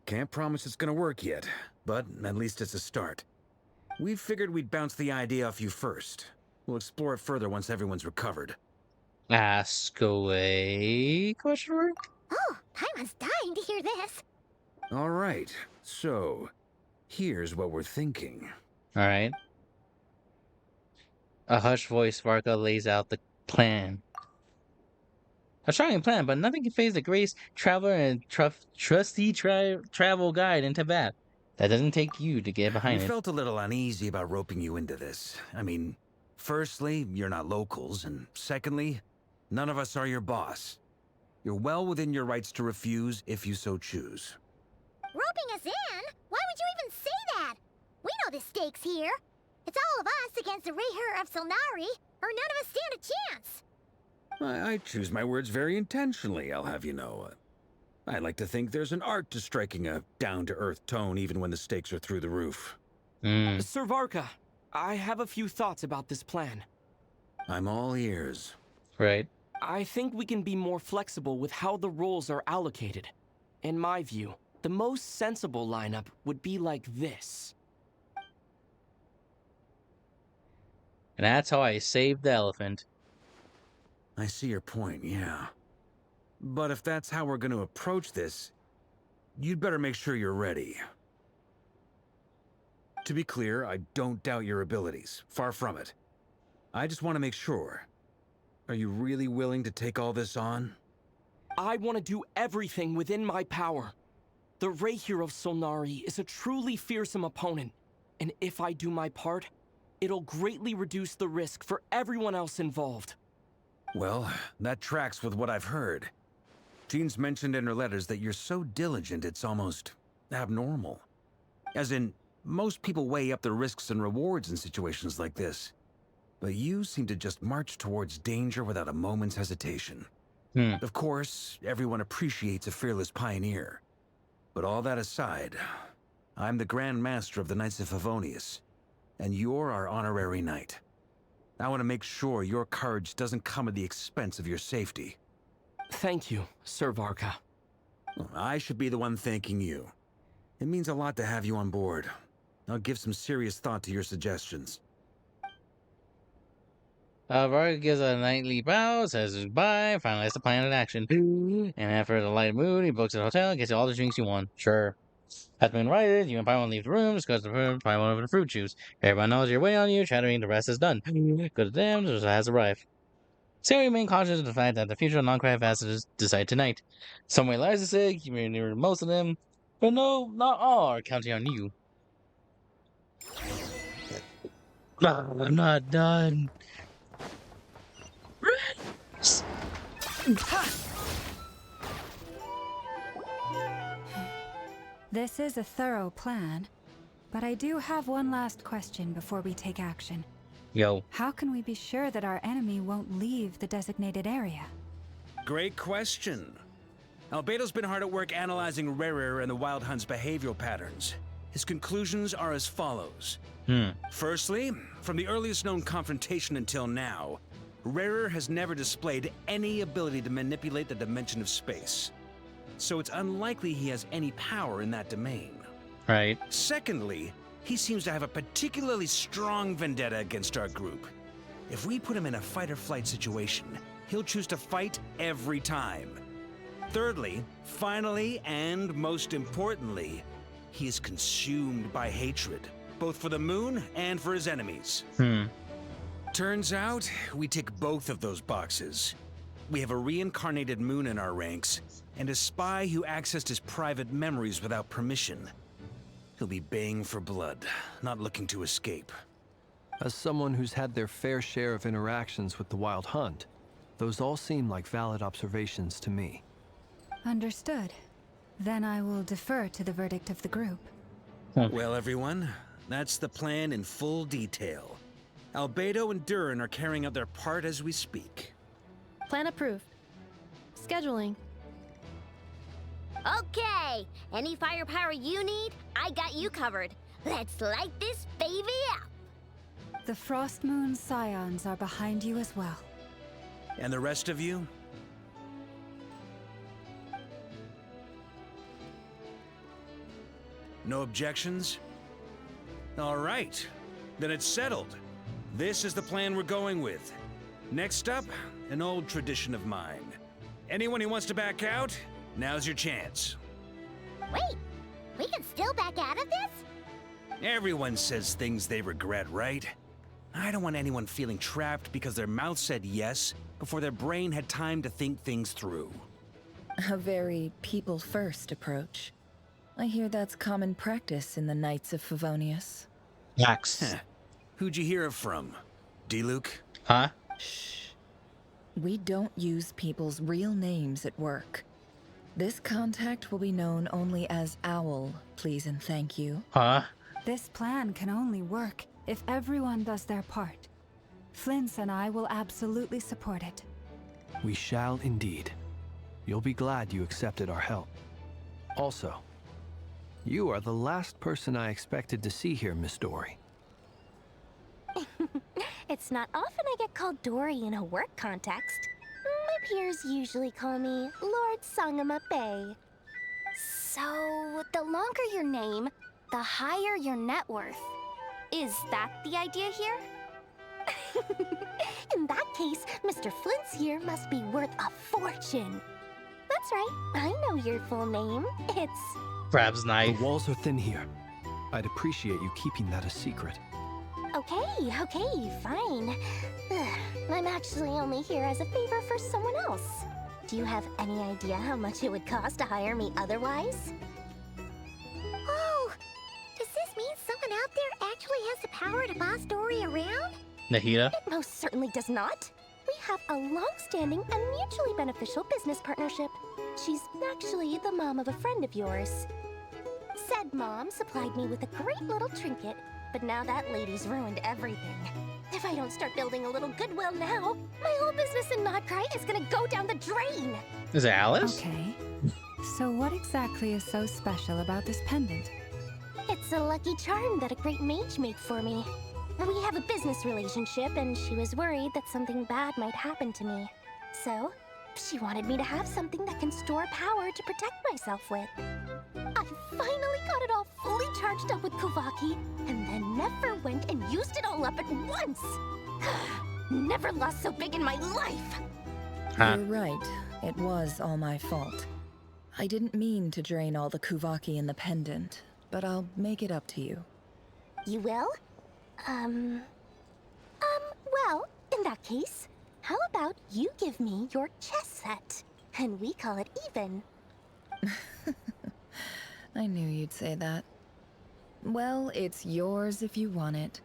Can't promise it's gonna work yet, but at least it's a start. We figured we'd bounce the idea off you first. We'll explore it further once everyone's recovered. Ask away? Question mark? Oh, Paimon's dying to hear this. All right, so here's what we're thinking. All right. A hushed voice, Varka lays out the plan. A shocking plan, but nothing can phase the grace, traveler, and trusty travel guide in Tibet. That doesn't take you to get We behind it. felt a little uneasy about roping you into this. I mean, firstly, you're not locals, and secondly, none of us are your boss. You're well within your rights to refuse if you so choose. Roping us in? Why would you even say that? We know the stakes here. It's all of us against the Rayher of Solnari, or none of us stand a chance. I choose my words very intentionally, I'll have you know. I like to think there's an art to striking a down-to-earth tone even when the stakes are through the roof. Sir Varka, I have a few thoughts about this plan. I'm all ears. Right. I think we can be more flexible with how the roles are allocated. In my view, the most sensible lineup would be like this. And that's how I saved the elephant. I see your point, yeah. But if that's how we're going to approach this, you'd better make sure you're ready. To be clear, I don't doubt your abilities. Far from it. I just want to make sure. Are you really willing to take all this on? I want to do everything within my power. The Rayher of Solnari is a truly fearsome opponent, and if I do my part, it'll greatly reduce the risk for everyone else involved. Well, that tracks with what I've heard. Jean's mentioned in her letters that you're so diligent it's almost abnormal. As in, most people weigh up the risks and rewards in situations like this. But you seem to just march towards danger without a moment's hesitation. Of course, everyone appreciates a fearless pioneer. But all that aside, I'm the Grand Master of the Knights of Favonius, and you're our honorary knight. I want to make sure your courage doesn't come at the expense of your safety. Thank you, Sir Varka. I should be the one thanking you. It means a lot to have you on board. I'll give some serious thought to your suggestions. Varka gives a nightly bow, says goodbye, finalizes the plan in action. And after the light mood, he books a hotel, gets you all the drinks you want. Sure. Has been invited, you and Paimon leave the room, discuss the room, Paimon over the fruit juice. Everyone knows you're waiting on you, chattering, the rest is done. Go to them, just has arrived. Sarah remain conscious of the fact that the future non-craft passengers decide tonight. Some way lies to say, you may near most of them, but no, not all are counting on you. I'm not done. This is a thorough plan, but I do have one last question before we take action. Yo. How can we be sure that our enemy won't leave the designated area? Great question. Albedo's been hard at work analyzing Rayher and the Wild Hunt's behavioral patterns. His conclusions are as follows. Firstly, from the earliest known confrontation until now, Rayher has never displayed any ability to manipulate the dimension of space. So it's unlikely he has any power in that domain. Right. Secondly, he seems to have a particularly strong vendetta against our group. If we put him in a fight-or-flight situation, he'll choose to fight every time. Thirdly, finally, and most importantly, he is consumed by hatred, both for the moon and for his enemies. Turns out, we tick both of those boxes. We have a reincarnated moon in our ranks, and a spy who accessed his private memories without permission. He'll be baying for blood, not looking to escape. As someone who's had their fair share of interactions with the Wild Hunt, those all seem like valid observations to me. Understood. Then I will defer to the verdict of the group. Well, everyone, that's the plan in full detail. Albedo and Durin are carrying out their part as we speak. Plan approved. Scheduling. Okay, any firepower you need, I got you covered. Let's light this baby up. The Frost Moon Scions are behind you as well. And the rest of you? No objections? All right. Then it's settled. This is the plan we're going with. Next up, an old tradition of mine. Anyone who wants to back out, now's your chance. Wait, we can still back out of this? Everyone says things they regret, right? I don't want anyone feeling trapped because their mouth said yes before their brain had time to think things through. A very people-first approach. I hear that's common practice in the Knights of Favonius. Max. Who'd you hear it from? D-Luke? Huh? Shh. We don't use people's real names at work. This contact will be known only as Owl, please and thank you. Huh? This plan can only work if everyone does their part. Flint's and I will absolutely support it. We shall indeed. You'll be glad you accepted our help. Also, you are the last person I expected to see here, Miss Dory. It's not often I get called Dory in a work context. My peers usually call me Lord Sangama Bay. So, the longer your name, the higher your net worth. Is that the idea here? In that case, Mr. Flint's here must be worth a fortune. That's right, I know your full name. It's... Grabs knife. The walls are thin here. I'd appreciate you keeping that a secret. Okay, fine. I'm actually only here as a favor for someone else. Do you have any idea how much it would cost to hire me otherwise? Oh, does this mean someone out there actually has the power to boss Dory around? Nahida? It most certainly does not. We have a long-standing and mutually beneficial business partnership. She's actually the mom of a friend of yours. Said mom supplied me with a great little trinket, but now that lady's ruined everything. If I don't start building a little goodwill now, my whole business in Nodcry is gonna go down the drain! Is it Alice? Okay. So what exactly is so special about this pendant? It's a lucky charm that a great mage made for me. We have a business relationship, and she was worried that something bad might happen to me. So, she wanted me to have something that can store power to protect myself with. I finally got it all fully charged up with Kovaki, and then never went and used it all up at once! Never lost so big in my life! You're right. It was all my fault. I didn't mean to drain all the Kuvaki in the pendant, but I'll make it up to you. You will? Well, in that case, how about you give me your chess set, and we call it even? I knew you'd say that. Well, it's yours if you want it.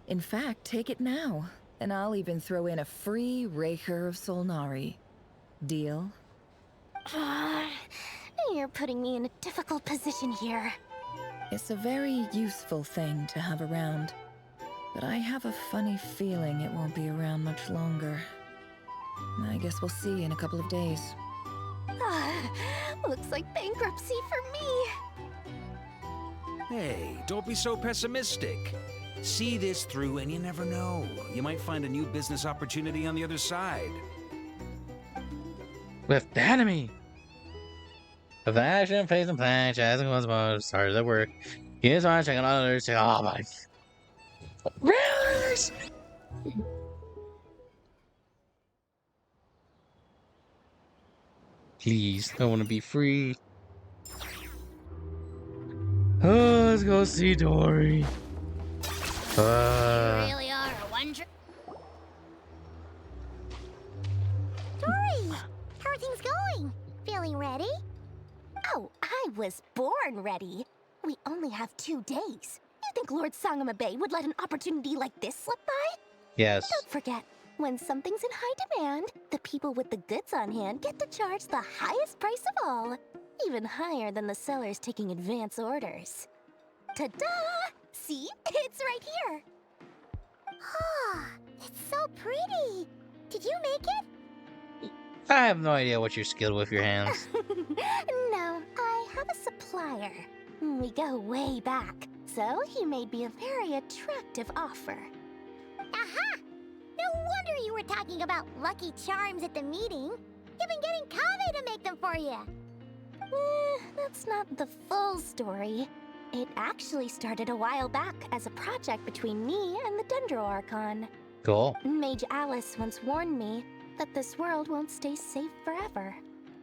In fact, take it now, and I'll even throw in a free Raker of Solnari. Deal? You're putting me in a difficult position here. It's a very useful thing to have around, but I have a funny feeling it won't be around much longer. I guess we'll see in a couple of days. Looks like bankruptcy for me. Hey, don't be so pessimistic. See this through and you never know. You might find a new business opportunity on the other side. With the enemy! A fashion, face and plan, chasing once more, started at work. Here's why I'm checking on others. Oh my. Really? Please, I want to be free. Oh, let's go see Dory. You really are a wonder. Dory, how are things going? Feeling ready? Oh, I was born ready. We only have 2 days. You think Lord Sangama Bay would let an opportunity like this slip by? Yes. Don't forget, when something's in high demand, the people with the goods on hand get to charge the highest price of all. Even higher than the sellers taking advance orders. Ta-da! See? It's right here! Ah, it's so pretty. Did you make it? I have no idea what you're skilled with your hands. No, I have a supplier. We go way back, so he made me a very attractive offer. Aha! No wonder you were talking about lucky charms at the meeting. You've been getting Kaveh to make them for you. That's not the full story. It actually started a while back as a project between me and the Dendro Archon. Cool. Mage Alice once warned me that this world won't stay safe forever.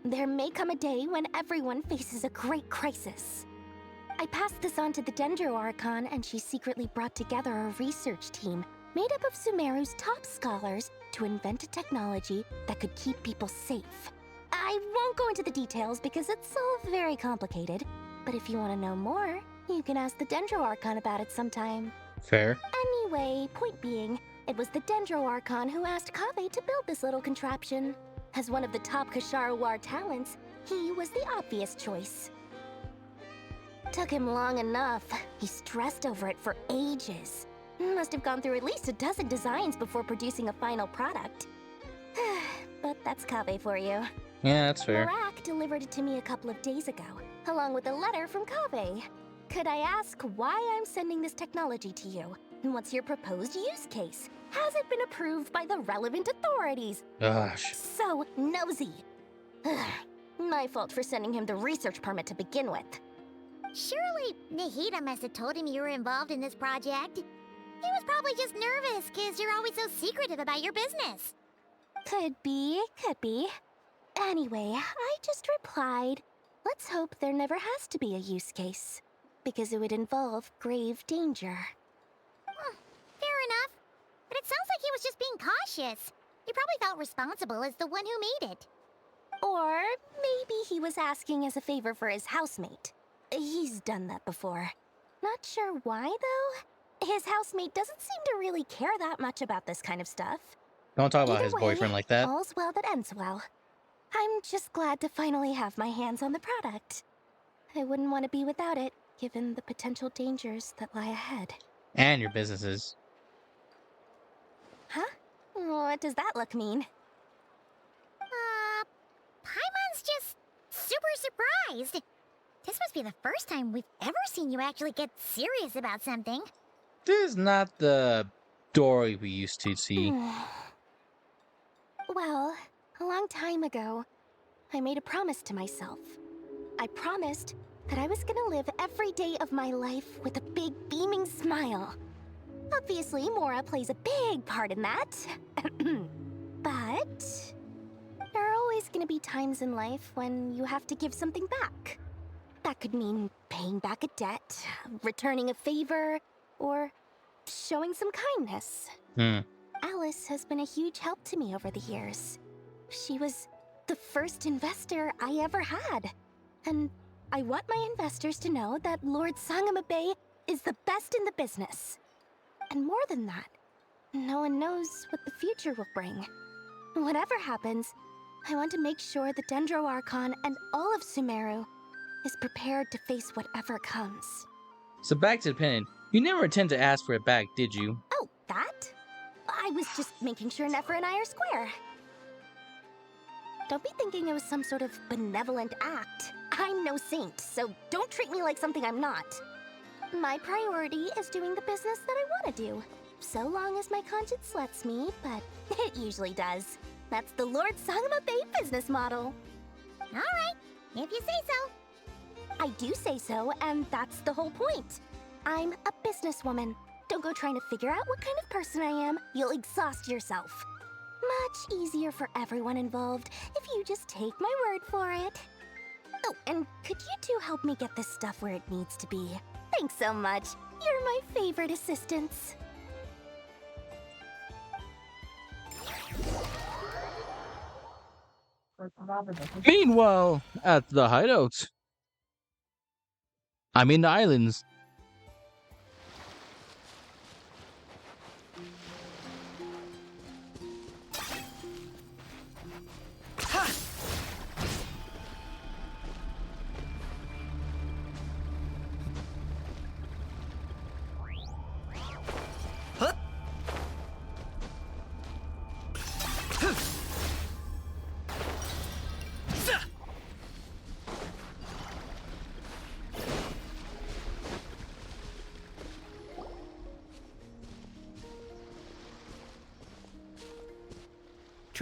There may come a day when everyone faces a great crisis. I passed this on to the Dendro Archon, and she secretly brought together a research team made up of Sumeru's top scholars to invent a technology that could keep people safe. I won't go into the details because it's all very complicated, but if you want to know more, you can ask the Dendro Archon about it sometime. Fair. Anyway, point being, it was the Dendro Archon who asked Kaveh to build this little contraption. As one of the top Kashara War talents, he was the obvious choice. Took him long enough. He stressed over it for ages. Must have gone through at least a dozen designs before producing a final product. But that's Kaveh for you. Yeah, that's fair. Barak delivered it to me a couple of days ago, along with a letter from Kaveh. Could I ask why I'm sending this technology to you? What's your proposed use case? Has it been approved by the relevant authorities? Gosh. So nosy. My fault for sending him the research permit to begin with. Surely Nahida must have told him you were involved in this project. He was probably just nervous because you're always so secretive about your business. Could be, could be. Anyway, I just replied, let's hope there never has to be a use case, because it would involve grave danger. Fair enough. But it sounds like he was just being cautious. He probably felt responsible as the one who made it. Or maybe he was asking as a favor for his housemate. He's done that before. Not sure why, though. His housemate doesn't seem to really care that much about this kind of stuff. Don't talk about Either his way, boyfriend like that. All's well that ends well. I'm just glad to finally have my hands on the product. I wouldn't want to be without it, given the potential dangers that lie ahead. And your businesses. Huh? What does that look mean? Paimon's just super surprised. This must be the first time we've ever seen you actually get serious about something. This is not the Dory we used to see. Well, a long time ago, I made a promise to myself. I promised that I was gonna live every day of my life with a big beaming smile. Obviously, Mora plays a big part in that. But there are always gonna be times in life when you have to give something back. That could mean paying back a debt, returning a favor, or showing some kindness. Alice has been a huge help to me over the years. She was the first investor I ever had. And I want my investors to know that Lord Sangamabe is the best in the business. And more than that, no one knows what the future will bring. Whatever happens, I want to make sure the Dendro Archon and all of Sumeru is prepared to face whatever comes. So back to the pen. You never intend to ask for it back, did you? Oh, that? I was just making sure Nefer and I are square. Don't be thinking it was some sort of benevolent act. I'm no saint, so don't treat me like something I'm not. My priority is doing the business that I want to do. So long as my conscience lets me, but it usually does. That's the Lord Sangamabe business model. Alright, if you say so. I do say so, and that's the whole point. I'm a businesswoman. Don't go trying to figure out what kind of person I am. You'll exhaust yourself. Much easier for everyone involved if you just take my word for it. Oh, and could you two help me get this stuff where it needs to be? Thanks so much. You're my favorite assistants. Meanwhile, at the hideout. I'm in the islands.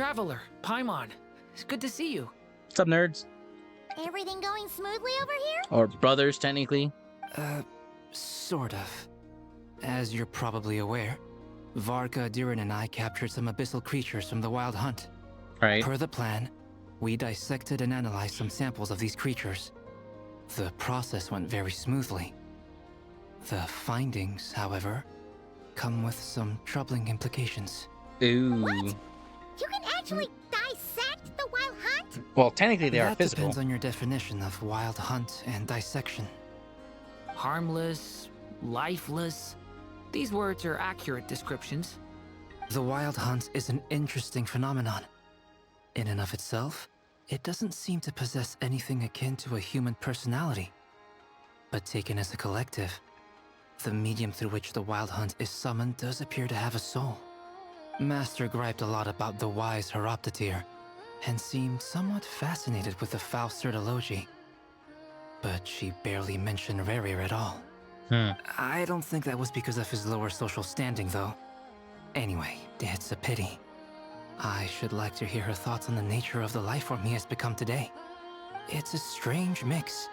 Traveler, Paimon. It's good to see you. What's up, nerds? Everything going smoothly over here? Or brothers, technically. Sort of. As you're probably aware, Varka, Durin, and I captured some abyssal creatures from the Wild Hunt. Right. Per the plan, we dissected and analyzed some samples of these creatures. The process went very smoothly. The findings, however, come with some troubling implications. Ooh. What? You can actually dissect the Wild Hunt? Well, technically they are That physical. depends on your definition of Wild Hunt and dissection. Harmless, lifeless. These words are accurate descriptions. The Wild Hunt is an interesting phenomenon. In and of itself, it doesn't seem to possess anything akin to a human personality. But taken as a collective, the medium through which the Wild Hunt is summoned does appear to have a soul. Master griped a lot about the wise Horoptotire, and seemed somewhat fascinated with the Faust Certology. But she barely mentioned Rerir at all. I don't think that was because of his lower social standing, though. Anyway, it's a pity. I should like to hear her thoughts on the nature of the lifeform he has become today. It's a strange mix.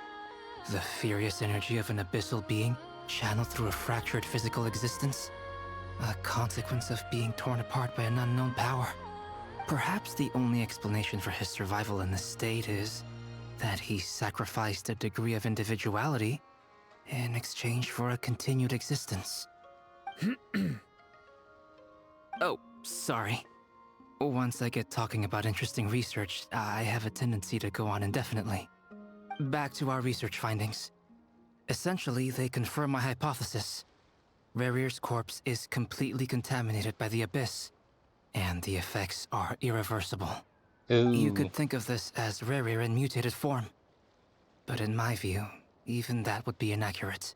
The furious energy of an abyssal being channeled through a fractured physical existence. A consequence of being torn apart by an unknown power. Perhaps the only explanation for his survival in this state is that he sacrificed a degree of individuality in exchange for a continued existence. Oh, sorry. Once I get talking about interesting research, I have a tendency to go on indefinitely. Back to our research findings. Essentially, they confirm my hypothesis. Rerir's corpse is completely contaminated by the Abyss, and the effects are irreversible. Ooh. You could think of this as Rerir in mutated form. But in my view, even that would be inaccurate.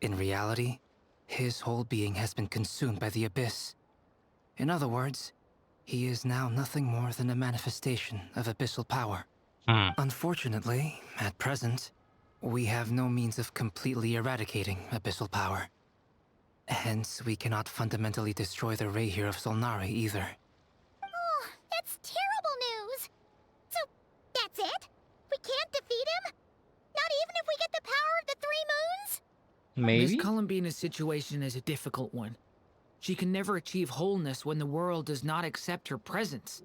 In reality, his whole being has been consumed by the Abyss. In other words, he is now nothing more than a manifestation of abyssal power. Unfortunately, at present, we have no means of completely eradicating abyssal power. Hence, we cannot fundamentally destroy the Reihir of Solnari either. Oh, that's terrible news! So, that's it? We can't defeat him? Not even if we get the power of the Three Moons? Maybe? Miss Columbina's situation is a difficult one. She can never achieve wholeness when the world does not accept her presence.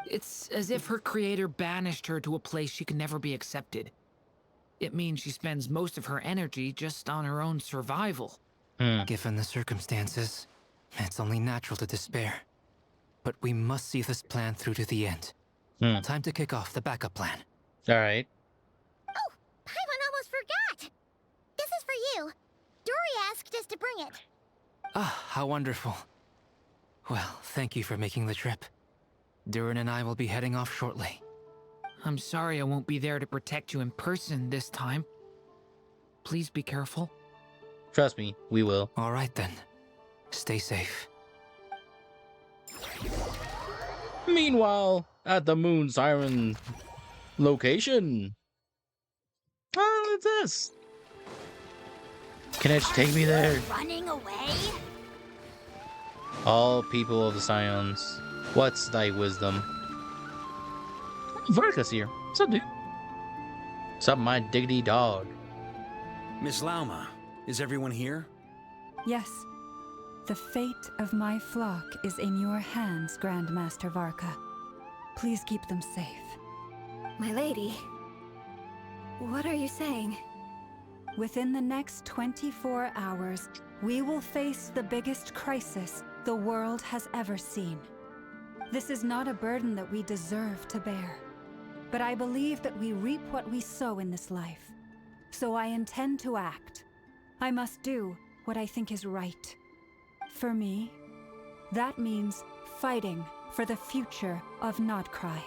It's as if her creator banished her to a place she can never be accepted. It means she spends most of her energy just on her own survival. Given the circumstances, it's only natural to despair. But we must see this plan through to the end. Time to kick off the backup plan. Alright. Oh, Paimon almost forgot! This is for you. Dory asked us to bring it. Ah, how wonderful. Well, thank you for making the trip. Durin and I will be heading off shortly. I'm sorry I won't be there to protect you in person this time. Please be careful. Trust me, we will. All right then. Stay safe. Meanwhile, at the Moon Siren location. Oh, what's this? Can it take me there? Running away? All people of the Scions, what's thy wisdom? Varka's here. What's up, dude? What's up, my diggity dog? Miss Lauma, is everyone here? Yes. The fate of my flock is in your hands, Grand Master Varka. Please keep them safe. My lady, what are you saying? Within the next 24 hours, we will face the biggest crisis the world has ever seen. This is not a burden that we deserve to bear, but I believe that we reap what we sow in this life. So I intend to act. I must do what I think is right. For me, that means fighting for the future of Nodcry.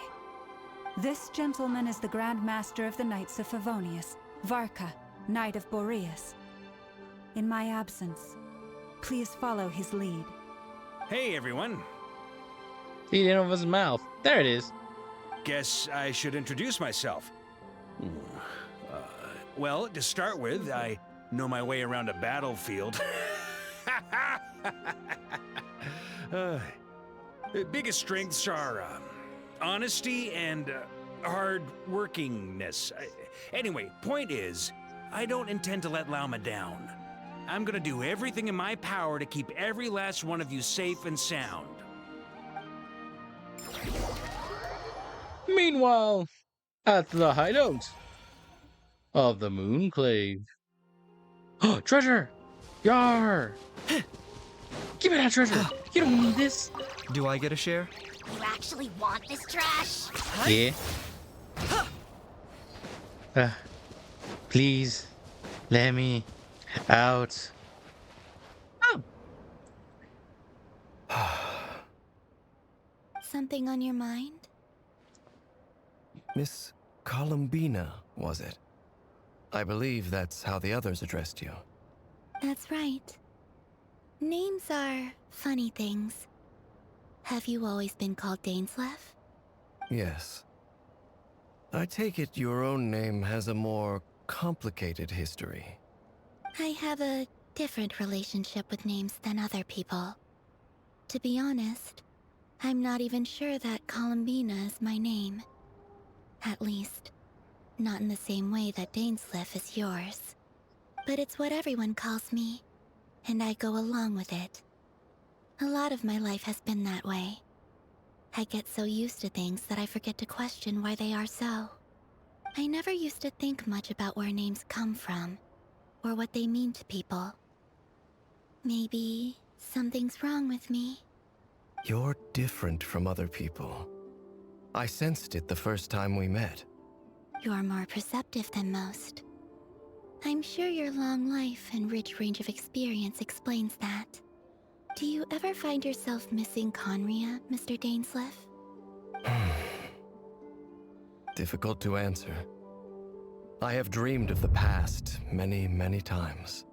This gentleman is the Grand Master of the Knights of Favonius, Varka, Knight of Boreas. In my absence, please follow his lead. Hey, everyone. He didn't open his mouth. There it is. Guess I should introduce myself. Well, to start with, I know my way around a battlefield. Biggest strengths are honesty and hard workingness. Anyway, point is, I don't intend to let Lauma down. I'm gonna do everything in my power to keep every last one of you safe and sound. Meanwhile, at the hideout of the Moonclave. Oh, treasure! Yar! Give me that treasure! You don't need this! Do I get a share? You actually want this trash? Yeah. Please, let me out. Something on your mind? Miss Columbina, was it? I believe that's how the others addressed you. That's right. Names are funny things. Have you always been called Dainsleff? Yes. I take it your own name has a more complicated history. I have a different relationship with names than other people. To be honest, I'm not even sure that Columbina is my name. At least, not in the same way that Dainsleff is yours. But it's what everyone calls me, and I go along with it. A lot of my life has been that way. I get so used to things that I forget to question why they are so. I never used to think much about where names come from, or what they mean to people. Maybe something's wrong with me. You're different from other people. I sensed it the first time we met. You're more perceptive than most. I'm sure your long life and rich range of experience explains that. Do you ever find yourself missing Conria, Mr. Dainsleff? Difficult to answer. I have dreamed of the past many, many times.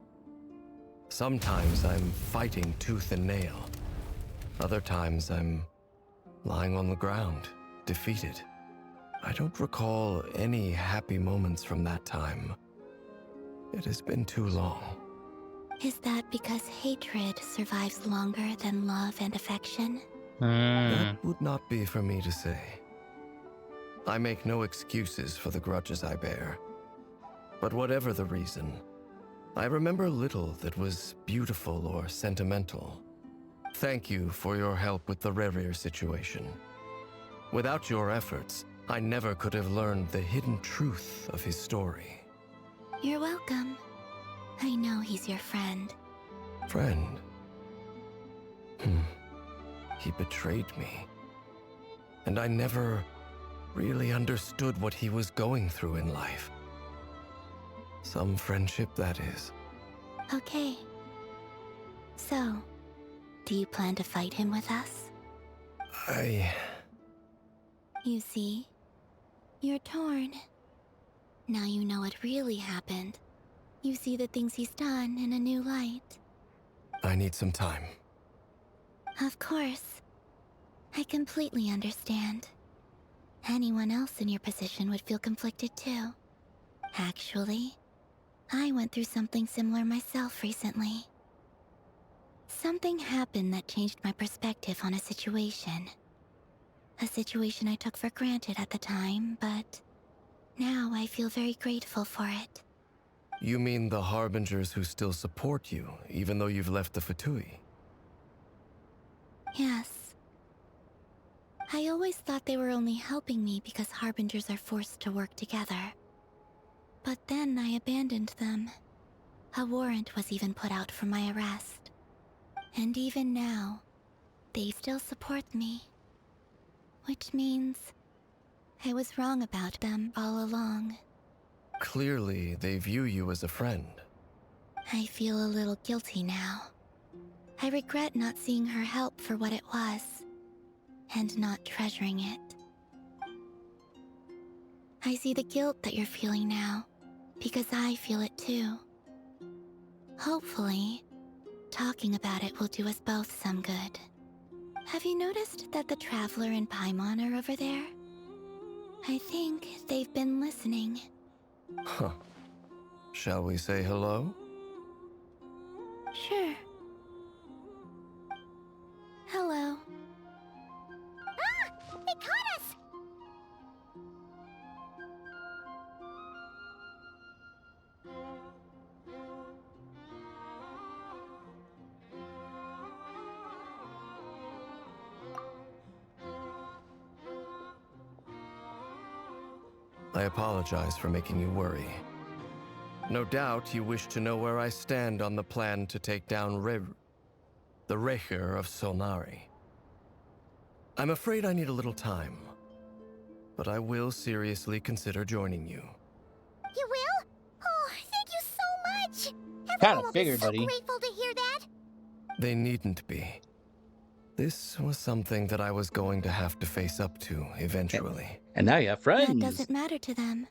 Sometimes I'm fighting tooth and nail. Other times I'm lying on the ground, defeated. I don't recall any happy moments from that time. It has been too long. Is that because hatred survives longer than love and affection? That would not be for me to say. I make no excuses for the grudges I bear. But whatever the reason, I remember little that was beautiful or sentimental. Thank you for your help with the Rerir situation. Without your efforts, I never could have learned the hidden truth of his story. You're welcome. I know he's your friend. Friend? He betrayed me. And I never really understood what he was going through in life. Some friendship, that is. Okay. So, do you plan to fight him with us? You see, you're torn. Now you know what really happened. You see the things he's done in a new light. I need some time. Of course. I completely understand. Anyone else in your position would feel conflicted too. Actually, I went through something similar myself recently. Something happened that changed my perspective on a situation. A situation I took for granted at the time, but now I feel very grateful for it. You mean the Harbingers who still support you, even though you've left the Fatui? Yes. I always thought they were only helping me because Harbingers are forced to work together. But then I abandoned them. A warrant was even put out for my arrest. And even now, they still support me. Which means I was wrong about them all along. Clearly, they view you as a friend. I feel a little guilty now. I regret not seeing her help for what it was, and not treasuring it. I see the guilt that you're feeling now, because I feel it too. Hopefully, talking about it will do us both some good. Have you noticed that the Traveler and Paimon are over there? I think they've been listening. Huh. Shall we say hello? Sure. Hello. I apologize for making you worry. No doubt you wish to know where I stand on the plan to take down the Raker of Solnari. I'm afraid I need a little time, but I will seriously consider joining you. You will? Oh, thank you so much! Kinda Everyone will be figured, so buddy. grateful to hear that. They needn't be. This was something that I was going to have to face up to eventually. And now you have friends. That doesn't matter to them.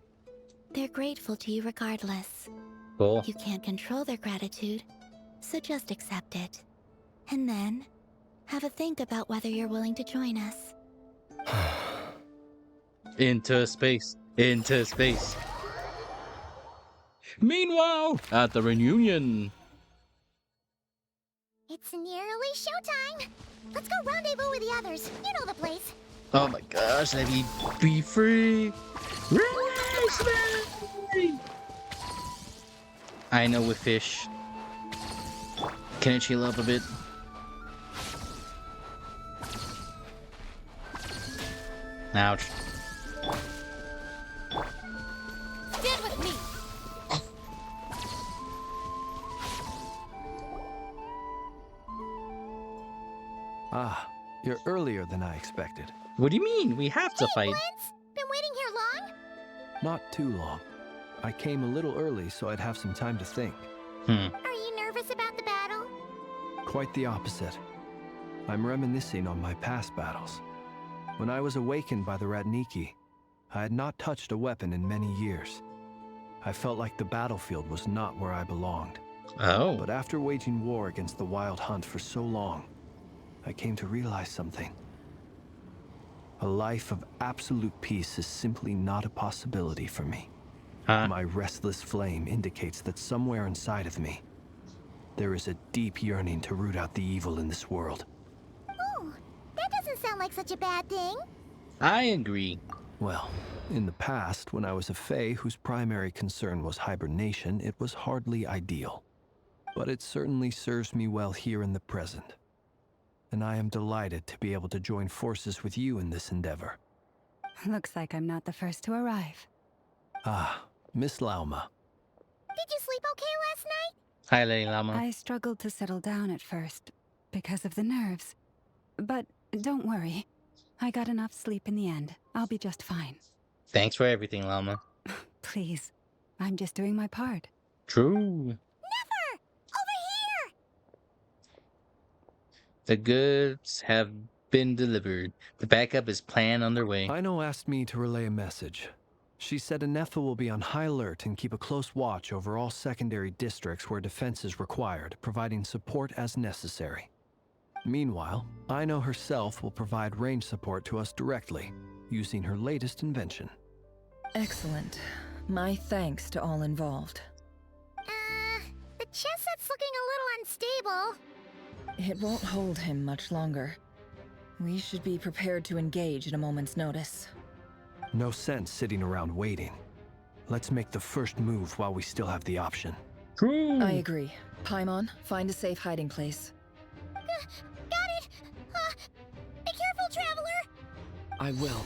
They're grateful to you regardless. Cool. You can't control their gratitude, so just accept it. And then, have a think about whether you're willing to join us. Into space. Into space. Meanwhile, at the reunion. It's nearly showtime. Let's go rendezvous with the others. You know the place. Oh my gosh, let me be free. Release me! I know with fish. Can it chill up a bit? Ouch. Stand with me. Ah, you're earlier than I expected. What do you mean? We have to fight. Blitz, been waiting here long? Not too long. I came a little early so I'd have some time to think. Are you nervous about the battle? Quite the opposite. I'm reminiscing on my past battles. When I was awakened by the Ratniki, I had not touched a weapon in many years. I felt like the battlefield was not where I belonged. Oh. But after waging war against the Wild Hunt for so long, I came to realize something. A life of absolute peace is simply not a possibility for me. My restless flame indicates that somewhere inside of me, there is a deep yearning to root out the evil in this world. Oh, that doesn't sound like such a bad thing. I agree. Well, in the past, when I was a Fae whose primary concern was hibernation, it was hardly ideal. But it certainly serves me well here in the present. And I am delighted to be able to join forces with you in this endeavor. Looks like I'm not the first to arrive. Ah, Miss Lauma. Did you sleep okay last night? Hi, Lady Llama. I struggled to settle down at first because of the nerves. But don't worry. I got enough sleep in the end. I'll be just fine. Thanks for everything, Llama. Please. I'm just doing my part. True. Never! Over here! The goods have been delivered. The backup is planned underway. Ino asked me to relay a message. She said Anefa will be on high alert and keep a close watch over all secondary districts where defense is required, providing support as necessary. Meanwhile, Ino herself will provide range support to us directly, using her latest invention. Excellent. My thanks to all involved. The chess set's looking a little unstable. It won't hold him much longer. We should be prepared to engage at a moment's notice. No sense sitting around waiting. Let's make the first move while we still have the option. True. I agree. Paimon, find a safe hiding place. Got it! Be careful, Traveler! I will.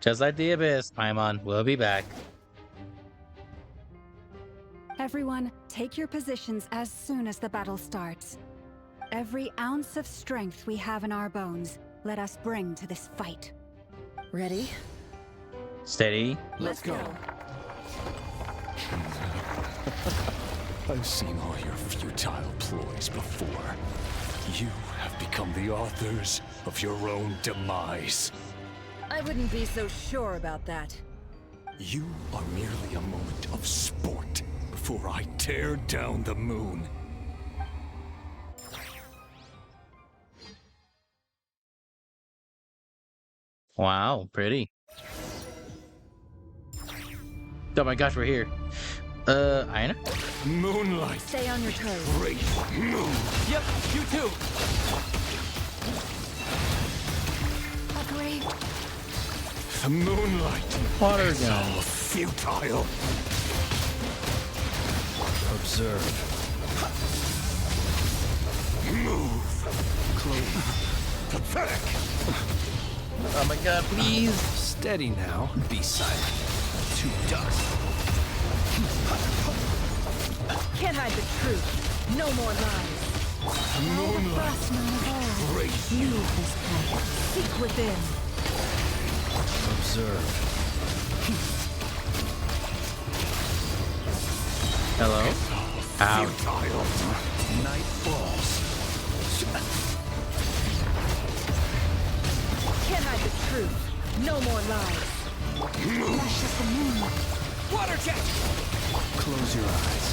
Just like the Abyss, Paimon will be back. Everyone, take your positions as soon as the battle starts. Every ounce of strength we have in our bones, let us bring to this fight. Ready? Steady. Let's go. I've seen all your futile ploys before. You have become the authors of your own demise. I wouldn't be so sure about that. You are merely a moment of sport before I tear down the moon. Wow, pretty. Oh my gosh, we're here. Aina? Moonlight. Stay on your toes. Great moon. Yep, you too. Agree. The moonlight. Water is gun. all futile. Observe. Move. Chloe. Pathetic. Oh my god, please. Steady now. Be silent. To dust. Can't hide the truth. No more lies. Moonlight betrays you. Leave this place. Seek within. Observe. Hello? Ow. Night falls. Can't hide the truth. No more lies. Flash of the moonlight. Water jet! Close your eyes.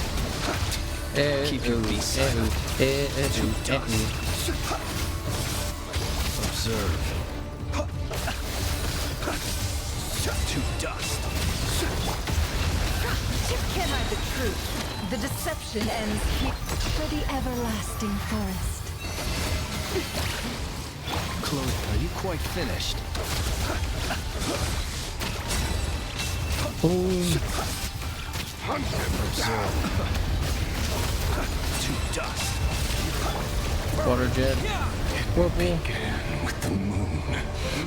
Keep your peace silent. Observe. To dust. Can't hide the truth. The deception ends here. For the everlasting forest. Close. Are you quite finished? Observe. To dust. Water jet. Whirlpool. Began with the moon,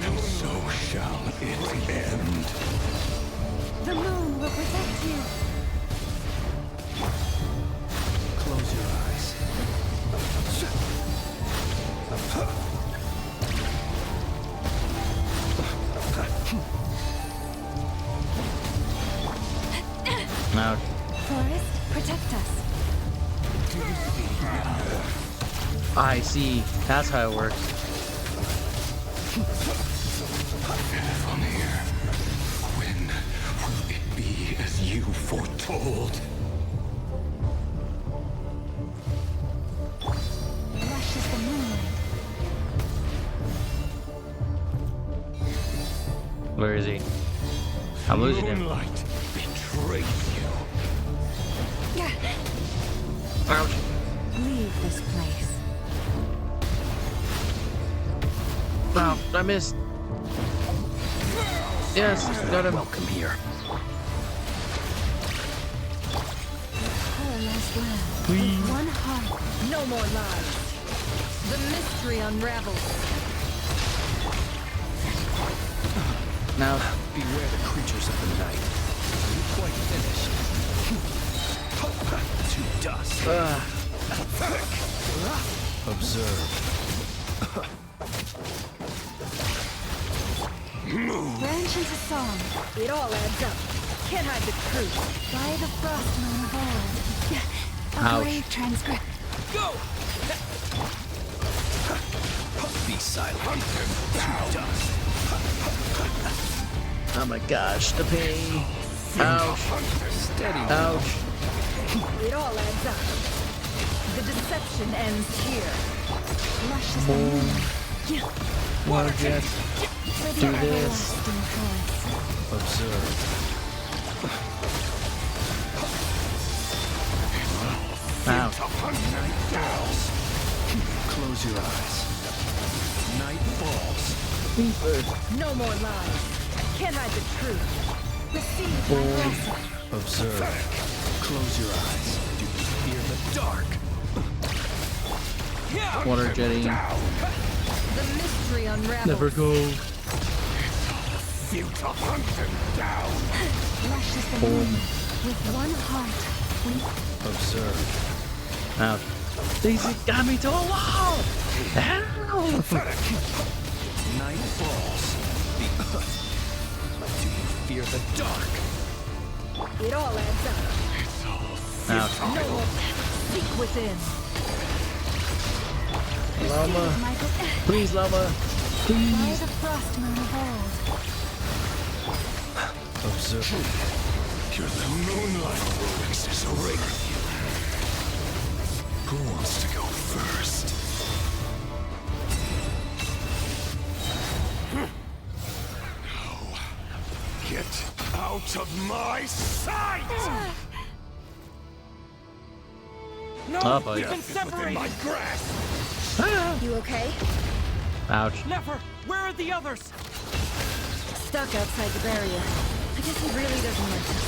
and so shall it end. The moon will protect you. Close your eyes. Now, Forest, protect us. I see. That's how it works. Vanir, when will it be as you foretold? Rushes the moonlight. Where is he? I'm losing him. Moonlight betrays you. Ouch. Leave this place. Wow, I missed. Yes, got him. Welcome here. Paralyzed land. Please. With one heart. No more lies. The mystery unravels. Now, Beware the creatures of the night. Are you quite finished? To dust. Observe. Branch into song. It all adds up. Can't hide the truth. By the frost moon of old. A Ouch. brave transcript. Go! Be silent. To dust. oh my gosh, the pain. Ouch. Steady. Ouch. It all adds up. The deception ends here. Luscious the Boom. moon. Water jet. For the Do this. everlasting forest. Observe. Ouch. Night falls. Close your eyes. Night falls. No more lies. Can't hide the truth. Receive my blessing. Observe. Close your eyes. Do you fear the dark? Water jetting. The mystery unravels. Never go. You to hunt them down. Luscious the Boom. moon. With one heart, we Observe. Ouch. Daisy got me to a wall. Ow. Night falls. Do you fear the dark? it all adds up. Ouch. No more. Seek within. Llama. Please, llama. By Please. the frost moon of old. Observe. You're the moonlight is over you. Who wants to go first? No. Get out of my sight! No, Oh, boy. we've been Death is within separated. my grasp. You okay? Ouch. Never. Where are the others? Stuck outside the barrier. I guess he really doesn't like us.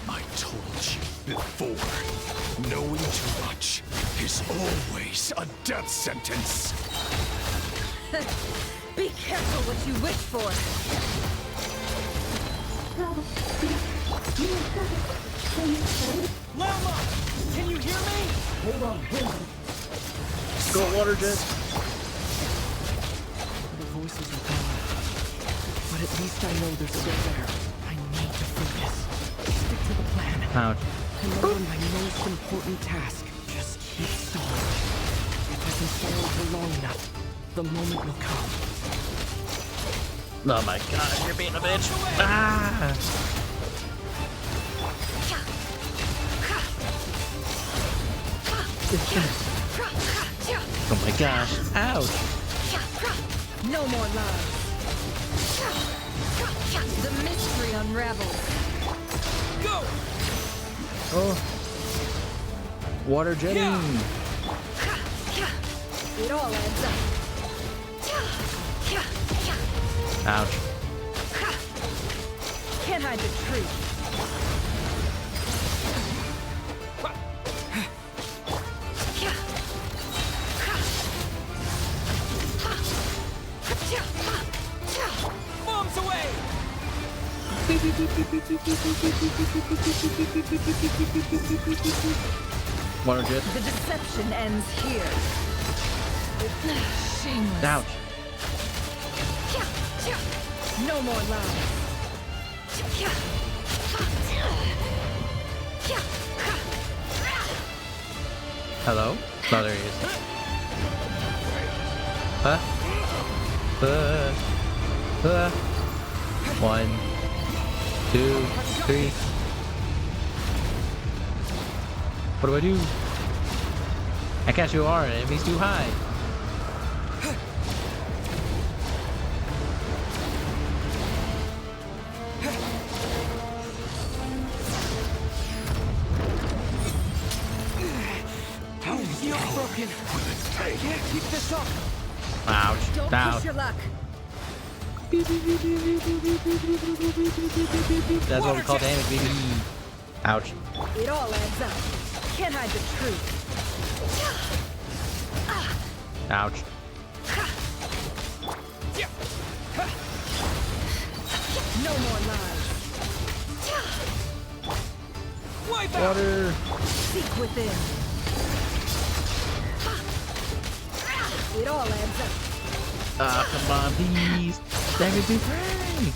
I told you before, knowing too much is always a death sentence. Be Be careful what you wish for. Lama! Can you hear me? Hold on. Go, water jet. The voices are gone. But at least I know they're still there. I need to focus. Stick to the plan. Ouch. Remember my most important task. Just keep stalling. If I can stall for long enough, the moment will come. Oh my god, you're being a bitch. Ah! Oh my gosh. Ouch. No more lies. The mystery unravels. Go! Oh. Water jetting. It all adds up. Ouch. Can't hide the truth. Bombs away! Water jet. The deception ends here. Shameless. Ouch. No more lies. Hello? Oh, there he is. Huh? 1, 2, 3. What do I do? I can't shoot R, enemy's too high. Shield's broken. Can't keep this up. Ouch. Don't Ouch. push your luck. That's what we call damage, baby. Ouch. It all adds up. Can't hide the truth. Ouch. No more lies. Water. Seek within. It all adds up. Ah, come on, please. Damn it, be free.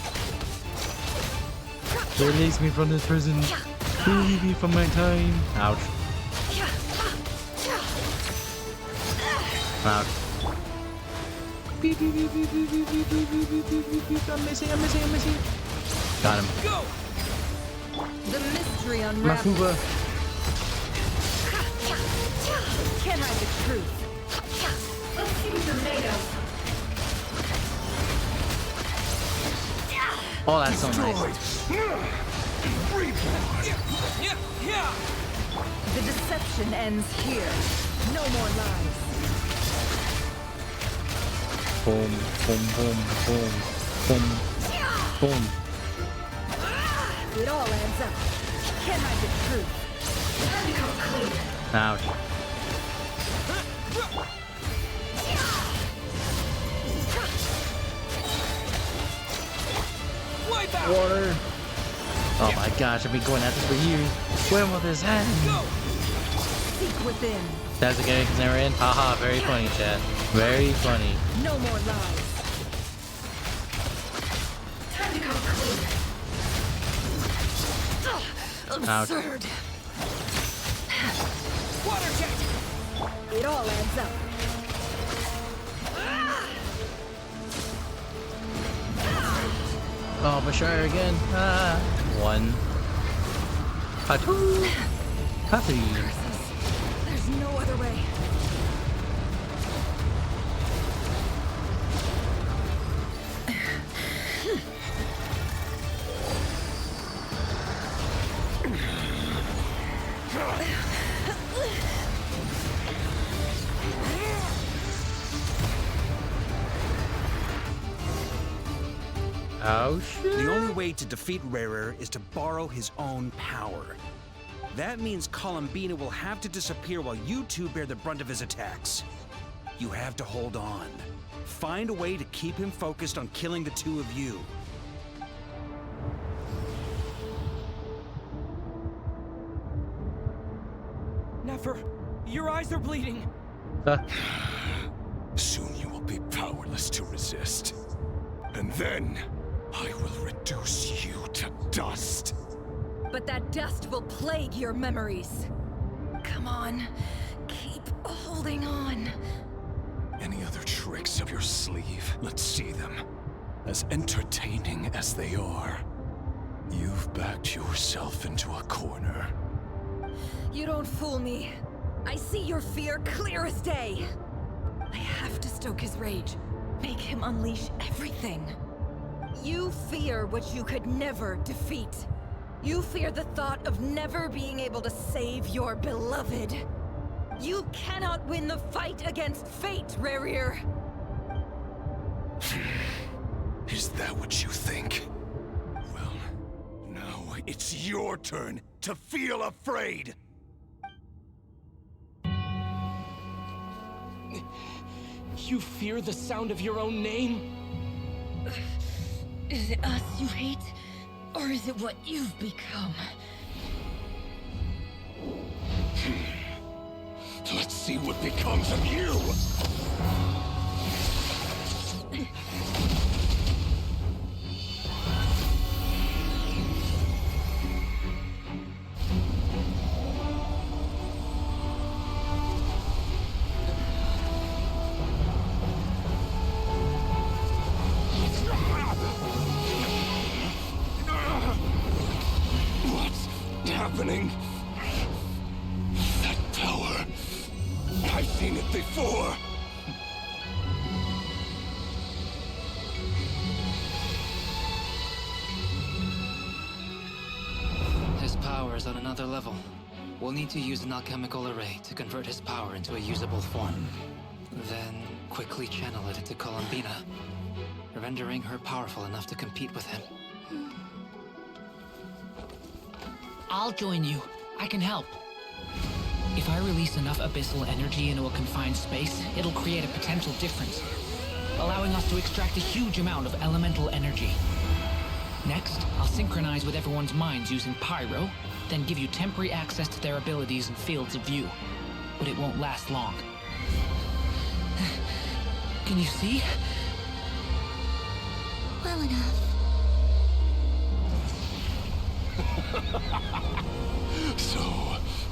Release me from this prison. Free me from my time. Ouch. Ouch. I'm missing. Got him. Go! The mystery unravels. Makuba. Can't hide the truth. Let's see what you're made of. Oh, that's so nice. The deception ends here. No more lies. Boom, boom, boom, boom, boom, boom. It all adds up. Can't hide the truth. Ouch. Water. Oh my gosh, I've been going at this for years. When will this end? Seek within. That's the game never in. Haha, very funny, chat. Very funny. No more lies. Time to come clean. Absurd. Water jet! It all adds up. Oh, Bashar again. Ah. 1. 2. 3. There's no other way. Oh shit. The only way to defeat Rarer is to borrow his own power. That means Columbina will have to disappear while you two bear the brunt of his attacks. You have to hold on. Find a way to keep him focused on killing the two of you. Never. Your eyes are bleeding. Soon you will be powerless to resist. And then, I will reduce you to dust. But that dust will plague your memories. Come on, keep holding on. Any other tricks up your sleeve? Let's see them. As entertaining as they are. You've backed yourself into a corner. You don't fool me. I see your fear clear as day. I have to stoke his rage. Make him unleash everything. You fear what you could never defeat. You fear the thought of never being able to save your beloved. You cannot win the fight against fate, Rerir. Is that what you think? Well, now it's your turn to feel afraid! You fear the sound of your own name? Is it us you hate? Or is it what you've become? Let's see what becomes of you! What's happening? That power. I've seen it before. His power is on another level. We'll need to use an alchemical array to convert his power into a usable form. Then quickly channel it into Columbina, rendering her powerful enough to compete with him. I'll join you. I can help. If I release enough abyssal energy into a confined space, it'll create a potential difference, allowing us to extract a huge amount of elemental energy. Next, I'll synchronize with everyone's minds using Pyro, then give you temporary access to their abilities and fields of view. But it won't last long. Can you see? Well enough. So,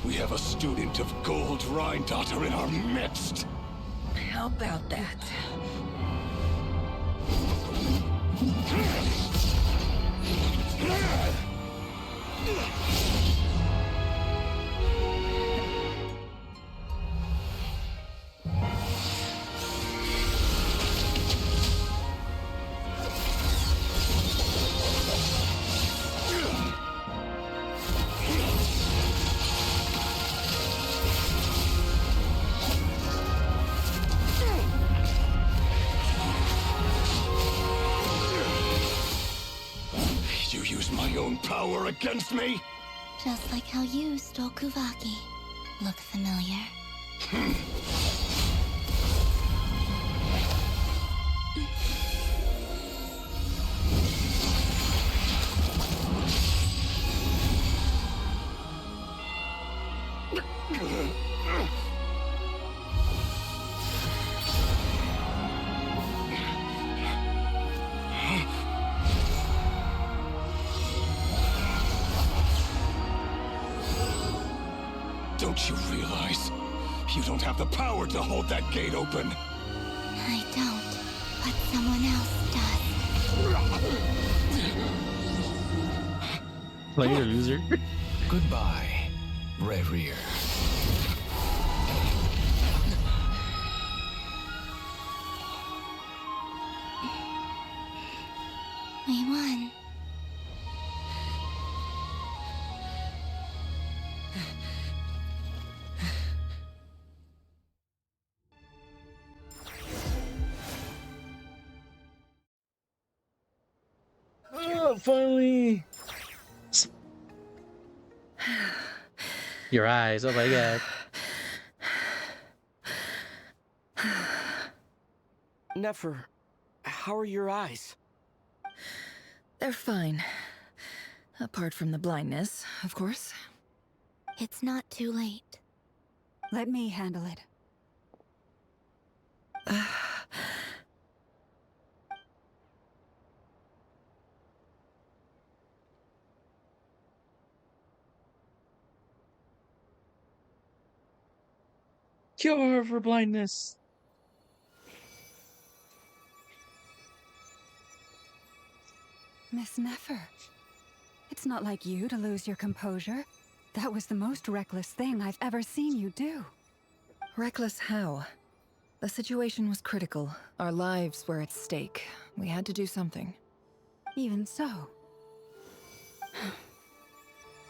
we have a student of Gold Rheindotter in our midst. How about that? You use my own power against me? Just like how you stole Kuvaki. Look familiar? Don't you realize? You don't have the power to hold that gate open. I don't, but someone else does. Like you're a loser. Goodbye, Rerir. We won. Oh, finally! Your eyes, oh my god. Nefer, how are your eyes? They're fine. Apart from the blindness, of course. It's not too late. Let me handle it. Cure for blindness. Miss Nefer, it's not like you to lose your composure. That was the most reckless thing I've ever seen you do. Reckless how? The situation was critical. Our lives were at stake. We had to do something. Even so.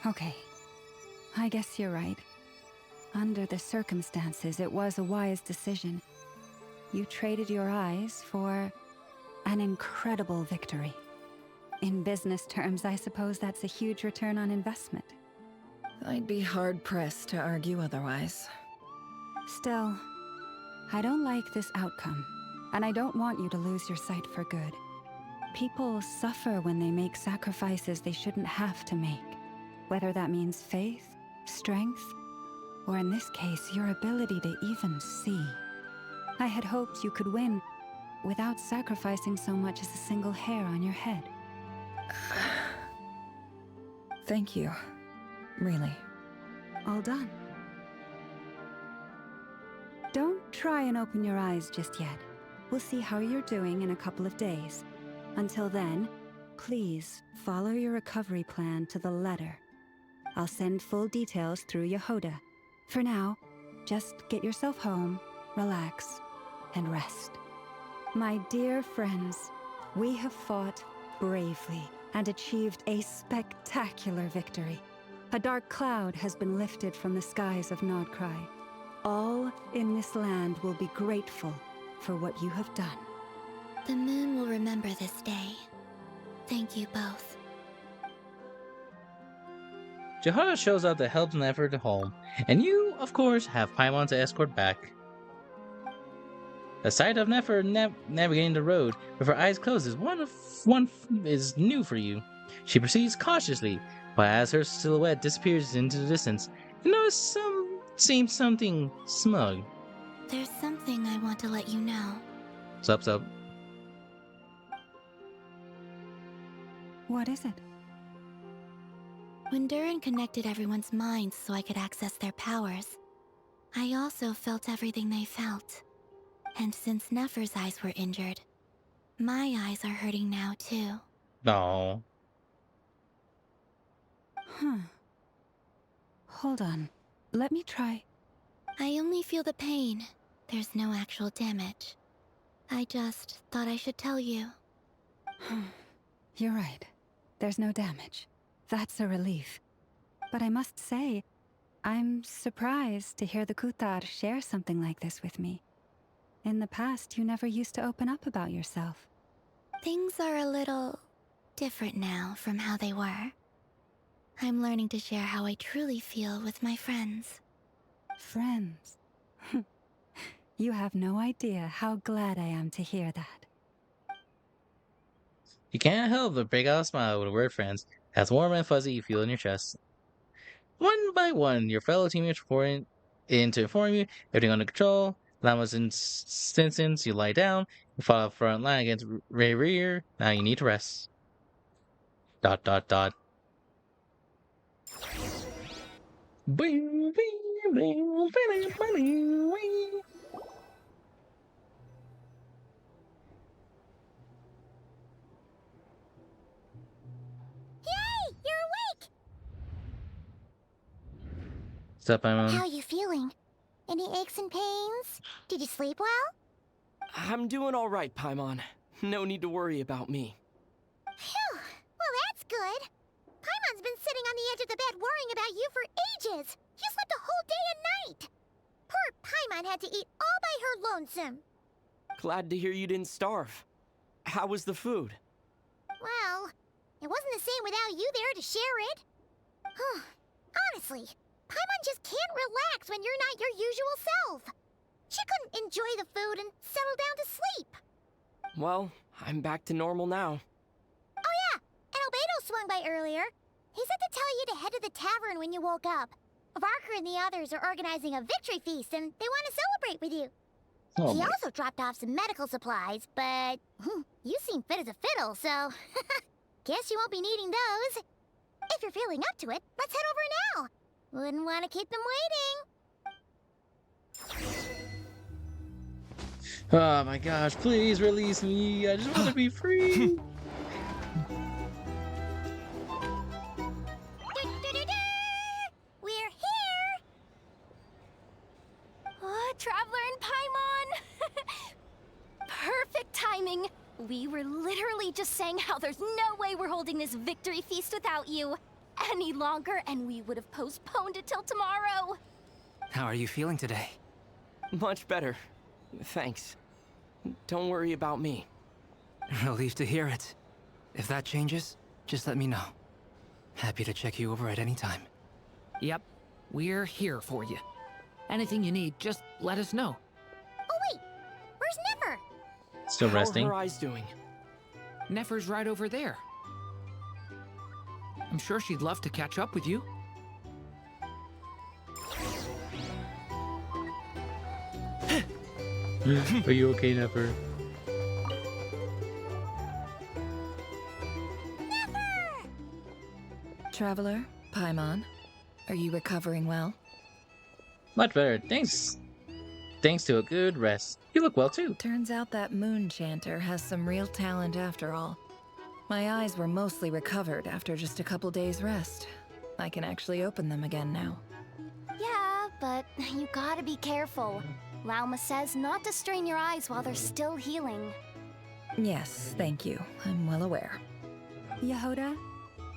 Okay. I guess you're right. Under the circumstances, it was a wise decision. You traded your eyes for an incredible victory. In business terms, I suppose that's a huge return on investment. I'd be hard-pressed to argue otherwise. Still, I don't like this outcome, and I don't want you to lose your sight for good. People suffer when they make sacrifices they shouldn't have to make, whether that means faith, strength, or in this case, your ability to even see. I had hoped you could win without sacrificing so much as a single hair on your head. Thank you. Really. All done. Don't try and open your eyes just yet. We'll see how you're doing in a couple of days. Until then, please follow your recovery plan to the letter. I'll send full details through Yehoda. For now, just get yourself home, relax, and rest. My dear friends, we have fought bravely and achieved a spectacular victory. A dark cloud has been lifted from the skies of Nodcry. All in this land will be grateful for what you have done. The moon will remember this day. Thank you both. Jehoda shows up to help Nefer to home, and you, of course, have Paimon to escort back. The sight of Nefer navigating the road with her eyes closed is new for you. She proceeds cautiously, but as her silhouette disappears into the distance, you notice seems something smug. There's something I want to let you know. Sup. What is it? When Durin connected everyone's minds so I could access their powers, I also felt everything they felt. And since Nefer's eyes were injured, my eyes are hurting now too. No. Hold on. Let me try. I only feel the pain. There's no actual damage. I just thought I should tell you. You're right. There's no damage. That's a relief. But I must say, I'm surprised to hear the Kutar share something like this with me. In the past, you never used to open up about yourself. Things are a little different now from how they were. I'm learning to share how I truly feel with my friends. Friends? You have no idea how glad I am to hear that. You can't help but break out a smile with the word friends, as warm and fuzzy you feel in your chest. One by one, your fellow teammates report in to inform you everything under control. Lama's instance, you lie down, you fall up front line against rear. Now you need to rest. ... Yay! You're awake! What's up, Paimon? How are you feeling? Any aches and pains? Did you sleep well? I'm doing all right, Paimon. No need to worry about me. Phew! Well, that's good. Paimon's been sitting on the edge of the bed worrying about you for ages. You slept a whole day and night. Poor Paimon had to eat all by her lonesome. Glad to hear you didn't starve. How was the food? Well, it wasn't the same without you there to share it. Honestly, Paimon just can't relax when you're not your usual self. She couldn't enjoy the food and settle down to sleep. Well, I'm back to normal now. Oh yeah, and Albedo swung by earlier. He said to tell you to head to the tavern when you woke up. Varker and the others are organizing a victory feast, and they want to celebrate with you. Oh He my. also dropped off some medical supplies, but you seem fit as a fiddle, so guess you won't be needing those. If you're feeling up to it, let's head over now. Wouldn't want to keep them waiting. Oh my gosh, please release me. I just want to be free. We're here! Oh, Traveler and Paimon! Perfect timing! We were literally just saying how there's no way we're holding this victory feast without you any longer, and we would have postponed it till tomorrow. How are you feeling today? Much better. Thanks. Don't worry about me. Relieved to hear it. If that changes, just let me know. Happy to check you over at any time. Yep, we're here for you. Anything you need, just let us know. Oh wait, where's Nefer? Still resting. How are her eyes doing? Nefer's right over there. I'm sure she'd love to catch up with you. Are you okay, Nefer? Traveler, Paimon, are you recovering well? Much better. Thanks. Thanks to a good rest. You look well too. Turns out that moon chanter has some real talent after all. My eyes were mostly recovered after just a couple days rest. I can actually open them again now. Yeah, but you gotta be careful. Lauma says not to strain your eyes while they're still healing. Yes, thank you. I'm well aware. Yehoda,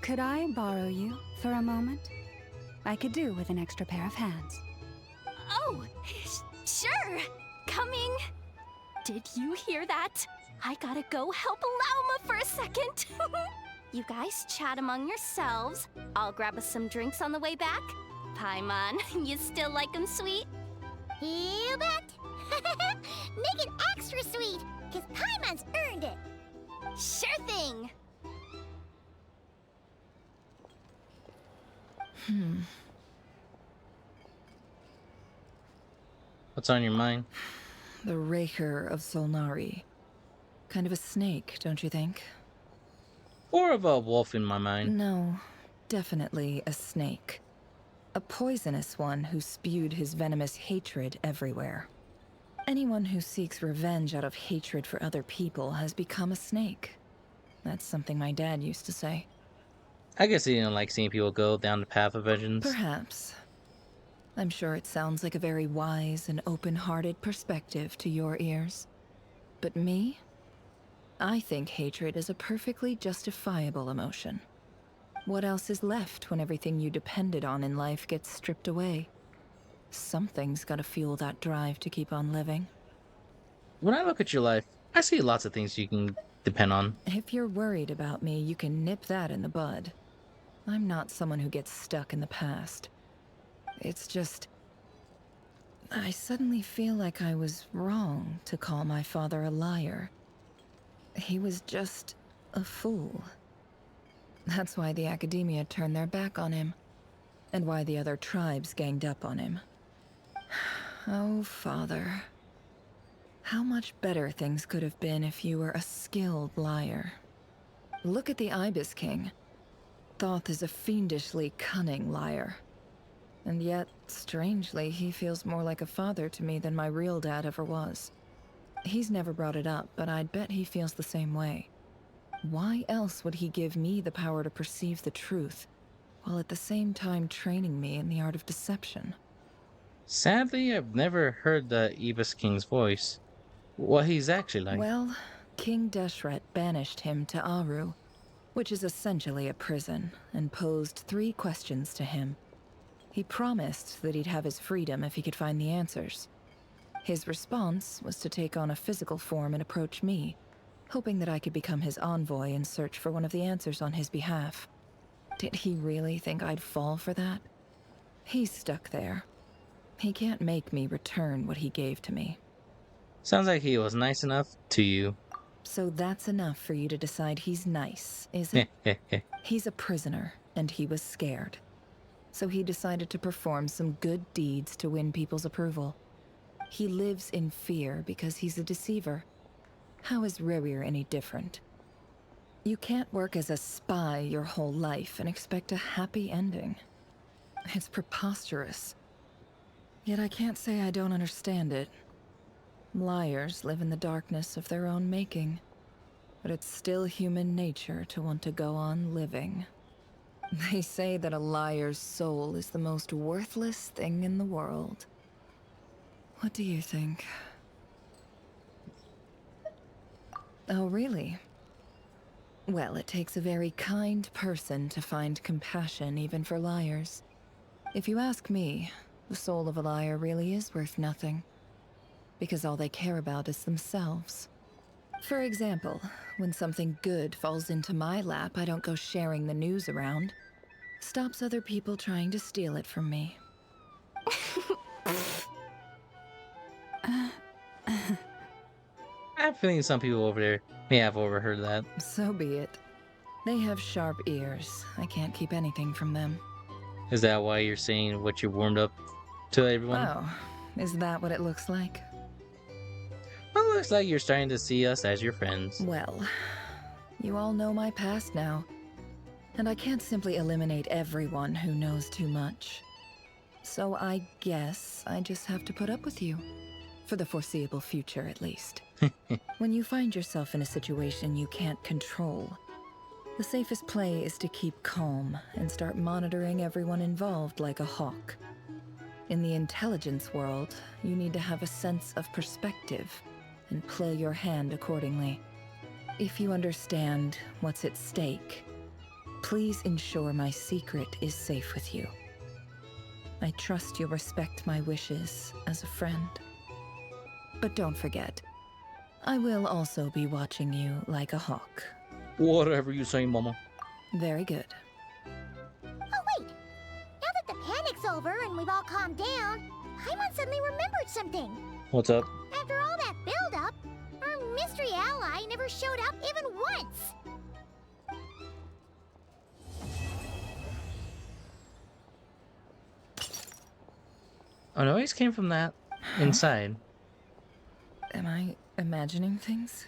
could I borrow you for a moment? I could do with an extra pair of hands. Oh, sure. Coming. Did you hear that? I gotta go help Lauma for a second. You guys chat among yourselves. I'll grab us some drinks on the way back. Paimon, you still like 'em sweet? You bet! Make it extra sweet, because Paimon's earned it! Sure thing! What's on your mind? The Raker of Solnari. Kind of a snake, don't you think? Or of a wolf in my mind. No, definitely a snake. A poisonous one who spewed his venomous hatred everywhere. Anyone who seeks revenge out of hatred for other people has become a snake. That's something my dad used to say. I guess he didn't like seeing people go down the path of vengeance. Perhaps. I'm sure it sounds like a very wise and open-hearted perspective to your ears. But me? I think hatred is a perfectly justifiable emotion. What else is left when everything you depended on in life gets stripped away? Something's gotta fuel that drive to keep on living. When I look at your life, I see lots of things you can depend on. If you're worried about me, you can nip that in the bud. I'm not someone who gets stuck in the past. It's just... I suddenly feel like I was wrong to call my father a liar. He was just a fool. That's why the Academia turned their back on him, and why the other tribes ganged up on him. Oh, Father. How much better things could have been if you were a skilled liar. Look at the Ibis King. Thoth is a fiendishly cunning liar. And yet, strangely, he feels more like a father to me than my real dad ever was. He's never brought it up, but I'd bet he feels the same way. Why else would he give me the power to perceive the truth, while at the same time training me in the art of deception? Sadly, I've never heard the Ibis King's voice. What he's actually like. Well, King Deshret banished him to Aru, which is essentially a prison, and posed 3 questions to him. He promised that he'd have his freedom if he could find the answers. His response was to take on a physical form and approach me, hoping that I could become his envoy and search for one of the answers on his behalf. Did he really think I'd fall for that? He's stuck there. He can't make me return what he gave to me. Sounds like he was nice enough to you. So that's enough for you to decide he's nice, is it? He's a prisoner, and he was scared. So he decided to perform some good deeds to win people's approval. He lives in fear because he's a deceiver. How is Rerir any different? You can't work as a spy your whole life and expect a happy ending. It's preposterous. Yet I can't say I don't understand it. Liars live in the darkness of their own making. But it's still human nature to want to go on living. They say that a liar's soul is the most worthless thing in the world. What do you think? Oh, really? Well, it takes a very kind person to find compassion even for liars. If you ask me, the soul of a liar really is worth nothing. Because all they care about is themselves. For example, when something good falls into my lap, I don't go sharing the news around. Stops other people trying to steal it from me. I have a feeling some people over there may have overheard that. So be it. They have sharp ears. I can't keep anything from them. Is that why you're saying what you warmed up to everyone? Oh, is that what it looks like? Well, it looks like you're starting to see us as your friends. Well, you all know my past now. And I can't simply eliminate everyone who knows too much. So I guess I just have to put up with you. For the foreseeable future, at least. When you find yourself in a situation you can't control, the safest play is to keep calm and start monitoring everyone involved like a hawk. In the intelligence world, you need to have a sense of perspective and play your hand accordingly. If you understand what's at stake, please ensure my secret is safe with you. I trust you'll respect my wishes as a friend. But don't forget, I will also be watching you like a hawk. Whatever you say, Mama. Very good. Oh wait! Now that the panic's over and we've all calmed down, Paimon suddenly remembered something. What's up? After all that build-up, our mystery ally never showed up even once! Oh, noise came from that inside. Am I imagining things?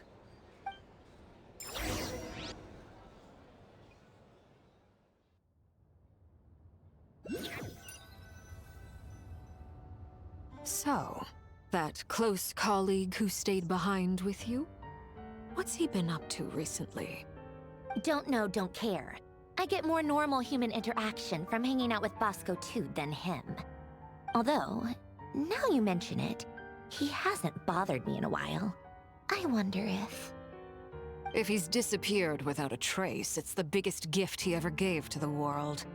So, that close colleague who stayed behind with you? What's he been up to recently? Don't know, don't care. I get more normal human interaction from hanging out with Bosco 2 than him. Although, now you mention it, he hasn't bothered me in a while. I wonder if... If he's disappeared without a trace, it's the biggest gift he ever gave to the world.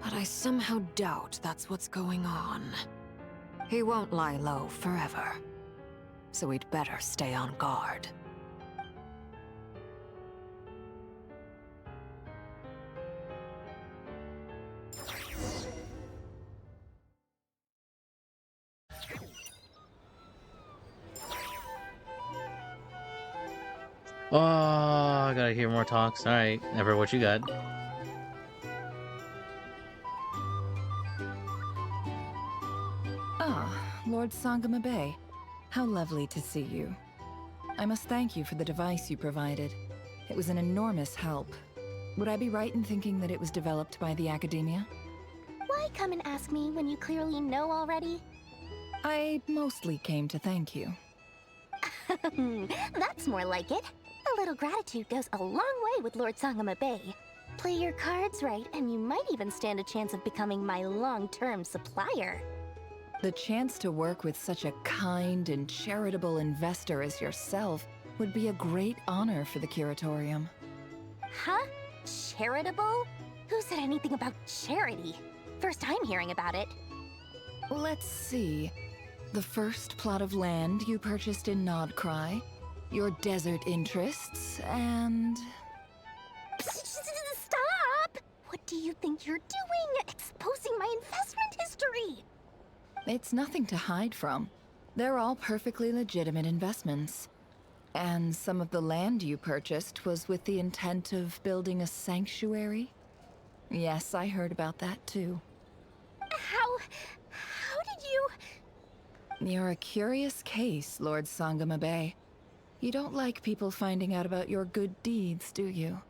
But I somehow doubt that's what's going on. He won't lie low forever. So we'd better stay on guard. Oh, I gotta hear more talks. Alright, Ever, what you got? Ah, Lord Sangama Bay. How lovely to see you. I must thank you for the device you provided. It was an enormous help. Would I be right in thinking that it was developed by the Academia? Why come and ask me when you clearly know already? I mostly came to thank you. That's more like it. A little gratitude goes a long way with Lord Sangama Bay. Play your cards right, and you might even stand a chance of becoming my long-term supplier. The chance to work with such a kind and charitable investor as yourself would be a great honor for the Curatorium. Huh? Charitable? Who said anything about charity? First time hearing about it. Let's see. The first plot of land you purchased in Nodcry, your desert interests, and... Stop! What do you think you're doing? Exposing my investment history! It's nothing to hide from. They're all perfectly legitimate investments. And some of the land you purchased was with the intent of building a sanctuary? Yes, I heard about that too. How did you... You're a curious case, Lord Sangamabe. You don't like people finding out about your good deeds, do you?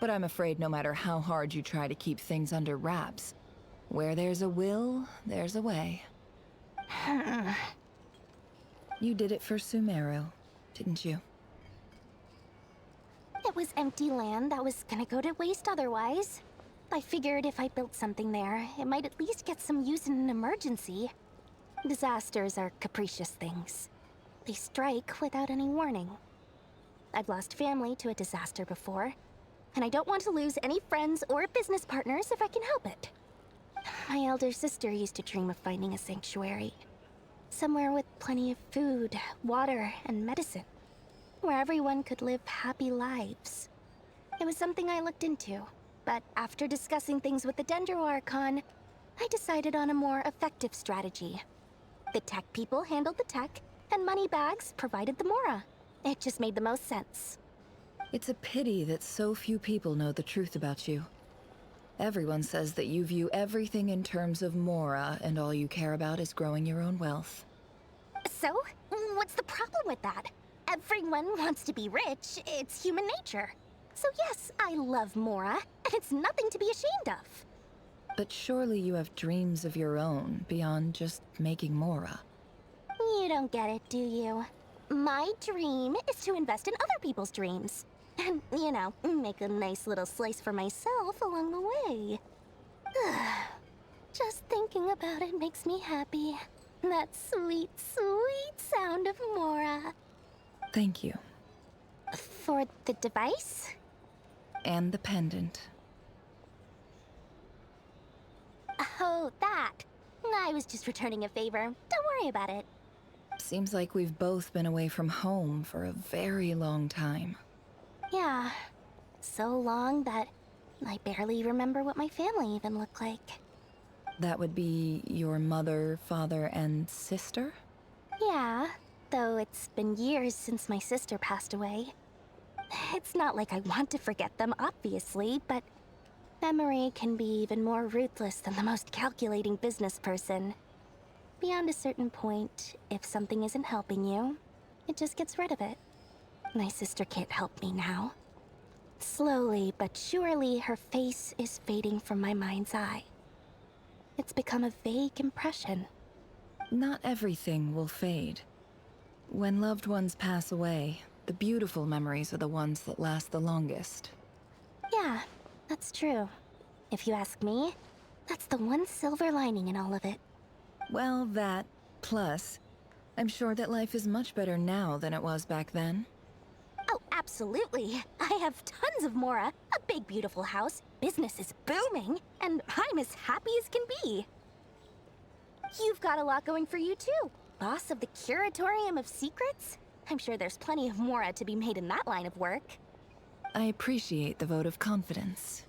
But I'm afraid no matter how hard you try to keep things under wraps, where there's a will, there's a way. You did it for Sumeru, didn't you? It was empty land that was gonna go to waste otherwise. I figured if I built something there, it might at least get some use in an emergency. Disasters are capricious things. They strike without any warning. I've lost family to a disaster before, and I don't want to lose any friends or business partners if I can help it. My elder sister used to dream of finding a sanctuary. Somewhere with plenty of food, water, and medicine. Where everyone could live happy lives. It was something I looked into, but after discussing things with the Dendro Archon, I decided on a more effective strategy. The tech people handled the tech, and Moneybags provided the Mora. It just made the most sense. It's a pity that so few people know the truth about you. Everyone says that you view everything in terms of Mora, and all you care about is growing your own wealth. So, what's the problem with that? Everyone wants to be rich. It's human nature. So yes, I love Mora, and it's nothing to be ashamed of. But surely you have dreams of your own, beyond just making Mora. You don't get it, do you? My dream is to invest in other people's dreams. And, you know, make a nice little slice for myself along the way. Just thinking about it makes me happy. That sweet, sweet sound of Mora. Thank you. For the device? And the pendant. Oh, that. I was just returning a favor. Don't worry about it. Seems like we've both been away from home for a very long time. Yeah. So long that I barely remember what my family even looked like. That would be your mother, father, and sister? Yeah, though it's been years since my sister passed away. It's not like I want to forget them, obviously, but memory can be even more ruthless than the most calculating business person. Beyond a certain point, if something isn't helping you, it just gets rid of it. My sister can't help me now. Slowly but surely, her face is fading from my mind's eye. It's become a vague impression. Not everything will fade. When loved ones pass away, the beautiful memories are the ones that last the longest. Yeah, that's true. If you ask me, that's the one silver lining in all of it. Well, that, plus, I'm sure that life is much better now than it was back then. Oh, absolutely. I have tons of Mora, a big beautiful house, business is booming, and I'm as happy as can be. You've got a lot going for you too. Boss of the Curatorium of Secrets? I'm sure there's plenty of Mora to be made in that line of work. I appreciate the vote of confidence.